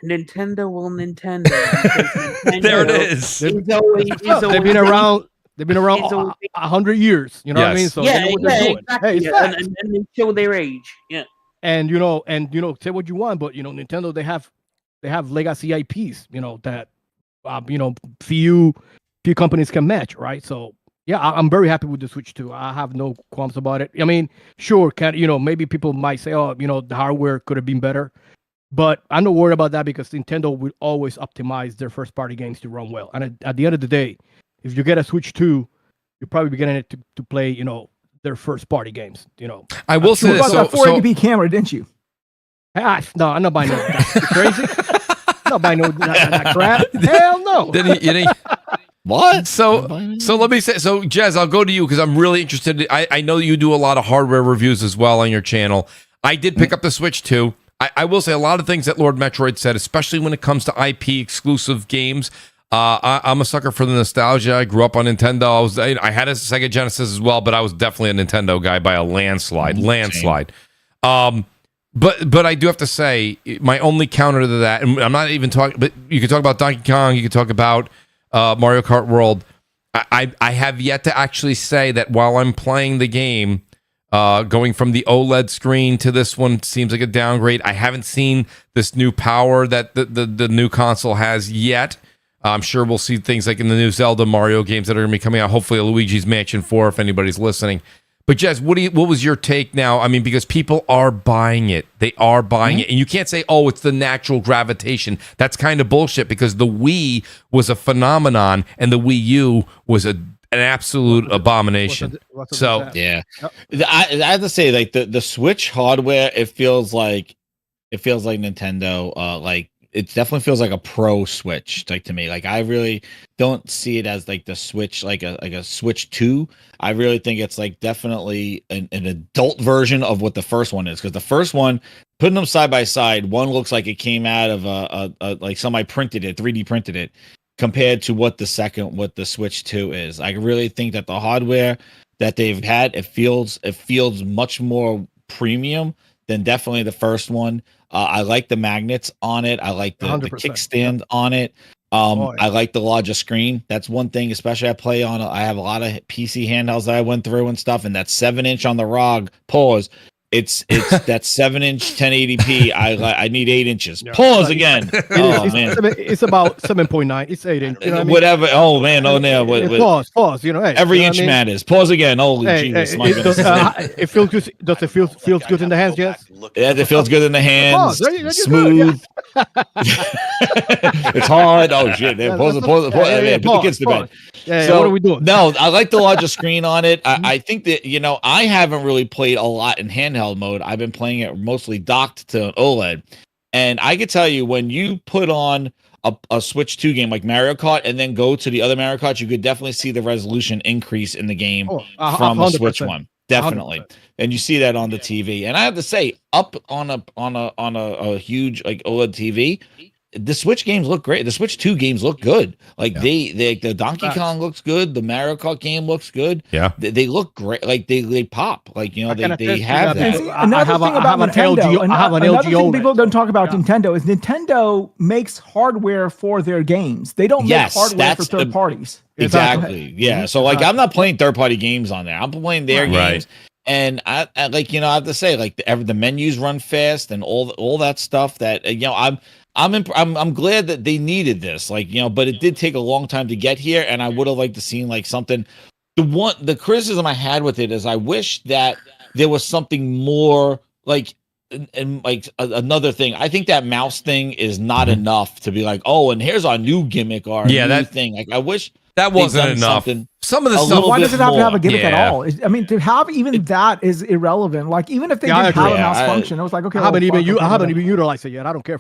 Nintendo will Nintendo. There it is. They've been around 100 years. You know what I mean? So they know what they're doing. Exactly. Hey, and they show their age. Yeah. And say what you want, but Nintendo, they have legacy IPs. That few few companies can match, right? So yeah, I'm very happy with the Switch 2. I have no qualms about it. I mean, sure, maybe people might say, oh, the hardware could have been better, but I'm not worried about that because Nintendo will always optimize their first party games to run well. And at the end of the day, if you get a Switch 2, you're probably getting it to play, their first party games. I will say You this. bought that 480p camera, didn't you? No, I'm not buying that. You crazy? I'm not buying that crap. Hell no. What? So let me say, so Jez, I'll go to you because I'm really interested. I know you do a lot of hardware reviews as well on your channel. I did pick up the Switch 2. I will say a lot of things that Lord Metroid said, especially when it comes to IP exclusive games. I'm a sucker for the nostalgia. I grew up on Nintendo. I had a Sega Genesis as well, but I was definitely a Nintendo guy by a landslide. But I do have to say, my only counter to that, and I'm not even talking, but you can talk about Donkey Kong, you can talk about Mario Kart World. I have yet to actually say that while I'm playing the game, going from the OLED screen to this one seems like a downgrade. I haven't seen this new power that the new console has yet. I'm sure we'll see things like in the new Zelda Mario games that are going to be coming out. Hopefully, a Luigi's Mansion 4, if anybody's listening. But Jez, what was your take now? I mean, because people are buying it. They are buying it. And you can't say, oh, it's the natural gravitation. That's kind of bullshit because the Wii was a phenomenon and the Wii U was an absolute abomination. So, yeah. I have to say, like, the Switch hardware, it feels like Nintendo, it definitely feels like a pro Switch, like, to me. Like, I really don't see it as like the Switch, like a Switch 2. I really think it's like definitely an adult version of what the first one is, because the first one, putting them side by side, one looks like it came out of a like somebody printed it, 3D printed it, compared to what the Switch 2 is. I really think that the hardware that they've had, it feels much more premium than definitely the first one. I like the magnets on it. I like the kickstand on it. I like the larger screen. That's one thing, especially I have a lot of PC handhelds that I went through and stuff, and that 7-inch on the ROG, pause. It's that 7-inch 1080p. I need 8 inches. Yeah. Pause again. Man. It's about 7.9. It's 8 inch. You know what I mean? Whatever. Oh man. Oh no. Pause. Hey, every inch matters. Pause again. Holy Jesus. It feels good. Does it feels good in the hands? Yes. Yeah, it feels good in the hands. Smooth. It's hard. Oh shit. Pause. Put the kids to bed. Yeah, so, what are we doing? No, I like the larger screen on it. I think that, I haven't really played a lot in handheld mode. I've been playing it mostly docked to OLED. And I could tell you, when you put on a Switch 2 game like Mario Kart and then go to the other Mario Kart, you could definitely see the resolution increase in the game from the Switch one. Definitely. 100%. And you see that on the TV. And I have to say, up on a huge like OLED TV, the Switch games look great. The Switch 2 games look good. Like the Donkey Kong looks good. The Mario Kart game looks good. Yeah, they look great. Like they pop. Like they have that. Another thing about Nintendo, another thing people don't talk about Nintendo is Nintendo makes hardware for their games. They don't make hardware for third parties. Exactly. Yeah. So like I'm not playing third party games on there. I'm playing their games. And I like I have to say, like the menus run fast and all that stuff that I'm glad that they needed this, but it did take a long time to get here, and I would have liked to seen like something. The criticism I had with it is I wish that there was something more like, and like another thing. I think that mouse thing is not enough to be like, oh, and here's our new gimmick or new thing. Like I wish that wasn't enough. Some of the stuff. Why does it have to have a gimmick at all? I mean, to have even that is irrelevant. Like even if they didn't have a mouse function, I was like, okay, I haven't even utilized it yet. I don't care.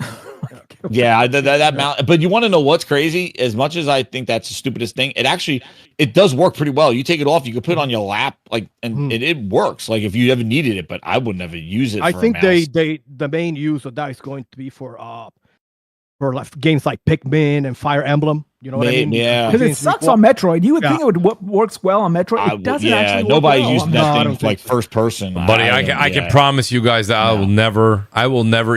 That mount. But you want to know what's crazy? As much as I think that's the stupidest thing, it does work pretty well. You take it off, you can put it on your lap, and it works. Like if you ever needed it, but I would never use it. I think the main use of that is going to be for like games like Pikmin and Fire Emblem. You know what I mean? Yeah. Because it sucks on Metroid. You would think it would works well on Metroid. It doesn't actually work nobody well used that thing like first person. Buddy, I can promise you guys that I will never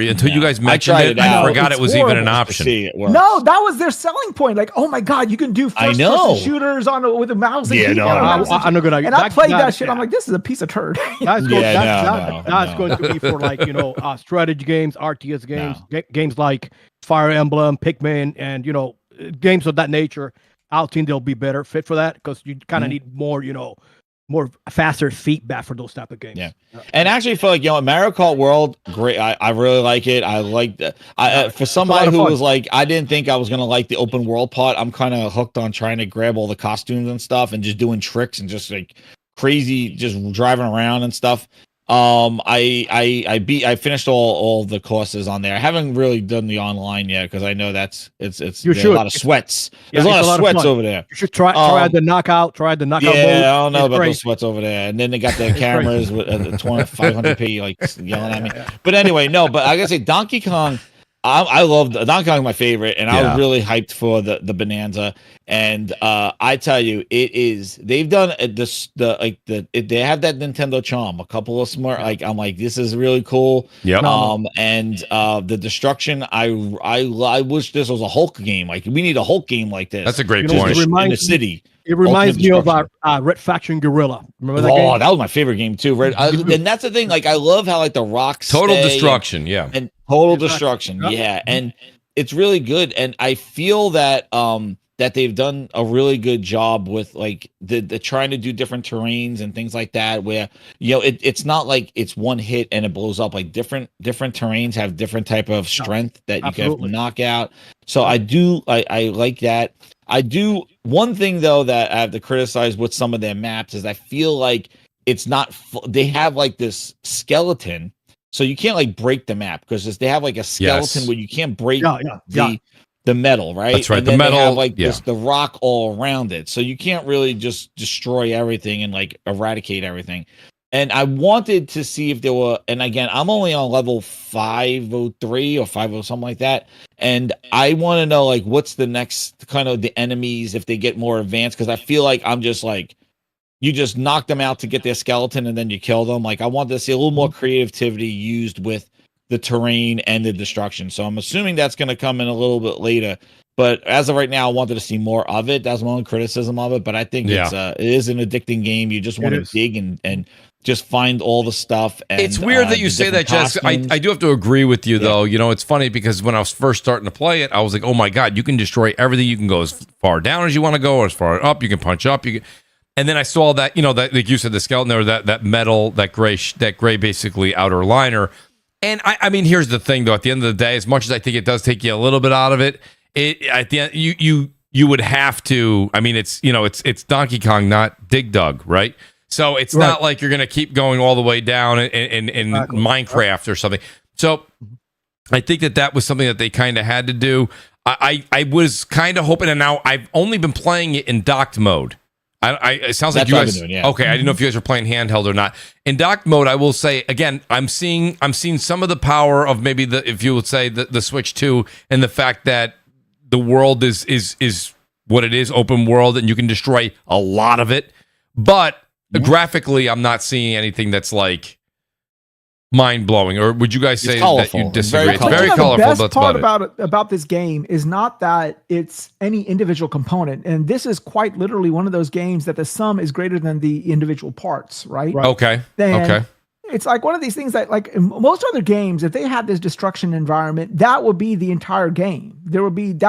until you guys mentioned it. I forgot it was even an option. No, that was their selling point. Like, oh my god, you can do first-person shooters with a mouse. And I'm not gonna. And I played that shit. I'm like, this is a piece of turd. That's going to be for like strategy games, RTS games, games like Fire Emblem, Pikmin, and games of that nature. I think they'll be better fit for that because you kind of need more, more faster feedback for those type of games. Yeah, and actually, for like Mario Kart World, great. I really like it. I like that. For somebody who was like, I didn't think I was gonna like the open world part. I'm kind of hooked on trying to grab all the costumes and stuff, and just doing tricks and just like crazy, just driving around and stuff. I finished all the courses on there. I haven't really done the online yet because I know there's a lot of sweats. There's a lot of sweats over there. You should try the knockout. Try the knockout. Yeah, mode. I don't know It's about great. those sweats over there. And then they got the cameras with 500p like yelling at me. But anyway, no. But I gotta say, Donkey Kong. I love Donkey Kong, my favorite, and I was really hyped for the Bonanza. And I tell you, it is. They've done they have that Nintendo charm. A couple of smart. Like I'm like, this is really cool. Yeah. And the destruction. I wish this was a Hulk game. Like we need a Hulk game like this. That's a great Just point. in the city. It reminds me of Red Faction Guerrilla. Remember that game? Oh, that was my favorite game too. And that's the thing. Like I love how like the rocks Total destruction. and total destruction. Yeah, and it's really good. And I feel that that they've done a really good job with like the trying to do different terrains and things like that. Where it's not like it's one hit and it blows up. Like different terrains have different type of strength that you can knock out. So I like that. I do. One thing though that I have to criticize with some of their maps is I feel like it's not. They have like this skeleton, so you can't like break the map because they have like a skeleton where you can't break the metal, right? That's right. And the then metal, they have like the rock all around it, so you can't really just destroy everything and like eradicate everything. And I wanted to see if there were, and again, I'm only on level 503 or 50 something like that. And I want to know like what's the next kind of the enemies if they get more advanced, because I feel like I'm just like you just knock them out to get their skeleton and then you kill them. Like I wanted to see a little more creativity used with the terrain and the destruction. So I'm assuming that's going to come in a little bit later. But as of right now, I wanted to see more of it. That's my own criticism of it. But I think it is an addicting game. You just want to dig and just find all the stuff. And, it's weird that you say that, Jess. I do have to agree with you, though. It's funny because when I was first starting to play it, I was like, oh, my God, you can destroy everything. You can go as far down as you want to go or as far up. You can punch up. And then I saw that, that like you said, the skeleton or that metal, that gray basically outer liner. And I mean, here's the thing, though. At the end of the day, as much as I think it does take you a little bit out of it, at the end, you would have to. I mean, it's Donkey Kong, not Dig Dug, right? So it's not like you're going to keep going all the way down in Minecraft or something. So I think that was something that they kind of had to do. I was kind of hoping, and now I've only been playing it in docked mode. It sounds like you guys. Okay, I didn't know if you guys are playing handheld or not. In docked mode, I will say again, I'm seeing some of the power of maybe if you would say the Switch 2 and the fact that the world is what it is, open world, and you can destroy a lot of it, but graphically, I'm not seeing anything that's like mind-blowing. Or would you guys say that you disagree? It's very colorful. The best that's part about about this game is not that it's any individual component, and this is quite literally one of those games that the sum is greater than the individual parts, right? Okay. Okay. It's like one of these things that, like in most other games, if they had this destruction environment, that would be the entire game. That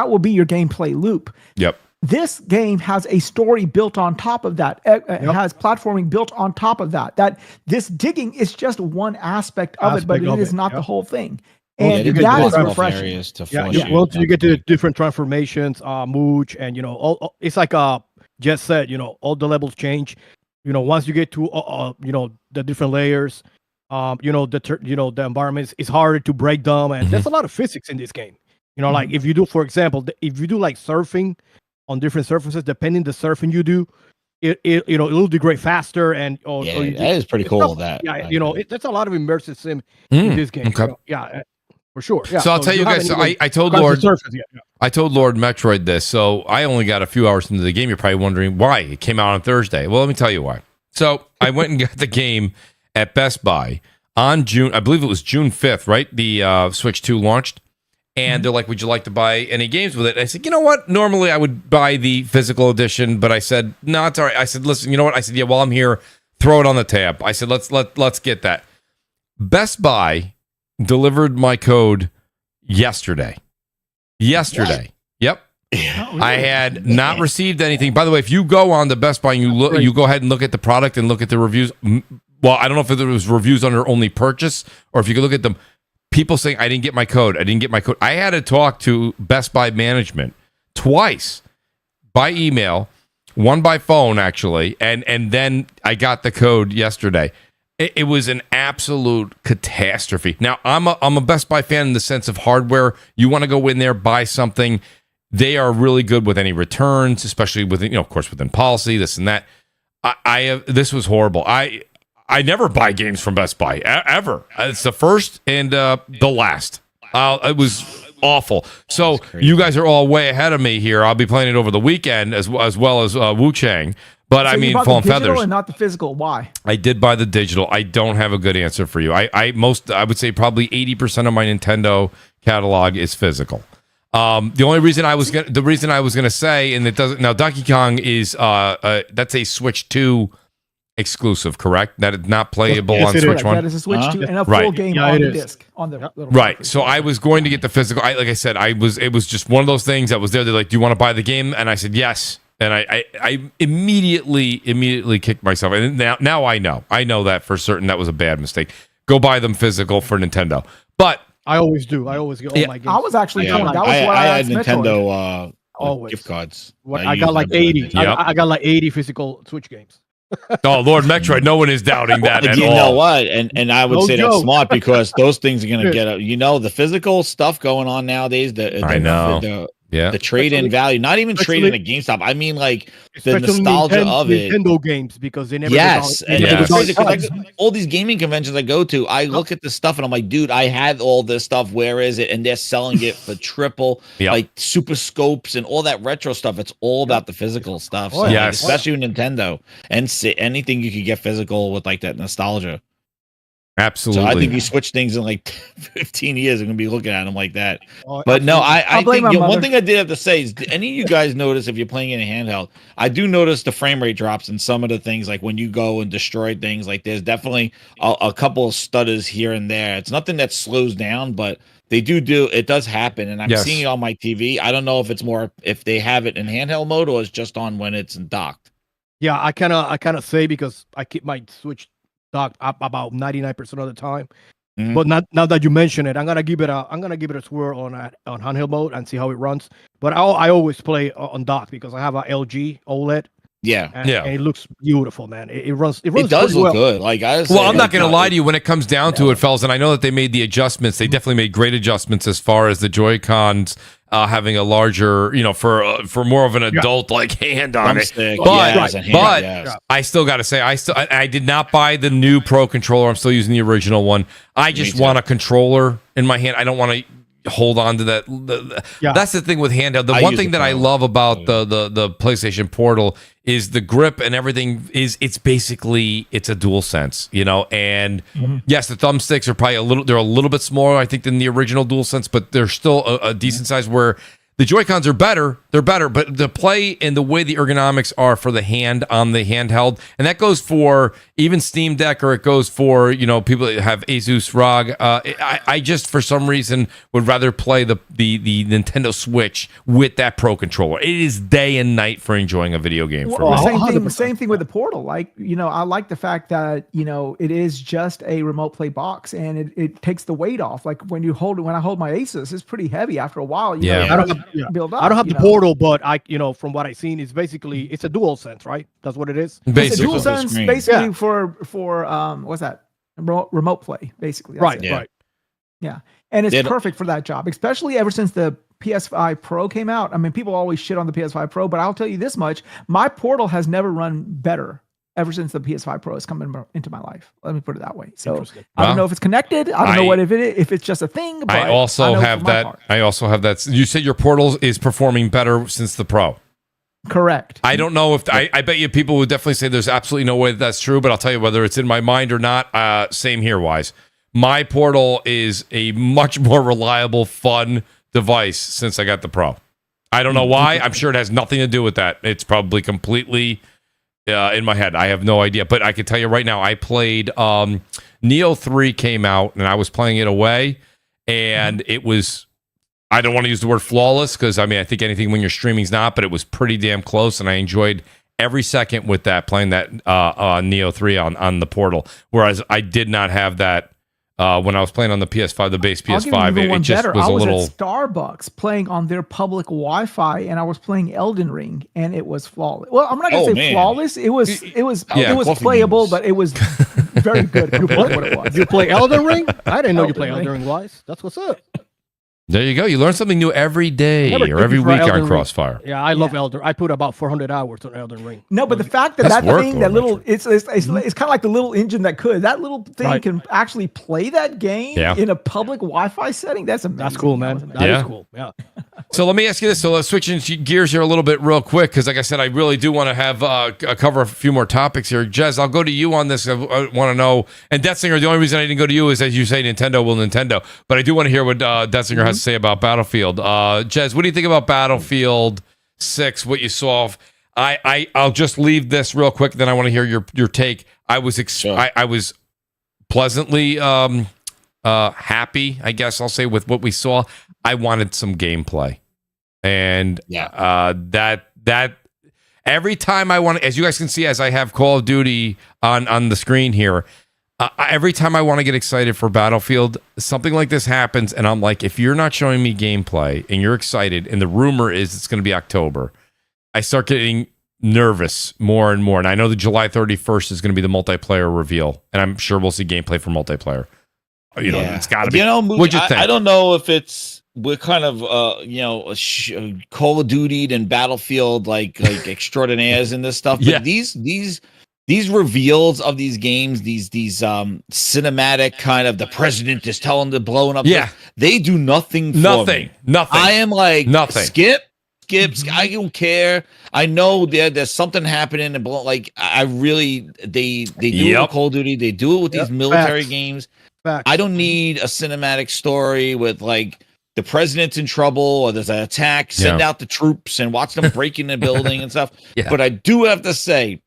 will be your gameplay loop. Yep. This game has a story built on top of that. It has platforming built on top of that. That this digging is just one aspect of it, but it is not the whole thing. And that is refreshing. Once you get to the different transformations, Mooch, and it's like Jess said, all the levels change. Once you get to the different layers, the environments, it's harder to break them, and there's a lot of physics in this game. Like if you do, for example, like surfing on different surfaces, depending the surfing you do, it'll degrade faster, and that is pretty cool. That's a lot of immersive sim in this game. Okay. For sure. Yeah. So I'll tell you guys. I told Lord Metroid this. So I only got a few hours into the game. You're probably wondering why it came out on Thursday. Well, let me tell you why. So I went and got the game at Best Buy on June. I believe it was June 5th, right? The Switch 2 launched. And they're like, would you like to buy any games with it? And I said, you know what? Normally I would buy the physical edition, but I said, no, it's all right. I said, listen, you know what? I said, yeah, while I'm here, throw it on the tab. I said, let's get that. Best Buy delivered my code yesterday. What? Yep. I had not received anything. By the way, if you go on the Best Buy and you go ahead and look at the product and look at the reviews. Well, I don't know if it was reviews under only purchase or if you could look at them. People saying, I didn't get my code. I had to talk to Best Buy management twice by email, one by phone, actually, and then I got the code yesterday. It was an absolute catastrophe. Now, I'm a Best Buy fan in the sense of hardware. You want to go in there, buy something. They are really good with any returns, especially within, of course, within policy, this and that. This was horrible. I never buy games from Best Buy ever. It's the first and the last. It was awful. So you guys are all way ahead of me here. I'll be playing it over the weekend as well as Wu Chang. But So I you mean, bought Fallen the digital Feathers. and not the physical. Why? I did buy the digital. I don't have a good answer for you. I would say probably 80% of my Nintendo catalog is physical. The only reason I was gonna say, and it doesn't now, Donkey Kong is that's a Switch 2 exclusive, correct? That is not playable Yes, on it is. Switch 1. That is a Switch 2 and a full Right. game Yeah, on it the is. disc. On the little Right. cartridge. So I was going to get the physical. Like I said, it was just one of those things that was there. They're like, "Do you want to buy the game?" And I said, "Yes." And I immediately kicked myself. And now I know that for certain that was a bad mistake. Go buy them physical for Nintendo. But I always do. I always get all my games. I was actually Yeah, torn. That was I why I had asked Metroid. Nintendo Always. gift cards. I use got like them. 80. Yep. I got like 80 physical Switch games. oh, Lord Metroid, no one is doubting that at You all. know what? And I would No say that's joke. smart because those things are going to get up. The physical stuff going on nowadays. I know. Yeah. The trade-in value, not even trading at GameStop. I mean, like the Especially nostalgia of it. Nintendo games because they never. Yes, and Yes. it's crazy 'cause all these gaming conventions I go to, I look at the stuff and I'm like, dude, I had all this stuff. Where is it? And they're selling it for triple, Yep. like super scopes and all that retro stuff. It's all about the physical stuff. So, Oh, like, yes. especially with Nintendo and anything you could get physical with like that nostalgia. Absolutely. So I think you switch things in like 15 years, I'm gonna be looking at them like that. Oh, But no, I I'll blame think my one mother. thing I did have to say is, do any of you guys notice if you're playing in a handheld? I do notice the frame rate drops in some of the things, like when you go and destroy things. Like there's definitely a couple of stutters here and there. It's nothing that slows down, but they do it does happen, and I'm Yes. seeing it on my TV. I don't know if it's more if they have it in handheld mode or it's just on when it's docked. Yeah, I kind of say because I keep my Switch docked up about 99% of the time. Mhm. But now that you mention it, I'm gonna give it a swirl on handheld mode and see how it runs. But I always play on dock because I have a LG OLED. Yeah, And, Yeah. and it looks beautiful, man. It runs. It it does pretty look well. good. Like I Well, I'm not going to lie to you. When it comes down to it, fellas, and I know that they made the adjustments. They definitely made great adjustments as far as the Joy-Cons having a larger, for more of an adult like hand on it. Thumbstick, But, yes, and hand, but yes. I still got to say, I did not buy the new Pro controller. I'm still using the original one. I just too. want a controller in my hand. I don't want to hold on to that. Yeah. That's the thing with handheld. The I one use thing the that I Pro. love about the PlayStation Portal is the grip and everything it's basically it's a dual sense, and yes, the thumbsticks are probably they're a little bit smaller, I think, than the original dual sense, but they're still a decent size where the Joy-Cons are better. They're better, but the play and the way the ergonomics are for the hand on the handheld, and that goes for even Steam Deck, or it goes for people that have Asus ROG. I just for some reason would rather play the Nintendo Switch with that Pro controller. It is day and night for enjoying a video game for Well, me. same thing with the Portal. Like, I like the fact that, it is just a remote play box and it takes the weight off. Like when I hold my Asus, it's pretty heavy after a while. Yeah. I don't have, build up. I don't have the Portal, but from what I've seen, it's a dual sense, right? That's what it is. It's a Basically, dual Single sense screen. basically Yeah. for what's that? Remote play, basically. That's Right, it. Yeah. right. Yeah. And it's They don't- perfect for that job, especially ever since the PS5 Pro came out. I mean, people always shit on the PS5 Pro, but I'll tell you this much. My Portal has never run better ever since the PS5 Pro has come into my life. Let me put it that way. So Interesting. I don't Wow. know if it's connected. I don't know what if it's just a thing. But I also know have for my that. part. I also have that. You said your Portal is performing better since the Pro. Correct. I don't know if I bet you people would definitely say there's absolutely no way that's true, but I'll tell you whether it's in my mind or not. Same here, wise. My Portal is a much more reliable, fun device since I got the Pro. I don't know why. I'm sure it has nothing to do with that. It's probably completely in my head. I have no idea, but I can tell you right now. I played Neo 3 came out, and I was playing it away, and it was I don't want to use the word flawless because I mean I think anything when you're streaming is not, but it was pretty damn close, and I enjoyed every second with that playing that Neo 3 on the Portal. Whereas I did not have that when I was playing on the PS5, the base PS5. It just was a little. I was at Starbucks playing on their public Wi-Fi, and I was playing Elden Ring, and it was flawless. Well, I'm not gonna say flawless. It was playable, but it was very good. What it was. You play Elden Ring? I didn't know you play Elden Ring, Wise. That's what's up. There you go. You learn something new every day or every week on Crossfire. Yeah, I love Elden. I put about 400 hours on Elden Ring. No, but the fact that That's thing, that little, Richard. it's kind of like the little engine that little thing can actually play that game in a public Wi-Fi setting. That's amazing. That's cool, man. That is cool. Yeah. So let me ask you this. So let's switch gears here a little bit real quick because, like I said, I really do want to have cover a few more topics here. Jez, I'll go to you on this. I want to know. And Detzinger, the only reason I didn't go to you is, as you say, Nintendo will Nintendo. But I do want to hear what Detzinger has to say about Battlefield. Jez, what do you think about Battlefield 6? What you saw? I'll just leave this real quick. Then I want to hear your take. I was I was pleasantly happy, I guess I'll say, with what we saw. I wanted some gameplay. And that every time I want to, as you guys can see, as I have Call of Duty on the screen here, every time I want to get excited for Battlefield, something like this happens, and I'm like, if you're not showing me gameplay and you're excited, and the rumor is it's going to be October, I start getting nervous more and more. And I know the July 31st is going to be the multiplayer reveal, and I'm sure we'll see gameplay for multiplayer. You know, it's got to be. You know, Mooch, what'd you think? I don't know if we're kind of Call of Duty and Battlefield like extraordinaires in this stuff. But these reveals of these games, these cinematic kind of the president is telling the blowing up. Yeah, they do nothing. Nothing. I am like nothing. Skip. I don't care. I know there's something happening, and like I really they do it with Call of Duty. They do it with these military games. I don't need a cinematic story with like the president's in trouble or there's an attack. Send out the troops and watch them break in the building and stuff. But I do have to say,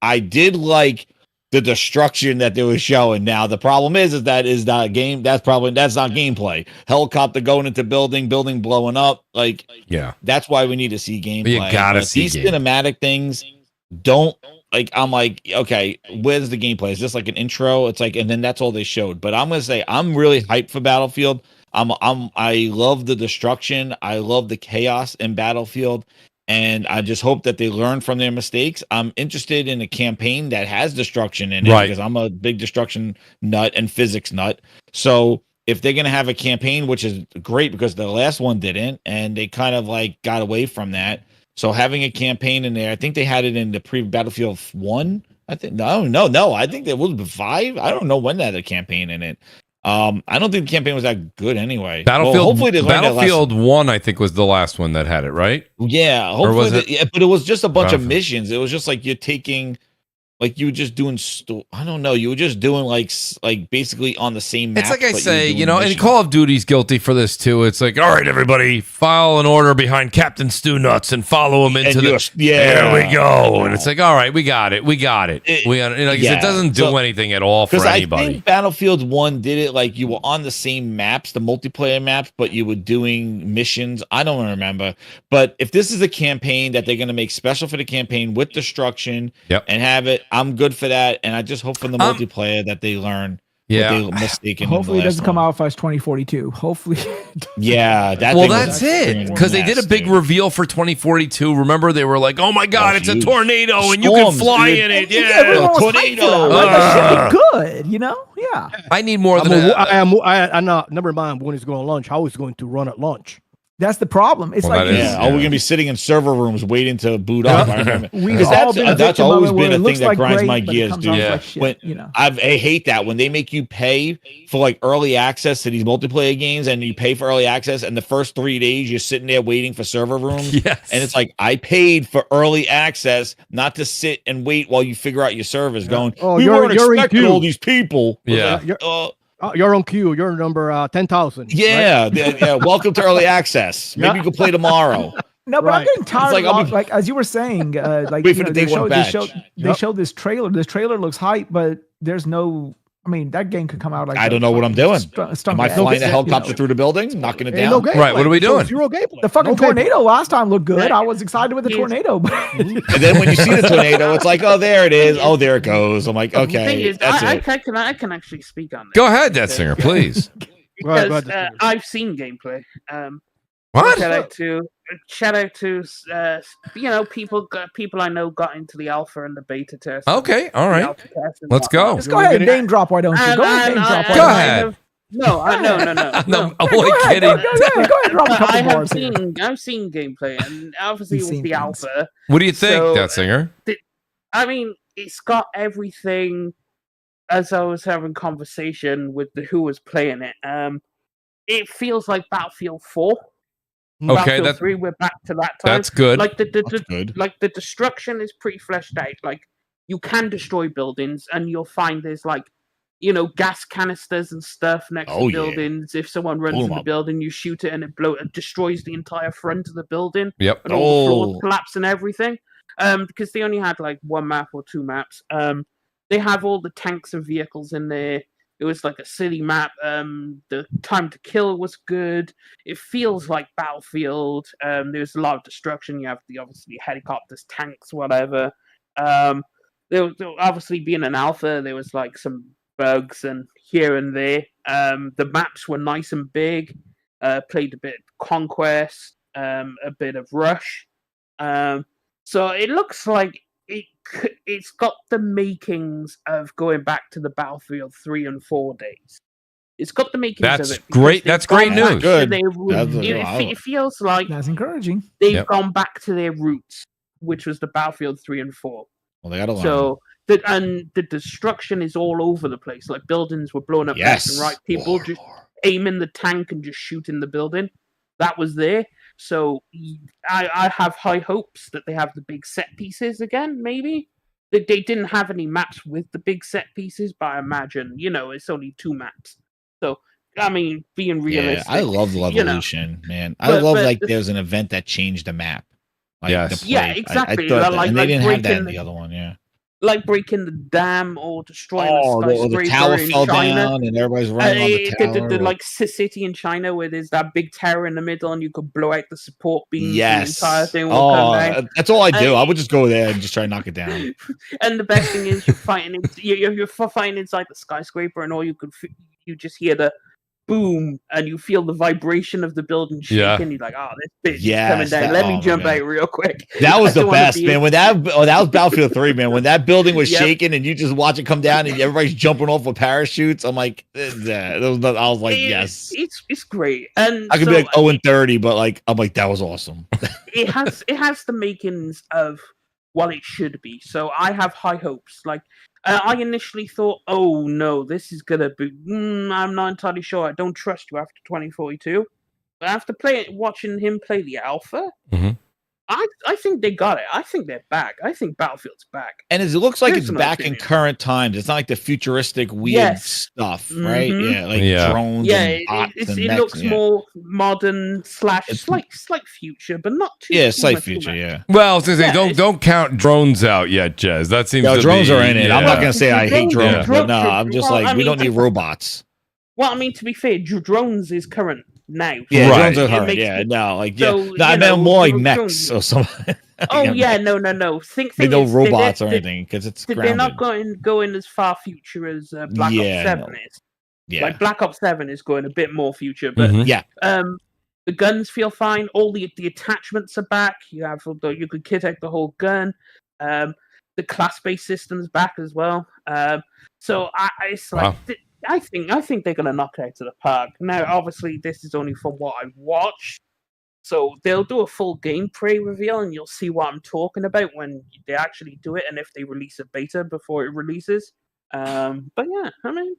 I did like the destruction that they were showing. Now the problem is that is not game. That's not gameplay. Helicopter going into building blowing up. Like that's why we need to see gameplay. You gotta see these cinematic things. Don't. Like I'm like, okay, where's the gameplay? Is this like an intro? It's like, and then that's all they showed. But I'm gonna say I'm really hyped for Battlefield. I love the destruction. I love the chaos in Battlefield, and I just hope that they learn from their mistakes. I'm interested in a campaign that has destruction in it because I'm a big destruction nut and physics nut. So if they're gonna have a campaign, which is great because the last one didn't, and they kind of like got away from that. So having a campaign in there, I think they had it in the Battlefield 1. I think no. I think there was 5. I don't know when they had a campaign in it. I don't think the campaign was that good anyway. Battlefield 1, I think, was the last one that had it, right? Yeah, hopefully. But it was just a bunch of missions. It was just like you're taking. Like you were just doing, I don't know. You were just doing like basically on the same map. It's like I say, and Call of Duty's guilty for this too. It's like, all right, everybody, file an order behind Captain Stu Nuts and follow him into there we go. And it's like, all right, we got it. It doesn't do anything at all for anybody. I think Battlefield 1 did it like you were on the same maps, the multiplayer maps, but you were doing missions. I don't remember. But if this is a campaign that they're going to make special for the campaign with destruction and have it, I'm good for that, and I just hope from the multiplayer that they learn. Hopefully, it doesn't come out as 2042. Hopefully, that's it. Because they did a big reveal for 2042. Remember, they were like, "Oh my God, it's a tornado, and you can fly in it." Yeah, tornado. That should be good. Yeah. I need more than that. I never mind when it's going to launch. How it's going to run at launch. That's the problem. It's we're gonna be sitting in server rooms waiting to boot up. I remember. That's always been a thing that grinds my gears, dude. I hate that when they make you pay for like early access to these multiplayer games, and you pay for early access, and the first 3 days you're sitting there waiting for server rooms. And it's like I paid for early access, not to sit and wait while you figure out your servers. Going, we weren't expecting all these people. You're on queue. You're number 10,000. Yeah. Welcome to early access. Maybe you can play tomorrow. No, but I'm getting tired. Like as you were saying, they showed this trailer. This trailer looks hype, but there's no I mean, that game could come out like I don't know what I'm doing. Am I flying a a helicopter through the building, knocking it Ain't down? no gameplay. Right, what are we doing? So zero gameplay. The fucking No gameplay. tornado last time looked good. I was excited with the tornado. But And then when you see the tornado, it's like, oh, there it is. Oh, there it goes. I'm like, The thing okay, is, that's I it. can actually speak on this. Go ahead, Dead Singer, please. Go ahead, Because go ahead. I've seen gameplay. What? Shout out to people I know got into the alpha and the beta test. Okay, all the right. alpha test and Let's go. whatnot. just go ahead and name drop. Why don't you? Go ahead and name drop. Go ahead. No, no. No, Go avoid ahead, kidding. go ahead, drop a I couple have bars here. I've seen gameplay, and obviously You've with seen the things. alpha, What do you think, So, Dead Singer? I mean, it's got everything. As I was having conversation with who was playing it, it feels like Battlefield 4. Okay, Battlefield that- 3, we're back to that time. That's good. Like That's good. the destruction is pretty fleshed out. Like you can destroy buildings, and you'll find there's like, gas canisters and stuff next Oh, to yeah. buildings. If someone runs Blow in 'em the up. building, you shoot it, and it destroys the entire front of the building, Yep. and all the Oh. floors collapse and everything. Because they only had like one map or two maps. They have all the tanks and vehicles in there. It was like a city map. The time to kill was good. It feels like Battlefield. There's a lot of destruction. You have the obviously helicopters, tanks, whatever. There obviously being an alpha, there was like some bugs and here and there. The maps were nice and big. Played a bit of Conquest, a bit of Rush. So it looks like it's got the makings of going back to the Battlefield 3 and 4 days. It's got the makings That's of it. because great. they've That's great gone back news. to Good. their That's- roots. wow. It feels like That's encouraging. they've Yep. gone back to their roots, which was the Battlefield 3 and 4. Well, they got to learn. So the destruction is all over the place. Like buildings were blown up left and Yes. right. People just aiming the tank and just shooting the building. That was there. So I have high hopes that they have the big set pieces again. Maybe they didn't have any maps with the big set pieces, but I imagine it's only 2 maps. So I mean, being Yeah, realistic. I love you know. Levolution, man. I But- love but like the- there's an event that changed the map. Like, Yes. the Yeah, play. exactly. I thought that- Like- and they like didn't have that breaking in the- the other one. Yeah. Like breaking the dam or destroying Oh, a the skyscraper tower in fell China. down and everybody's running on the tower. The like city in China where there's that big tower in the middle and you could blow out the support beams. Yes. The entire thing will come down. That's all I do. Uh, I would just go there and just try to knock it down. And the best thing is you're fighting. You're fighting inside the skyscraper, and all you just hear the boom, and you feel the vibration of the building shaking. Yeah. You're like, oh, this bitch is Yes, coming down. that- Let oh me my jump God. out real quick. That was I the don't wanna best, be- man. When that was Battlefield 3, man. When that building was Yep. shaking and you just watch it come down and everybody's jumping off with parachutes, I'm like, I was like, yes. It's great, and I could so be like 0-30, but like I'm like, that was awesome. it has the makings of what it should be. So I have high hopes. Like I initially thought, oh no, this is gonna be. I'm not entirely sure. I don't trust you after 2042. But after watching him play the alpha, Mhm. I think they got it. I think they're back. I think Battlefield's back. And it looks like Here's it's my back in opinion. current times. It's not like the futuristic weird Yes. stuff, right? Mhm. Yeah, like Yeah. drones Yeah, and bots and it mechs, looks yeah. more modern / It's- slight future, but not too. Yeah, too slight much future, too much. yeah. Well, I was gonna say, Yeah, don't it's- don't count drones out yet, Jez. That seems No, to drones be, are in it. I'm not gonna say I hate Drones- drones, but no, I'm just well, like I we don't mean, need robots. Well, I mean, to be fair, drones is current now. Yeah, Right. drones are It hard. makes Yeah, it- no, like so, yeah. you No, I know, meant more like drones- mechs or something. Oh yeah, no. Think They no is, robots or they- anything because it's They're grounded. not going as far future as Black Yeah, Ops 7 no. is. Yeah, Like Black Ops 7 is going a bit more future, but Mhm. the guns feel fine. All the attachments are back. You could kit out the whole gun. The class-based system's back as well. So it's like Wow. I think they're gonna knock it out to the park. Now, obviously, this is only from what I've watched. So they'll do a full gameplay reveal, and you'll see what I'm talking about when they actually do it, and if they release a beta before it releases. But yeah, I mean,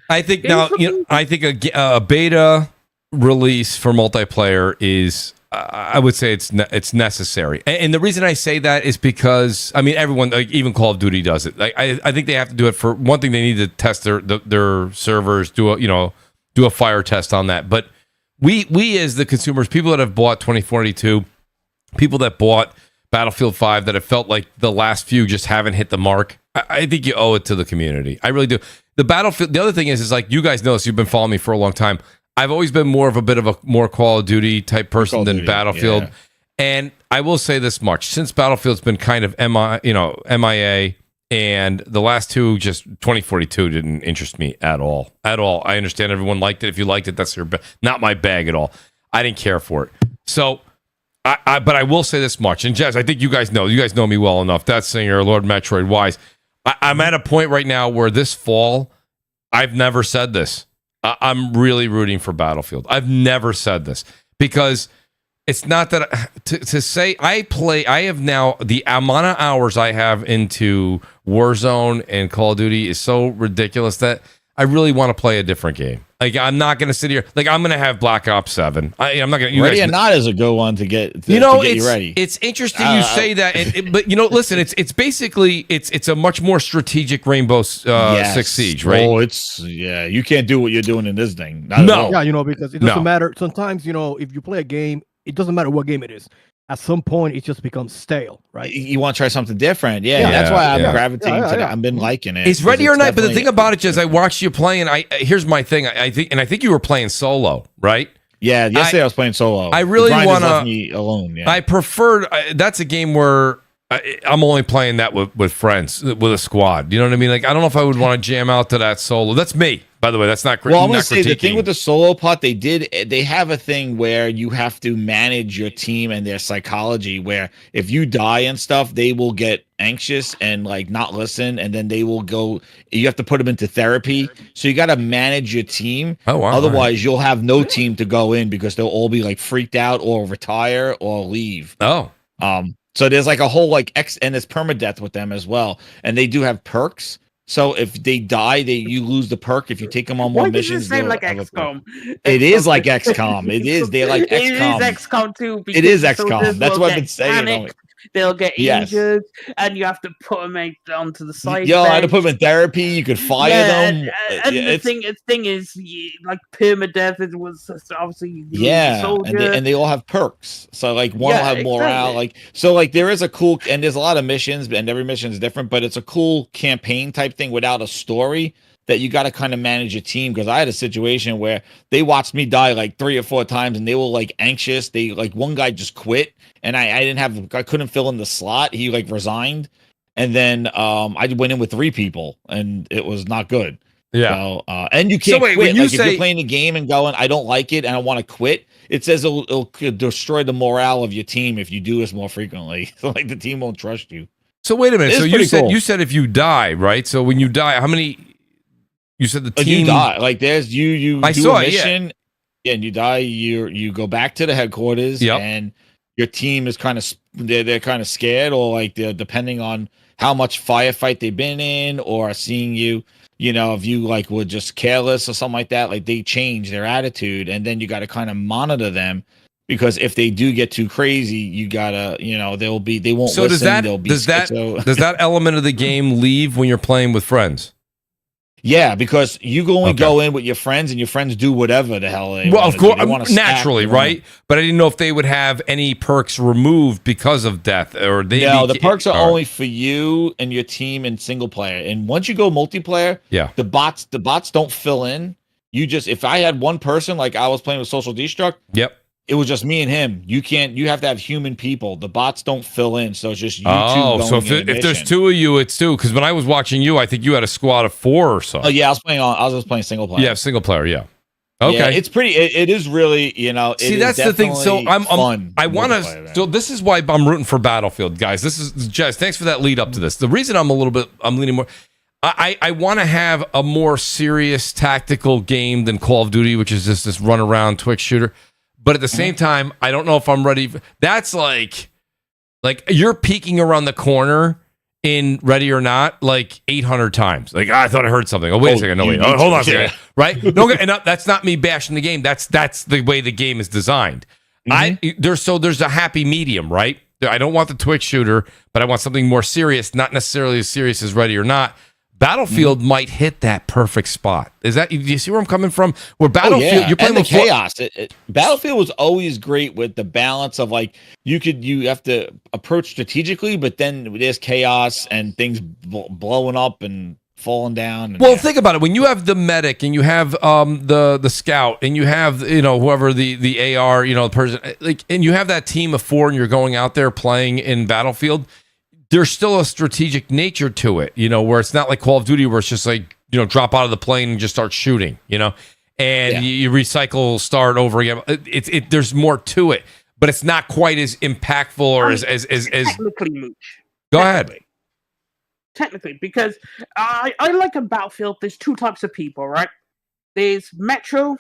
I think Game's now, looking- I think a beta release for multiplayer is, I would say it's necessary. And the reason I say that is because, I mean, everyone, like even Call of Duty does it. Like I think they have to do it for one thing. They need to test their servers, do a fire test on that. But we as the consumers, people that have bought 2042, people that bought Battlefield 5 that have felt like the last few just haven't hit the mark. I think you owe it to the community. I really do. The Battlefield. The other thing is like you guys know this. You've been following me for a long time. I've always been more of a bit of a more Call of Duty type person than Battlefield. Yeah. And I will say this much: since Battlefield's been kind of MIA, and the last two, just 2042, didn't interest me at all. At all. I understand everyone liked it. If you liked it, that's not my bag at all. I didn't care for it. So. But I will say this much, and Jez, I think you guys know me well enough. That singer, Lord Metroid Wise. I'm at a point right now where this fall, I've never said this. I'm really rooting for Battlefield. I've never said this because it's not that to say I have now the amount of hours I have into Warzone and Call of Duty is so ridiculous that I really want to play a different game. Like, I'm not going to sit here. Like, I'm going to have Black Ops 7. I'm not going to. Ready or Not is a good one to get to get you ready. It's interesting you say that. But, listen, it's basically, it's a much more strategic Rainbow Six Siege, right? Oh, you can't do what you're doing in this thing. Not at all. Yeah, because it doesn't matter. Sometimes, if you play a game, it doesn't matter what game it is. At some point, it just becomes stale, right? You want to try something different. Yeah, that's why I'm gravitating to that. I've been liking it. It's Ready or Not, but the thing about it is I watched you playing. Here's my thing. I think you were playing solo, right? Yeah, yesterday I was playing solo. I really want to left me alone. Yeah. I preferred. That's a game where I'm only playing that with friends, with a squad. You know what I mean? Like, I don't know if I would want to jam out to that solo. That's me, by the way. That's not. Well, I'm gonna say the thing with the solo part, they have a thing where you have to manage your team and their psychology. Where if you die and stuff, they will get anxious and like not listen, and then they will go. You have to put them into therapy. So you got to manage your team. Oh, wow. Otherwise, you'll have no team to go in because they'll all be like freaked out or retire or leave. Oh. So there's like a whole and there's permadeath with them as well, and they do have perks. So if they die, you lose the perk. If you take them on more missions, it like XCOM? It is like XCOM. It is. They're like XCOM. It is XCOM too. It is XCOM. That's what I've been saying. Panicked, they'll get injured, and you have to put them onto the side. I had to put them in therapy. You could fire them. And the thing is, like permadeath was obviously and they all have perks. So like one will have morale. Like there is a cool, and there's a lot of missions, and every mission is different, but it's a cool campaign type thing without a story that you got to kind of manage your team. Because I had a situation where they watched me die like 3 or 4 times, and they were like anxious. They like one guy just quit. And I couldn't fill in the slot. He like resigned. And then I went in with 3 people and it was not good. Yeah. So, and you can't quit. When if you're playing a game and going, I don't like it and I want to quit, it says it'll destroy the morale of your team if you do this more frequently. So like the team won't trust you. So wait a minute. So you said if you die, right? So when you die, how many you said the team you die. Like there's you I do saw a mission and you die, you go back to the headquarters and your team is kind of they're kind of scared, or like they're depending on how much firefight they've been in, or seeing you, if you like were just careless or something like that, like they change their attitude, and then you got to kind of monitor them, because if they do get too crazy, you gotta, they won't. So listen, does that element of the game leave when you're playing with friends? Yeah, because you go in with your friends, and your friends do whatever the hell they want. Well, of course, do. naturally, right? But I didn't know if they would have any perks removed because of death, or they. No, the perks are only for you and your team in single player. And once you go multiplayer, the bots don't fill in. If I had one person, like I was playing with Social Destruct, it was just me and him. You have to have human people. The bots don't fill in, so it's just you two. Oh, so if there's 2 of you, it's 2. Because when I was watching you, I think you had a squad of 4 or so. Oh yeah, I was playing single player. Yeah, single player. Yeah. Okay. Yeah, it's pretty. It is really. See, that's the thing. So I want to. So this is why I'm rooting for Battlefield, guys. This is Jez. Thanks for that lead up to this. The reason I'm leaning more. I want to have a more serious tactical game than Call of Duty, which is just this run around Twitch shooter. But at the same time, I don't know if I'm ready. That's like you're peeking around the corner in Ready or Not like 800 times. Like, I thought I heard something. Oh, wait a second. No, wait. Hold on a second. Right? No, and that's not me bashing the game. That's the way the game is designed. There's a happy medium, right? I don't want the Twitch shooter, but I want something more serious, not necessarily as serious as Ready or Not. Battlefield might hit that perfect spot. Do you see where I'm coming from? Where Battlefield, you're playing and the with chaos. Battlefield was always great with the balance of like you have to approach strategically, but then there's chaos and things blowing up and falling down. And, think about it. When you have the medic and you have the scout and you have whoever the AR the person and you have that team of 4 and you're going out there playing in Battlefield. There's still a strategic nature to it, where it's not like Call of Duty where it's just like, drop out of the plane and just start shooting, and you recycle, start over again. There's more to it, but it's not quite as impactful or as technically, Mooch. Go ahead. Technically, because I like a Battlefield, there's 2 types of people, right? There's Metro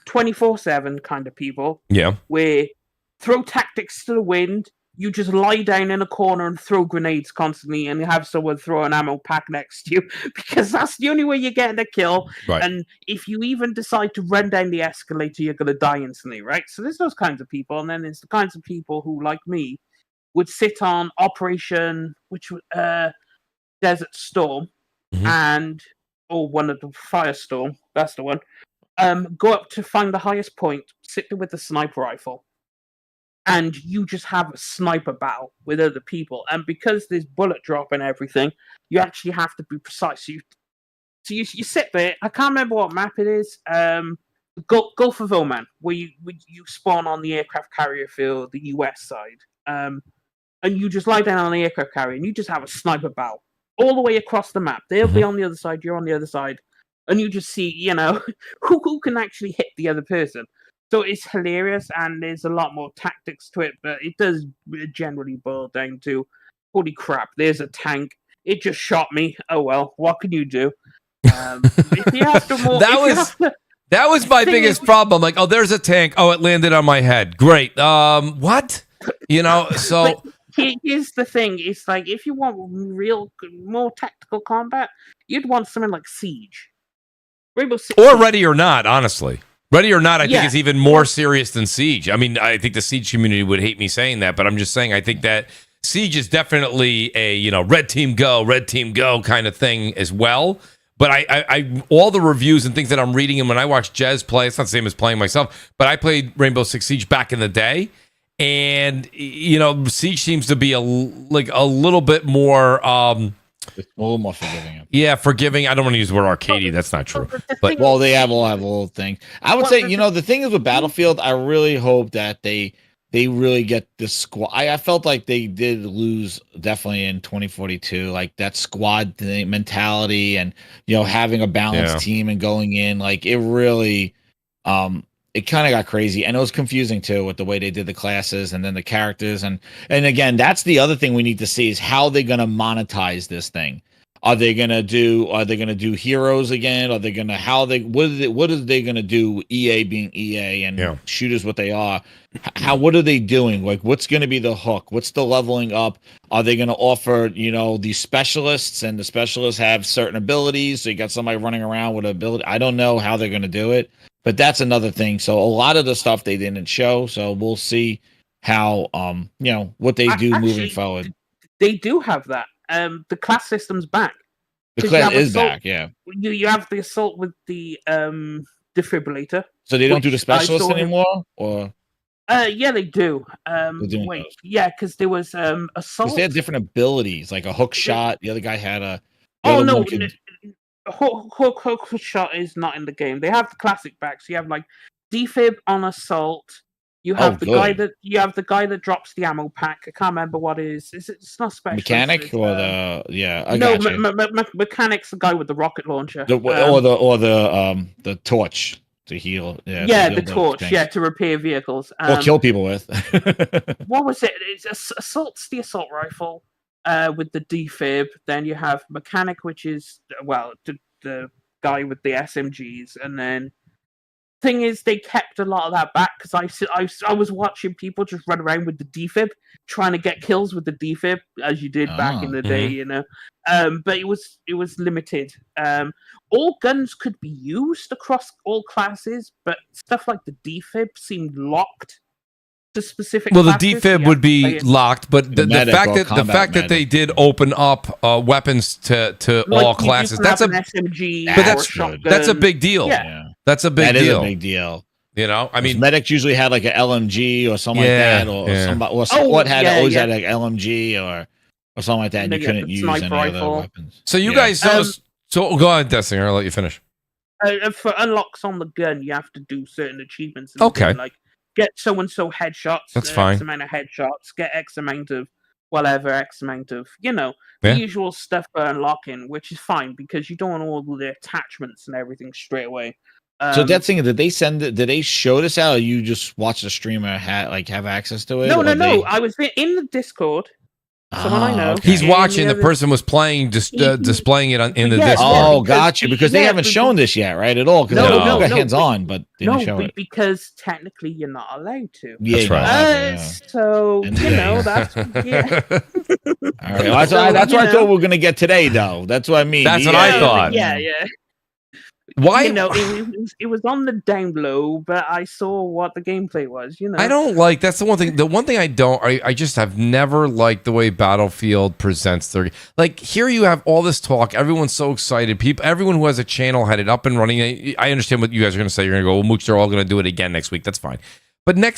24/7 kind of people. Yeah. Where throw tactics to the wind. You just lie down in a corner and throw grenades constantly and have someone throw an ammo pack next to you because that's the only way you're getting a kill. Right. And if you even decide to run down the escalator, you're going to die instantly, right? So there's those kinds of people. And then there's the kinds of people who, like me, would sit on Operation, Desert Storm or one of the Firestorm, that's the one, go up to find the highest point, sit there with the sniper rifle. And you just have a sniper battle with other people. And because there's bullet drop and everything, you actually have to be precise. So you sit there. I can't remember what map it is. Gulf of Oman, where you spawn on the aircraft carrier field, the US side. And you just lie down on the aircraft carrier and you just have a sniper battle all the way across the map. They'll be on the other side, you're on the other side. And you just see, who can actually hit the other person. So it's hilarious, and there's a lot more tactics to it, but it does generally boil down to, holy crap, there's a tank. It just shot me. Oh, well, what can you do? That was my biggest problem. Like, oh, there's a tank. Oh, it landed on my head. Great. What? So... Here's the thing. It's like, if you want more tactical combat, you'd want something like Siege. Rainbow Six or Ready or Not, honestly. Ready or Not, I think is even more serious than Siege. I mean, I think the Siege community would hate me saying that, but I'm just saying I think that Siege is definitely a red team go kind of thing as well. But I all the reviews and things that I'm reading, and when I watch Jez play, it's not the same as playing myself. But I played Rainbow Six Siege back in the day, and Siege seems to be a little bit more. It's a little more forgiving. Yeah, forgiving. I don't want to use the word arcadey. That's not true. But they have a little thing. I would say, the thing is with Battlefield, I really hope that they really get the squad. I felt like they did lose definitely in 2042, like that squad mentality and having a balanced team and going in. Like it really, it kind of got crazy, and it was confusing too with the way they did the classes and then the characters. And again, that's the other thing we need to see is how they're going to monetize this thing. Are they going to do heroes again? Are they going to, what are they going to do? EA being EA and shooters what they are. What are they doing? Like, what's going to be the hook? What's the leveling up? Are they going to offer, these specialists, and the specialists have certain abilities? So you got somebody running around with an ability. I don't know how they're going to do it. But that's another thing. So a lot of the stuff they didn't show. So we'll see how what they do moving forward. They do have that. The class system's back. The class is back. Yeah. You have the assault with the defibrillator. So they don't do the specialist anymore, or? Yeah, they do. Because there was assault. They had different abilities, like a hook shot. The other guy had a. Hook shot is not in the game. They have the classic back. So you have like defib on assault. You have the guy that drops the ammo pack. I can't remember what it is. It's not special. Mechanic or the Mechanic's the guy with the rocket launcher. The torch to heal. The torch. To repair vehicles or kill people with. What was it? It's assault's the assault rifle. With the defib, then you have mechanic, which is the guy with the SMGs, and then thing is they kept a lot of that back because I was watching people just run around with the defib, trying to get kills with the defib as you did back in the day, but it was limited. All guns could be used across all classes, but stuff like the defib seemed locked. to specific. Well, the classes, defib you would have to be play it. locked, but the Medic fact or that combat they medic. did open up weapons to Like, all you classes, can that's have a an SMG but or that's a shotgun. that's a big deal. Yeah. That's a big That deal. is a big deal. You know, I mean, medics usually had like an LMG or something Yeah, like that, or yeah. somebody or SWAT had yeah, always yeah. had like LMG or something like that, and And you then you have couldn't the use sniper any other rifle. weapons. so you Yeah. guys, so go ahead, Destinger. I'll let you finish. For unlocks on the gun, you have to do certain achievements. Okay. Like get so and so headshots. That's fine. X amount of headshots. Get X amount of whatever. X amount of Yeah. the usual stuff for unlocking, which is fine because you don't want all the attachments and everything straight away. So that thing, did they send it? Did they show this out, or you just watch the streamer have access to it? No. They... I was in the Discord. Someone I know. okay. He's And watching. The other- person was playing, just displaying it in the Yeah, Discord. Oh, because- got you. Because they yeah, haven't because- shown this yet, right? At all? Because No, they no, got no, hands on, but they didn't show it. because technically you're not allowed to. Yeah, That's you know, right. So And you yeah. know that's yeah. All right. Well, that's what I thought we were gonna get today, though. That's what I mean. That's what I Yeah. thought. Yeah. Why? You know, it was on the down low, but I saw what the gameplay was. You know, I don't like. That's the one thing. The one thing I don't. I just have never liked the way Battlefield presents their. Like here, you have all this talk. Everyone's so excited. People, everyone who has a channel had it up and running. I understand what you guys are going to say. You're going to go, well, Mooch, they're all going to do it again next week. That's fine. But now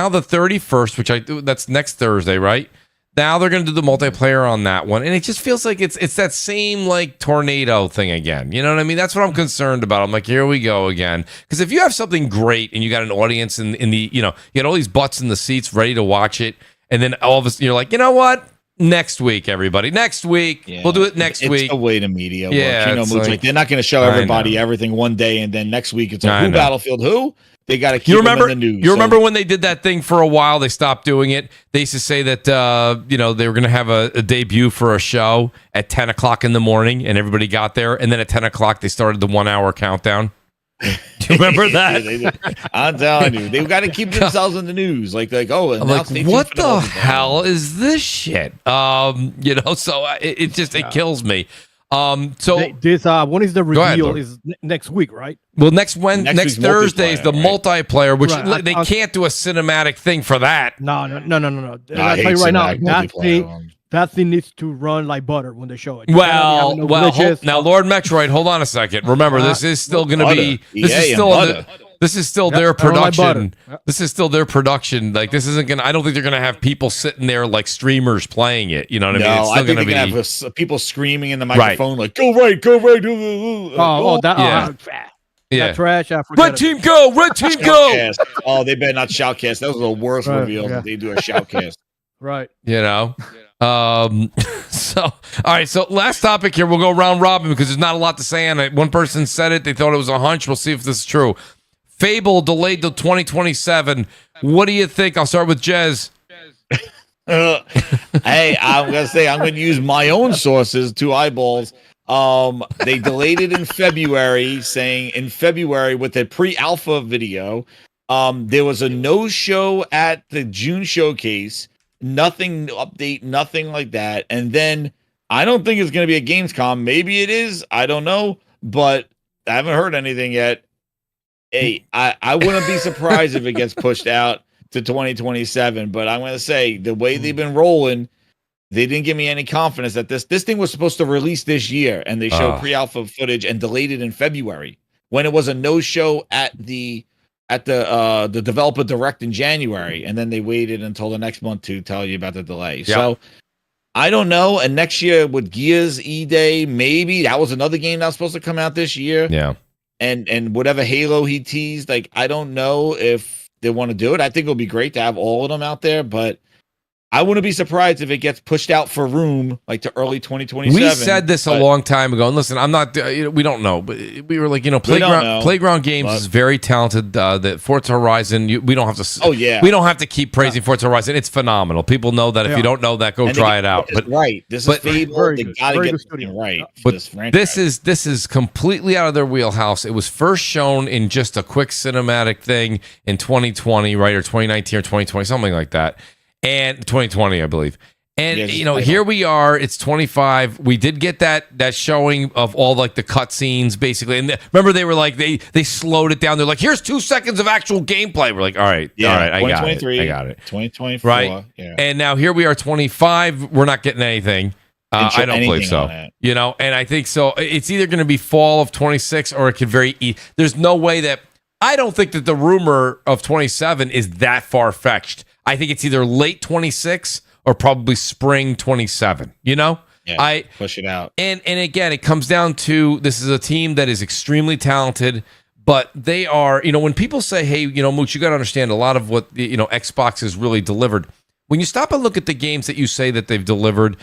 the 31st, which that's next Thursday, right? Now they're going to do the multiplayer on that one, and it just feels like it's that same like tornado thing again. You know what I mean? That's what I'm concerned about. I'm like, here we go again. Because if you have something great and you got an audience in the, you know, you got all these butts in the seats ready to watch it, and then all of a sudden you're like, you know what? Next week, everybody. Next week, we'll do it next week. It's the way the media works. Yeah, You know, it's Mooch, like- they're not going to show I everybody know. everything one day, and then next week it's I like, who know. Battlefield? Who? They got to keep You them remember? in the news. You remember when they did that thing for a while? They stopped doing it. They used to say that you know, they were going to have a debut for a show at 10 o'clock in the morning, and everybody got there. And then at 10 o'clock, they started the 1 hour countdown. Do you remember that? I'm telling you, they've got to keep themselves in the news. Like oh, I'm now like, stay tuned what for the multiplayer. hell is this shit? You know, so it just it kills me. So This when is the Go ahead, reveal? Lord. Is next week, right? well, next Next week's Thursday is the multiplayer, which Right, they I- can't do a cinematic thing for that. No. I I'll hate tell you right now, cinematic multiplayer. that thing needs to run like butter when they show it. Well, glitches. now Lord Metroid, hold on a second. Remember, this is still going to be. This Butter. is EA still and butter. this is still Yep, their I don't like production. butter. Yep. This is still their production. Like this isn't gonna. I don't think they're gonna have people sitting there like streamers playing it. You know what I mean? It's No, still I think gonna they're be. gonna have people screaming in the microphone like, "Go right, go right." That Yeah. that trash. I forget Red it. team go. Red team go. Shoutcast. Oh, they better not shoutcast. That was the worst Right, reveal. yeah. That they do a shoutcast. Right. You know. So all right. So last topic here. We'll go round robin because there's not a lot to say on it. One person said it. They thought it was a hunch. We'll see if this is true. Fable delayed till 2027. What do you think? I'll start with Jez. Hey, I'm gonna use my own sources, 2 eyeballs. They delayed it in February, saying in February with a pre-alpha video. There was a no-show at the June showcase, nothing update, nothing like that. And then I don't think it's gonna be a Gamescom. Maybe it is, I don't know, but I haven't heard anything yet. Hey, I wouldn't be surprised if it gets pushed out to 2027, but I'm going to say the way they've been rolling, they didn't give me any confidence that this thing was supposed to release this year, and they showed pre-alpha footage and delayed it in February when it was a no-show at the developer direct in January, and then they waited until the next month to tell you about the delay. Yep. So I don't know. And next year with Gears E-Day, maybe that was another game that was supposed to come out this year. Yeah. And whatever Halo he teased, like I don't know if they want to do it. I think it'll be great to have all of them out there, but I wouldn't be surprised if it gets pushed out for room like to early 2027. We said this a long time ago, and listen, I'm not. We don't know, but we were like, Playground Games is very talented. The Forza Horizon, we don't have to. Oh yeah, we don't have to keep praising Forza Horizon. It's phenomenal. People know that. If you don't know that, go try it out. But right, this is Fable. They got to get studio. right. But this franchise. this is completely out of their wheelhouse. It was first shown in just a quick cinematic thing in 2020, right, or 2019 or 2020, something like that. And 2020, I believe. And Yes, you know, I here know. we are. It's 25. We did get that showing of all like the cutscenes, basically. And remember, they were like they slowed it down. They're like, "Here's 2 seconds of actual gameplay." We're like, "All right, Yeah, all right, I got it, 2023, I got it." 2024. Right. Yeah. And now here we are, 25. We're not getting anything. Didn't show I don't believe anything so. on it. You know, and I think so. It's either going to be fall of 26 or it could there's no way that I don't think that the rumor of 27 is that far fetched. I think it's either late 26 or probably spring 27. You know, Yeah, push it out. And again, it comes down to this is a team that is extremely talented, but they are, you know, when people say, "Hey, you know, Mooch, you got to understand a lot of what you know Xbox has really delivered." When you stop and look at the games that you say that they've delivered.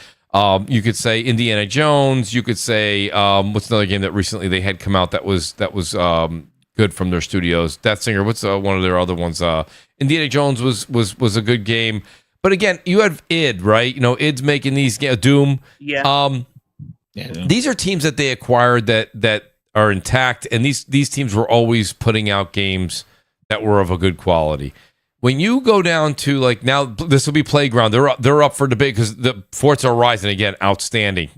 You could say Indiana Jones. You could say what's another game that recently they had come out that was good from their studios. That Singer. What's one of their other ones? Indiana Jones was a good game. But again, you have id, right? You know, id's making these Doom. Yeah. These are teams that they acquired that are intact, and these teams were always putting out games that were of a good quality. When you go down to like now, this will be Playground. They're up for debate because the Forza Horizon again, outstanding.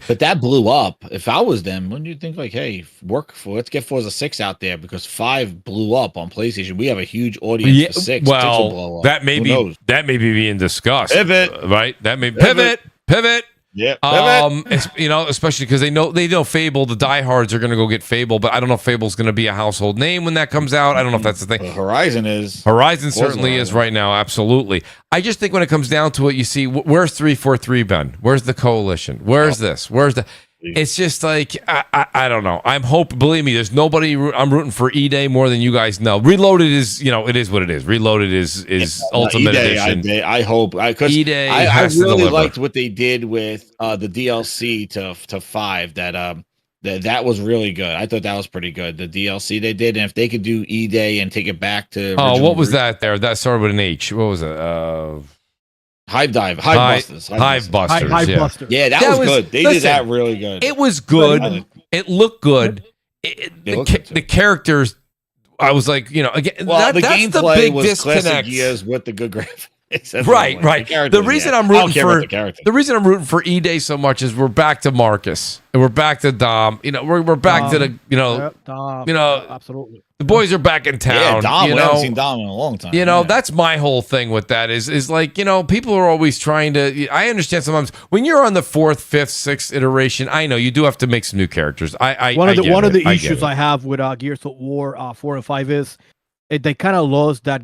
But that blew up. If I was them, wouldn't you think like, hey, let's get Forza 6 out there because 5 blew up on PlayStation. We have a huge audience for 6. 6 will blow up. that may be being discussed. Pivot. Right? That may pivot. Yeah. You know, especially because they know Fable. The diehards are going to go get Fable, but I don't know if Fable's going to be a household name when that comes out. I don't know if that's the thing. Well, Horizon is. Horizon certainly is right now. Absolutely. I just think when it comes down to it, you see, where's 343 been? Where's the coalition? Where's this? Where's the? It's just like I don't know. Believe me, there's nobody. I'm rooting for E-Day more than you guys know. Reloaded is, you know, it is what it is. Reloaded is Ultimate Edition. I hope because E-Day I has to really deliver. liked what they did with the DLC to 5. That was really good. I thought that was pretty good. The DLC they did, and if they could do E-Day and take it back to what was that there? That started with an H. What was it? Hive Busters. Yeah, that was good. They did that really good. It was good. It looked good. The characters, I was like, you know, again, the that's gameplay the big was disconnect. classic Gears with the good graphics. Right. The reason I'm rooting for E-Day so much is we're back to Marcus and we're back to Dom. You know, we're back to the, you know, Dom, you know, absolutely. The boys are back in town. Yeah, Dom. You We know, haven't seen Dom in a long time. You know, that's my whole thing with that is like, you know, people are always trying to. I understand sometimes when you're on the 4th, 5th, 6th iteration. I know you do have to make some new characters. One of the issues I have with Gears of War 4 and 5 is they kind of lost that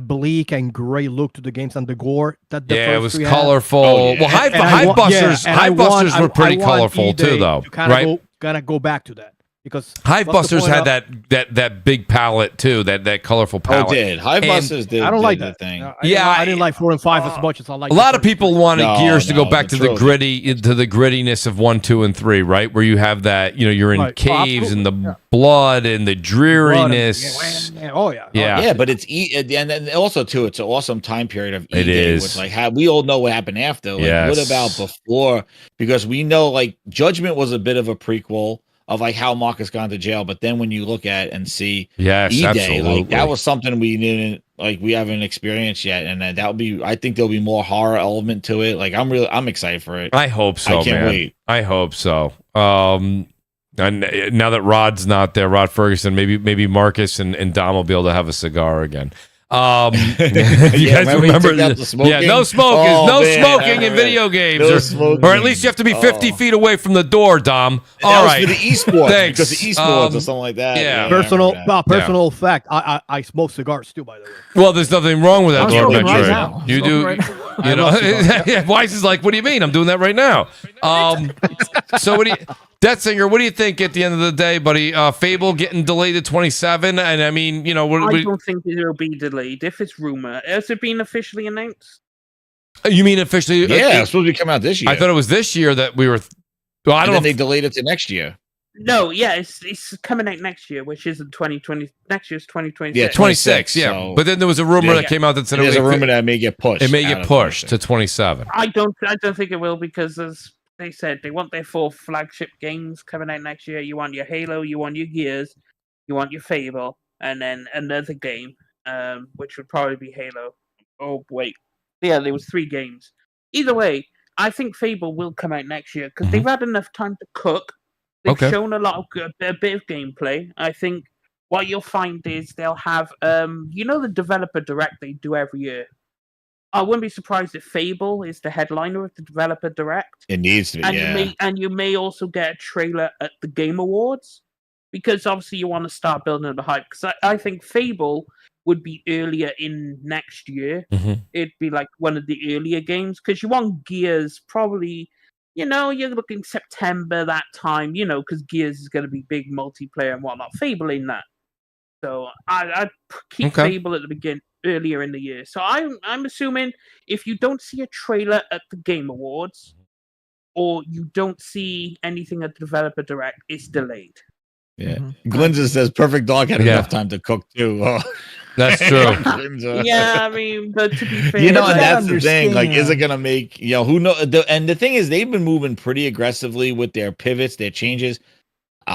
bleak and gray look to the games and the gore. It was colorful. Well, Hive Busters were pretty colorful too, though. Right? Gotta go back to that. Because Hive Busters had that big palette too, that colorful palette. Oh, it did. Hive Busters did. I don't like that thing. I didn't like 4 and 5 as much as I like. A lot of people wanted Gears to go back to the grittiness of 1, 2, and 3, right? Where you have that, you know, you're in caves and the blood and the dreariness. Yeah, but it's and then also too, it's an awesome time period of E-Day. It is. Which, like, we all know what happened after. Like, what about before? Because we know, like, Judgment was a bit of a prequel of like how Marcus got into jail, but then when you look at and see E-Day, absolutely. like that was something we haven't experienced yet, and that'll be. I think there'll be more horror element to it. Like I'm excited for it. I hope so. I can't wait. I hope so. And now that Rod's not there, Rod Ferguson, maybe Marcus and Dom will be able to have a cigar again. You guys remember? No smoking in video games, or at least you have to be 50 feet away from the door, Dom. All right, for the esports, thanks. Because the esports or something like that. Yeah, personal fact. I smoke cigars too, by the way. Well, there's nothing wrong with that. You do. Right you know, Weiss is like, what do you mean? I'm doing that right now. So what do you, Death Singer? What do you think at the end of the day, buddy? Fable getting delayed to 27, and I mean, you know, I don't think it'll be delayed. If it's rumor, has it been officially announced? You mean officially? Yeah, it's supposed to be coming out this year. I thought it was this year that we were. Well, I don't know. They delayed it to next year. No, yeah, it's coming out next year, which is in 2020. Next year's 2026. Yeah, 26. Yeah, so, but then there was a rumor that came out that said there's a rumor that may get pushed. It may get pushed to 27. I don't think it will, because as they said, they want their 4 flagship games coming out next year. You want your Halo, you want your Gears, you want your Fable, and then another game, which would probably be Halo. Oh wait, yeah, there was 3 games. either way, I think Fable will come out next year because Mhm. they've had enough time to cook. They've Okay. shown a bit of gameplay. I think what you'll find is they'll have, the developer direct they do every year. I wouldn't be surprised if Fable is the headliner of the developer direct. It needs to be, And you may also get a trailer at the Game Awards because obviously you want to start building the hype. Because I think Fable would be earlier in next year. Mhm. It'd be like one of the earlier games because you want Gears probably. You're looking September that time. Because Gears is going to be big multiplayer and whatnot. Fable in that. So I'd keep Okay. Fable at the beginning earlier in the year. So I'm assuming if you don't see a trailer at the Game Awards, or you don't see anything at the developer direct, it's delayed. Yeah. Mhm. Glinza says perfect dog had Yeah. enough time to cook too. Oh. That's true. Glinza. Yeah, I mean, but to be fair, And I that's the thing. Like, is it understand. gonna make who know? And the thing is, they've been moving pretty aggressively with their pivots, their changes.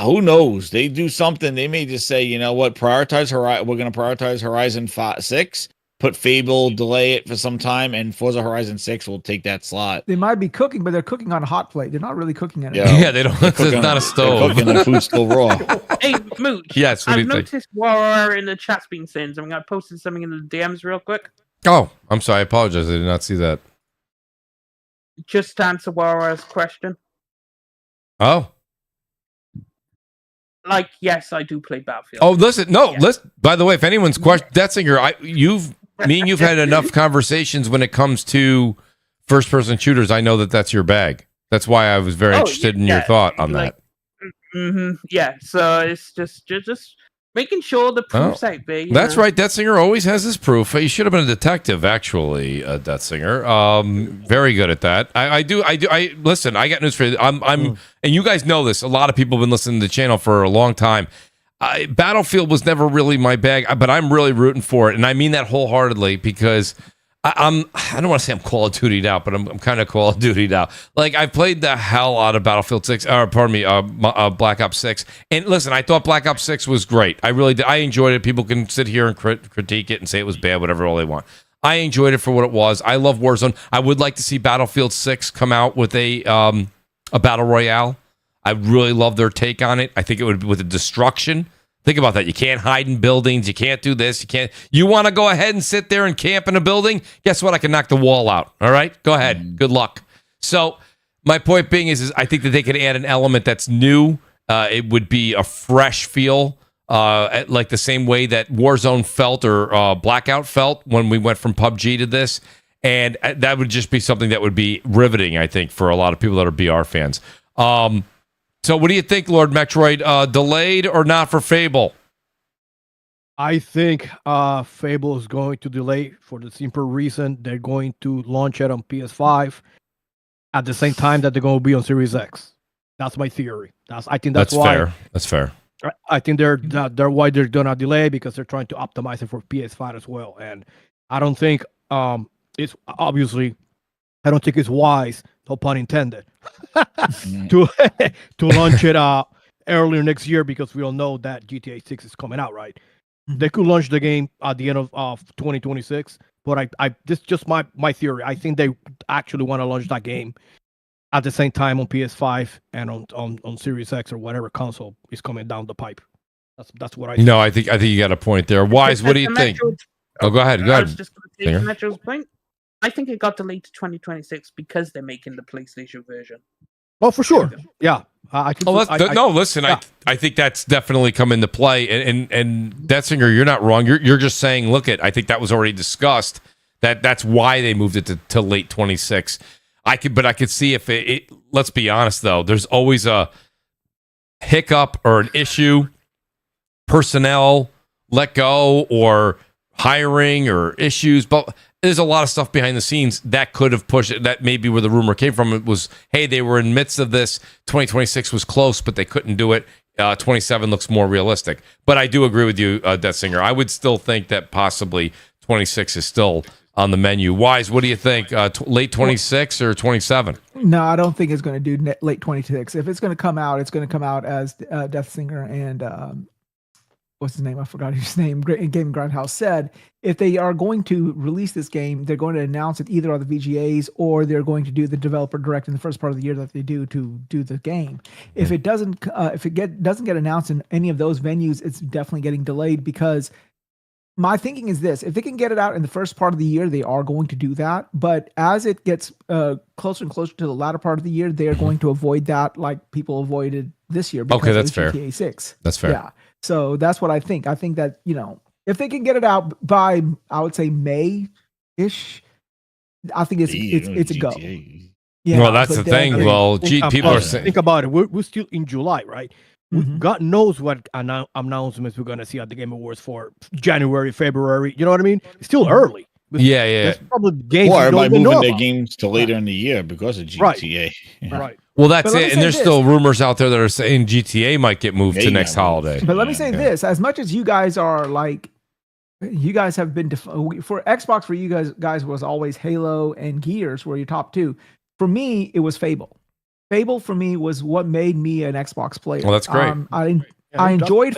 Who knows? They do something. They may just say, you know what? Prioritize Horizon. We're gonna prioritize Horizon 6. Put Fable, delay it for some time, and Forza Horizon 6 will take that slot. They might be cooking, but they're cooking on a hot plate. They're not really cooking at it. Yeah. Yeah, they don't. It's Cooking- not a they're stove. Cooking the food still raw. Hey, Mooch. Yes, what do I've you think? noticed Warrior in the chat's been saying something. I posted something in the DMs real quick. Oh, I'm sorry. I apologize. I did not see that. Just to answer Warrior's question. Oh. Like, yes, I do play Battlefield. Oh, listen. No, Yeah. listen. By the way, if anyone's question, Detzinger, you've had enough conversations when it comes to first-person shooters. I know that that's your bag. That's why I was very interested in your thought on like, that. Yeah, so it's just making sure the proof's out there. That's right. Detzinger always has his proof. He should have been a detective, actually, Detzinger. Very good at that. I listen. I got news for you. And you guys know this. A lot of people have been listening to the channel for a long time. Battlefield was never really my bag, but I'm really rooting for it, and I mean that wholesheartedly because I don't want to say I'm Call of Duty'd out, but I'm kind of Call of Duty'd out. Like, I played the hell out of Battlefield 6, or pardon me, Black Ops 6. And listen, I thought Black Ops 6 was great. I really did. I enjoyed it. People can sit here and critique it and say it was bad, whatever all they want. I enjoyed it for what it was. I love Warzone. I would like to see Battlefield 6 come out with a Battle Royale. I really love their take on it. I think it would be with the destruction. Think about that. You can't hide in buildings. You can't do this. You want to go ahead and sit there and camp in a building? Guess what? I can knock the wall out. All right? Go ahead. Good luck. So my point being is I think that they could add an element that's new. It would be a fresh feel, like the same way that Warzone felt or Blackout felt when we went from PUBG to this. And that would just be something that would be riveting, I think, for a lot of people that are BR fans. So what do you think, Lord Metroid? Delayed or not for Fable? I think Fable is going to delay for the simple reason they're going to launch it on PS5 at the same time that they're going to be on Series X. That's my theory. I think that's why. Fair. That's fair. I think they're why they're gonna delay because they're trying to optimize it for PS5 as well. And I don't think it's obviously I don't think it's wise, no pun intended, to launch it earlier next year because we all know that GTA 6 is coming out, right? They could launch the game at the end of 2026, but this is just my theory. I think they actually want to launch that game at the same time on PS5 and on Series X or whatever console is coming down the pipe. That's what I think. No, I think you got a point there. Wise, what do you think? Oh, go ahead. I was just going to say Metro's point. I think it got delayed to 2026 because they're making the PlayStation version. Oh, for sure. Yeah. I think. Listen. Yeah. I think that's definitely come into play. And Detzinger, you're not wrong. You're just saying, look I think that was already discussed. That's why they moved it to late 26. I could see if it. Let's be honest though. There's always a hiccup or an issue. Personnel let go or hiring or issues, but there's a lot of stuff behind the scenes that could have pushed it. That may be where the rumor came from. It was, hey, they were in midst of this. 2026 was close, but they couldn't do it. 27 looks more realistic. But I do agree with you, Detzinger. I would still think that possibly 26 is still on the menu. Wise, what do you think? Late 26 or 27? No, I don't think it's going to do late 26. If it's going to come out, it's going to come out as Death Singer and what's his name? I forgot his name. Game Grindhouse said if they are going to release this game, they're going to announce it either on the VGAs or they're going to do the developer direct in the first part of the year that they do to do the game. If it doesn't get announced in any of those venues, it's definitely getting delayed because my thinking is this: if they can get it out in the first part of the year, they are going to do that. But as it gets closer and closer to the latter part of the year, they are going to avoid that, like people avoided this year. Okay, that's fair. GTA 6. That's fair. Yeah. So that's what I think. I think that, if they can get it out by, I would say May-ish, I think it's a go. Yeah, well, that's the thing. Well, people are saying. Think about it. We're still in July, right? God knows what announcements we're going to see at the Game Awards for January, February. You know what I mean? It's still early. Yeah. There's probably games or everybody moving their about. games to later in the year because of GTA. Right. Well, that's it. And there's still rumors out there that are saying GTA might get moved to next holiday. But let me say this: as much as you guys are like, you guys have been for Xbox, for you guys was always Halo and Gears were your top two. For me, it was Fable. Fable for me was what made me an Xbox player. Well, that's great. I enjoyed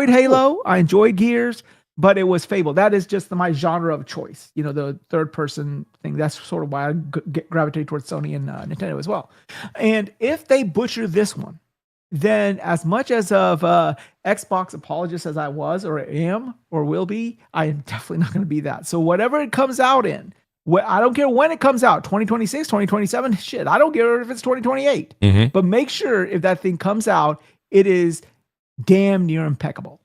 Halo. I enjoyed Gears. But it was Fable. That is just my genre of choice. The third person thing. That's sort of why I gravitate towards Sony and Nintendo as well. And if they butcher this one, then as much as of Xbox apologist as I was or am or will be, I am definitely not going to be that. So whatever it comes out in, I don't care when it comes out, 2026, 2027, shit. I don't care if it's 2028. Mm-hmm. But make sure if that thing comes out, it is damn near impeccable.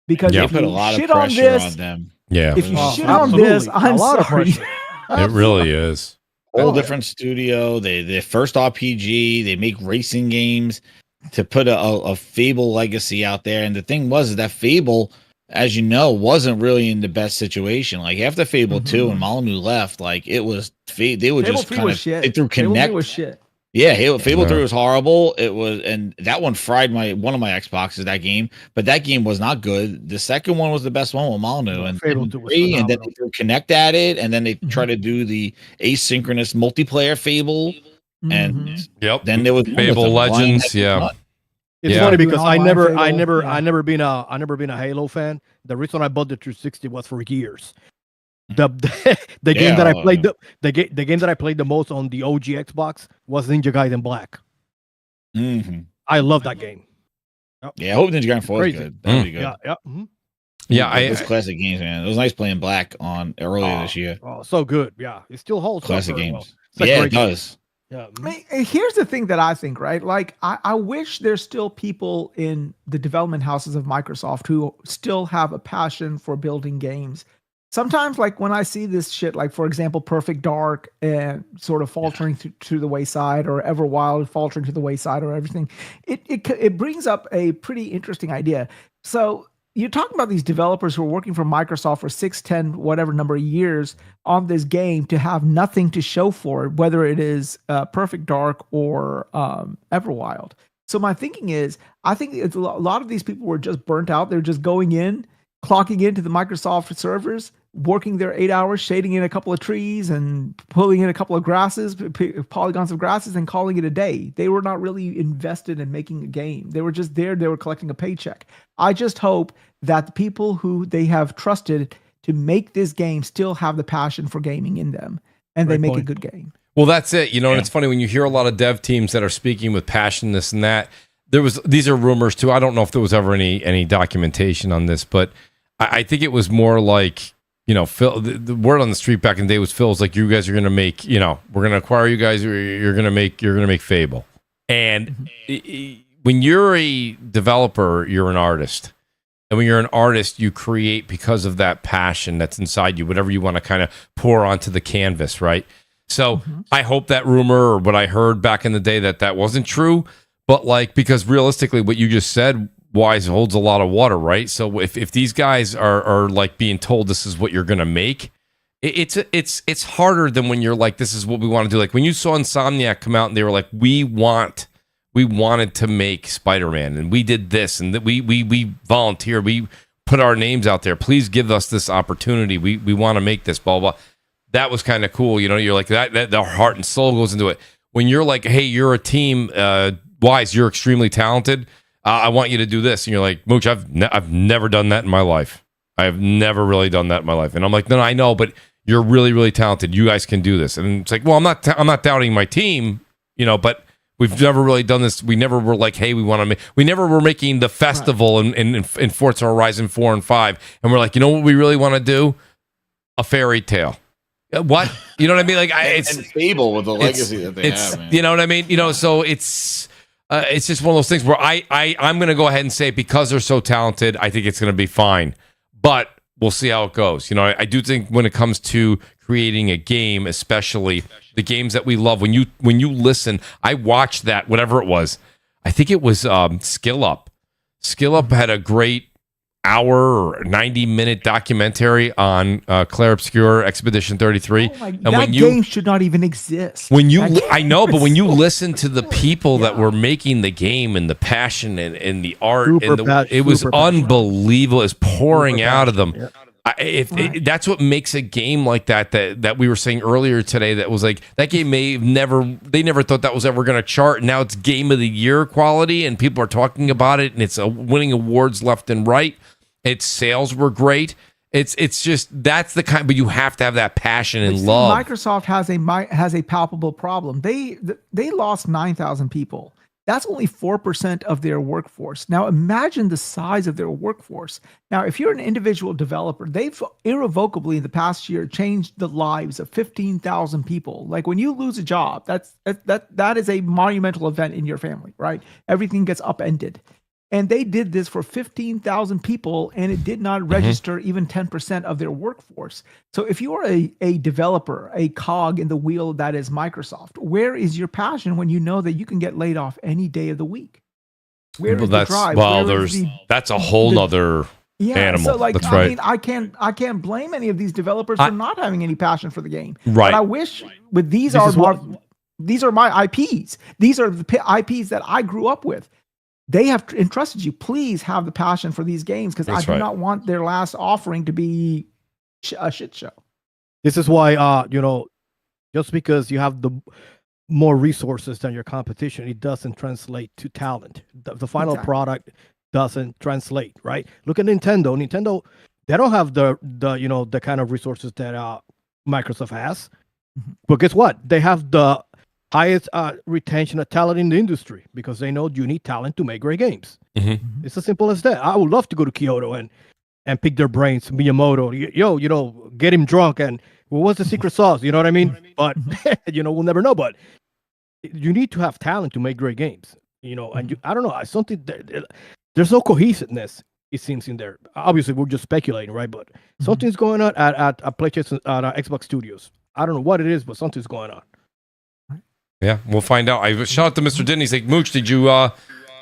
Because if put a you lot shit of on pressure this, on them. Yeah. if you shit on this, I'm sorry. It really is. Whole different studio. They first RPG. They make racing games to put a Fable legacy out there. And the thing was that Fable, as you know, wasn't really in the best situation. Like after Fable 2 and Molyneux left, like it was they would Fable just 3 kind was of shit. they threw Fable 3 Connect. was shit. Yeah, Fable 3 was horrible. It was, and that one fried one of my Xboxes, that game. But that game was not good. The second one was the best one with Molyneux, and Fable 2 was phenomenal. and then they threw Connect at it, and then they try to do the asynchronous multiplayer Fable, and then there was Fable Legends. Yeah, it's funny because I never been a Halo fan. The reason I bought the 360 was for Gears. The game that I played the game that I played the most on the OG Xbox was Ninja Gaiden Black. Mm-hmm. I love that game. Yeah, I hope Ninja Gaiden 4 is good. That'd be good. Yeah. Yeah, those classic games, man. It was nice playing Black on earlier this year. Oh, so good. Yeah, it still holds classic up very games. Well. Yeah, it does. Yeah. I mean, here's the thing that I think, right? Like, I wish there's still people in the development houses of Microsoft who still have a passion for building games. Sometimes, like when I see this shit, like for example, Perfect Dark and sort of faltering to the wayside, or Everwild faltering to the wayside, or everything, it brings up a pretty interesting idea. So you're talking about these developers who are working for Microsoft for 6, 10, whatever number of years on this game to have nothing to show for it, whether it is Perfect Dark or Everwild. So my thinking is, I think it's a lot of these people were just burnt out. They're just going in, clocking into the Microsoft servers, working their 8 hours, shading in a couple of trees and pulling in a couple of polygons of grasses, and calling it a day. They were not really invested in making a game. They were just there. They were collecting a paycheck. I just hope that the people who they have trusted to make this game still have the passion for gaming in them, and they make a good game. Well, that's it. And it's funny when you hear a lot of dev teams that are speaking with passion, this and that. These are rumors too. I don't know if there was ever any documentation on this, but I think it was more like, Phil, the word on the street back in the day was Phil's like, you guys are going to make, we're going to acquire you guys. You're going to make Fable. And when you're a developer, you're an artist. And when you're an artist, you create because of that passion that's inside you, whatever you want to kind of pour onto the canvas, right? So I hope that rumor, or what I heard back in the day, that wasn't true. But because realistically, what you just said holds a lot of water, right? So if these guys are like being told this is what you're gonna make, it's harder than when you're like, this is what we want to do. Like when you saw Insomniac come out and they were like, we wanted to make Spider-Man, and we did this, and that we volunteered, we put our names out there. Please give us this opportunity. We want to make this, blah blah. That was kind of cool, You're like that the heart and soul goes into it. When you're like, hey, you're a team, Wise, you're extremely talented. I want you to do this. And you're like, Mooch, I've never done that in my life. I have never really done that in my life. And I'm like, no, I know, but you're really, really talented. You guys can do this. And it's like, well, I'm not doubting my team, but we've never really done this. We never were like, hey, we never were making the festival in Forza Horizon 4 and 5. And we're like, you know what we really want to do? A fairy tale. What? You know what I mean? Like, it's and Fable with the legacy that they have, man. You know what I mean? So it's just one of those things where I'm going to go ahead and say, because they're so talented, I think it's going to be fine. But we'll see how it goes. I do think when it comes to creating a game, especially the games that we love, when you listen, I watched that, whatever it was. I think it was Skill Up. Skill Up had a great hour or 90-minute documentary on Clair Obscur Expedition 33. Oh and that game should not even exist. I know, but when you listen to the people that were making the game and the passion and the art, it was unbelievable. It's pouring out of them. Yeah. That's what makes a game like that we were saying earlier today, that was like, that game they never thought that was ever going to chart. And now it's game of the year quality and people are talking about it and it's winning awards left and right. Its sales were great. It's just, that's the kind, but you have to have that passion and love. Microsoft has a palpable problem. They lost 9,000 people. That's only 4% of their workforce. Now imagine the size of their workforce. Now, if you're an individual developer, they've irrevocably in the past year changed the lives of 15,000 people. Like when you lose a job, that is a monumental event in your family, right? Everything gets upended. And they did this for 15,000 people, and it did not register even 10% of their workforce. So if you are a developer, a cog in the wheel that is Microsoft, where is your passion when you know that you can get laid off any day of the week? Where is the drive? Well, that's a whole nother animal. So that's right. I mean, I can't blame any of these developers for not having any passion for the game. Right. But I wish with these are my IPs. These are the IPs that I grew up with. They have entrusted you. Please have the passion for these games, because I do not want their last offering to be a shit show. This is why, just because you have the more resources than your competition, it doesn't translate to talent. The final product doesn't translate, right? Look at Nintendo. Nintendo, they don't have the kind of resources that Microsoft has. But guess what? They have the highest retention of talent in the industry, because they know you need talent to make great games. It's as simple as that. I would love to go to Kyoto and pick their brains, Miyamoto, get him drunk and what's the secret sauce? You know what I mean? But we'll never know. But you need to have talent to make great games. And I don't know. Something there's no cohesiveness, it seems, in there. Obviously, we're just speculating, right? But something's going on at PlayStation, Xbox Studios. I don't know what it is, but something's going on. Yeah, we'll find out. I shout out to Mr. Denny. He's like, Mooch, did you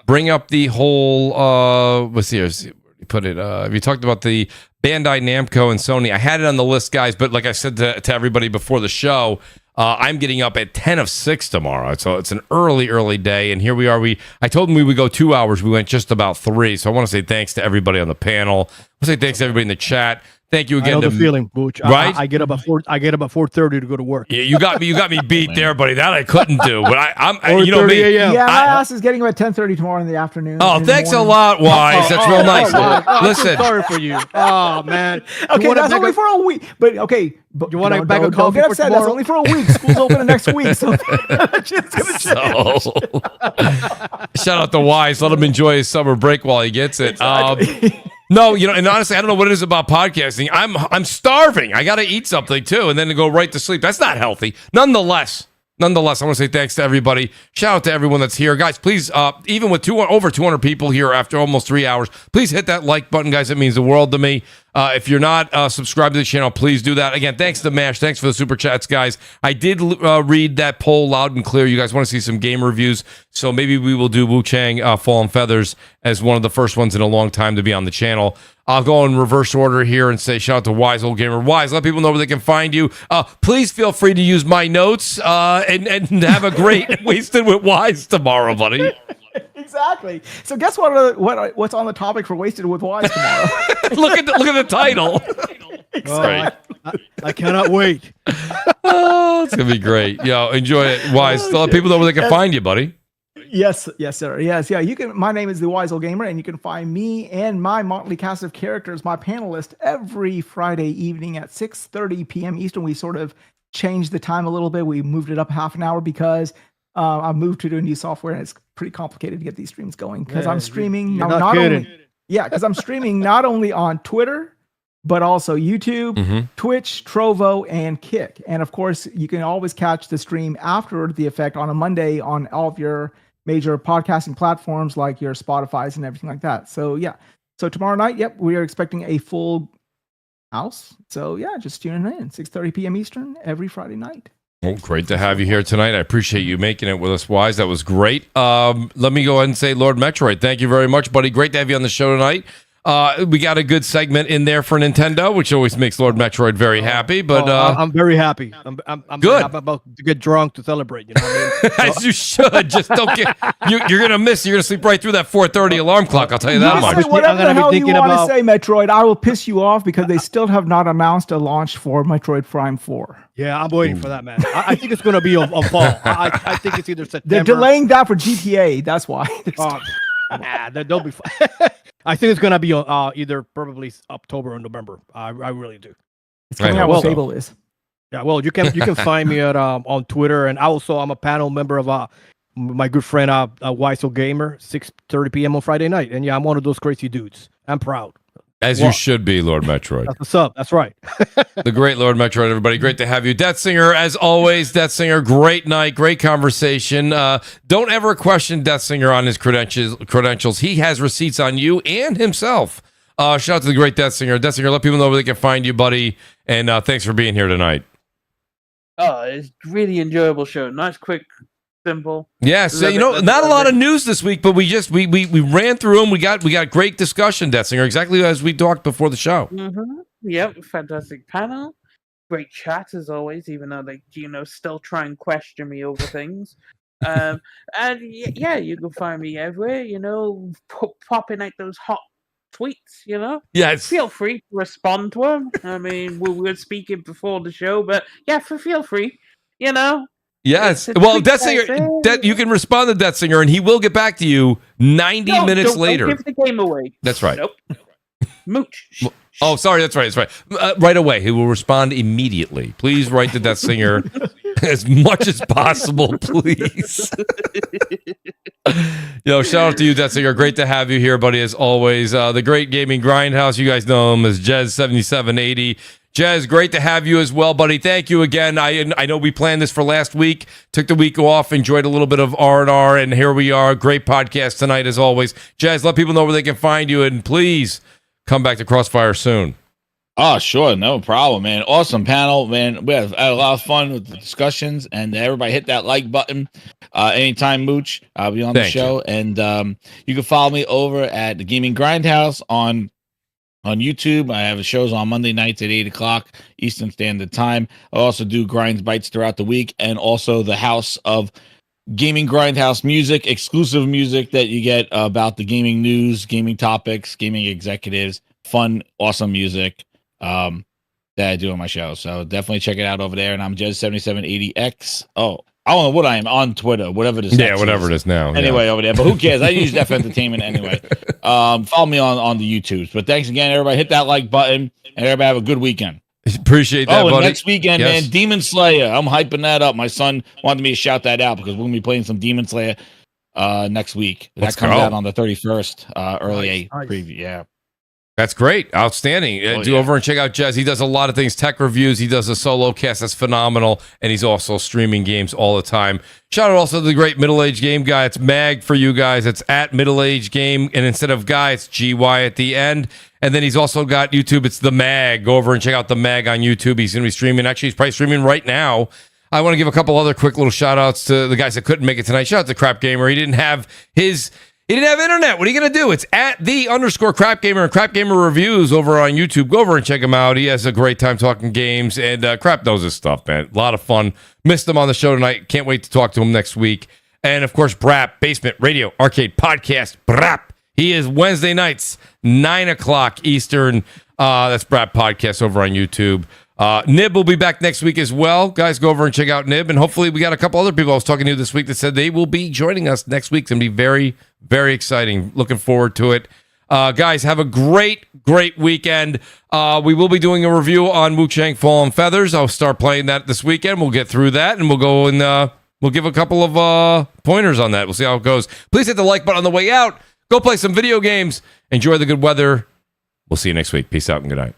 bring up the whole let's see, put it have you talked about the Bandai Namco and Sony? I had it on the list, guys, but like I said to everybody before the show, I'm getting up at 10 of 6 tomorrow. So it's an early day, and here we are. I told them we would go 2 hours. We went just about 3. So I want to say thanks to everybody on the panel. I want to say thanks to everybody in the chat. Thank you again. I know the feeling, Mooch. Right? I get up at 4:30 to go to work. Yeah, you got me beat there, buddy. That I couldn't do. But I'm me. Yeah, my ass is getting up at 10:30 tomorrow in the afternoon. Oh, thanks a lot, Wise. That's real nice. Listen, sorry for you. Oh man. Okay, that's only for a week. But okay, you want to bag of coffee get for upset. tomorrow? That's only for a week. School's open next week. So shout out to Wise. Let him enjoy his summer break while he gets it. Exactly. No, and honestly, I don't know what it is about podcasting. I'm starving. I got to eat something too, and then to go right to sleep. That's not healthy. Nonetheless, I want to say thanks to everybody. Shout out to everyone that's here, guys. Please, even with over 200 people here after almost 3 hours, please hit that like button, guys. It means the world to me. If you're not subscribed to the channel, please do that. Again, thanks to Mash. Thanks for the super chats, guys. I did read that poll loud and clear. You guys want to see some game reviews, so maybe we will do Wu Chang Fallen Feathers as one of the first ones in a long time to be on the channel. I'll go in reverse order here and say shout out to Wise Old Gamer. Wise, let people know where they can find you. Please feel free to use my notes and have a great Wasted with Wise tomorrow, buddy. Exactly. So guess what's on the topic for Wasted with Wise tomorrow? look at the title. I cannot wait. Oh, it's gonna be great. Yo, enjoy it. Wise, let people know where they can find you, buddy. Yes, sir. Yes, yeah. You can. My name is the Wise Old Gamer, and you can find me and my motley cast of characters, my panelist, every Friday evening at 6:30 p.m. Eastern. We sort of changed the time a little bit. We moved it up half an hour because I moved to the new software, and it's pretty complicated to get these streams going. Because I'm streaming not only, because I'm streaming not only on Twitter, but also YouTube, Twitch, Trovo, and Kick. And of course, you can always catch the stream after the effect on a Monday on all of your major podcasting platforms like your Spotify's and everything like that. So yeah. So tomorrow night, we are expecting a full house. So yeah, just tune in, 6:30 p.m. Eastern every Friday night. Well, great to have you here tonight. I appreciate you making it with us, Wise. That was great. Let me go ahead and say, Lord Metroid, thank you very much, buddy. Great to have you on the show tonight. We got a good segment in there for Nintendo, which always makes Lord Metroid very happy. But I'm very happy. I'm good. I'm about to get drunk to celebrate. You know what I mean? As you should. Just don't get. You're gonna miss. You're gonna sleep right through that 4:30 alarm clock. I'll tell you that much. Say whatever the hell you want to say, Metroid. I will piss you off because they still have not announced a launch for Metroid Prime 4. Yeah, I'm waiting for that, man. I think it's gonna be a fall. I think it's either September. They're delaying that for GTA. That's why. They'll be fine. I think it's gonna be either probably October or November. I really do. It's coming out what Fable is. Yeah, well, you can find me at on Twitter, and also I'm a panel member of my good friend Wise Old Gamer, 6:30 p.m. on Friday night, and yeah, I'm one of those crazy dudes. I'm proud. As you should be, Lord Metroid. That's what's up. That's right. The great Lord Metroid, everybody. Great to have you. Death Singer, as always, Death Singer, great night, great conversation. Don't ever question Death Singer on his credentials. He has receipts on you and himself. Shout out to the great Death Singer. Death Singer, let people know where they can find you, buddy. And thanks for being here tonight. Oh, it's a really enjoyable show. Nice, quick, simple. Yeah, so not a lot of news this week, but we ran through them. We got great discussion, Death Singer, exactly as we talked before the show. Yep, fantastic panel, great chat as always. Even though they still try and question me over things, and yeah, you can find me everywhere. Popping out those hot tweets. Yes. Feel free to respond to them. I mean, we were speaking before the show, but yeah, feel free. Yes. Well, Death Singer, you can respond to Death Singer, and he will get back to you 90 minutes later. Don't give the game away. That's right. Nope. Mooch. Oh, sorry. That's right. Right away. He will respond immediately. Please write to Death Singer as much as possible, please. Shout out to you, Death Singer. Great to have you here, buddy, as always. The Great Gaming Grindhouse. You guys know him as Jez7780. Jez, great to have you as well, buddy. Thank you again. I know we planned this for last week. Took the week off, enjoyed a little bit of R&R, and here we are. Great podcast tonight, as always. Jez, let people know where they can find you, and please come back to CrossFire soon. Oh, sure. No problem, man. Awesome panel, man. We had a lot of fun with the discussions, and everybody hit that like button. Anytime, Mooch, I'll be on the show. And you can follow me over at the Gaming Grindhouse on YouTube. I have shows on Monday nights at 8 o'clock Eastern Standard Time. I also do Grinds Bites throughout the week, and also the House of Gaming Grindhouse music, exclusive music that you get about the gaming news, gaming topics, gaming executives, fun, awesome music that I do on my show. So definitely check it out over there. And I'm Jez7780X. Oh, I don't know what I am on Twitter, whatever it is. Yeah, whatever it is now. Anyway, over there. But who cares? I use F Entertainment anyway. Follow me on the YouTubes. But thanks again, everybody. Hit that like button, and everybody have a good weekend. Appreciate that, buddy. And next weekend, man, Demon Slayer. I'm hyping that up. My son wanted me to shout that out because we're going to be playing some Demon Slayer next week. That comes out on the 31st, early preview. Yeah. That's great. Outstanding. Over and check out Jez. He does a lot of things, tech reviews. He does a solo cast that's phenomenal. And he's also streaming games all the time. Shout out also to the great middle-aged game guy. It's Mag for you guys. It's at middle-aged game. And instead of guy, it's GY at the end. And then he's also got YouTube. It's the Mag. Go over and check out the Mag on YouTube. He's going to be streaming. Actually, he's probably streaming right now. I want to give a couple other quick little shout-outs to the guys that couldn't make it tonight. Shout out to Crap Gamer. He didn't have internet. What are you going to do? It's at @the_Crap Gamer and Crap Gamer Reviews over on YouTube. Go over and check him out. He has a great time talking games, and Crap knows his stuff, man. A lot of fun. Missed him on the show tonight. Can't wait to talk to him next week. And, of course, Brap, Basement Radio Arcade Podcast. Brap. He is Wednesday nights, 9 o'clock Eastern. That's Brap Podcast over on YouTube. Nib will be back next week as well. Guys, go over and check out Nib. And hopefully we got a couple other people I was talking to this week that said they will be joining us next week. It's going to be very, very exciting. Looking forward to it. Guys, have a great weekend. We will be doing a review on Wu Chang Fallen Feathers. I'll start playing that this weekend. We'll get through that, and we'll go and we'll give a couple of pointers on that. We'll see how it goes. Please hit the like button on the way out. Go play some video games. Enjoy the good weather. We'll see you next week. Peace out and good night.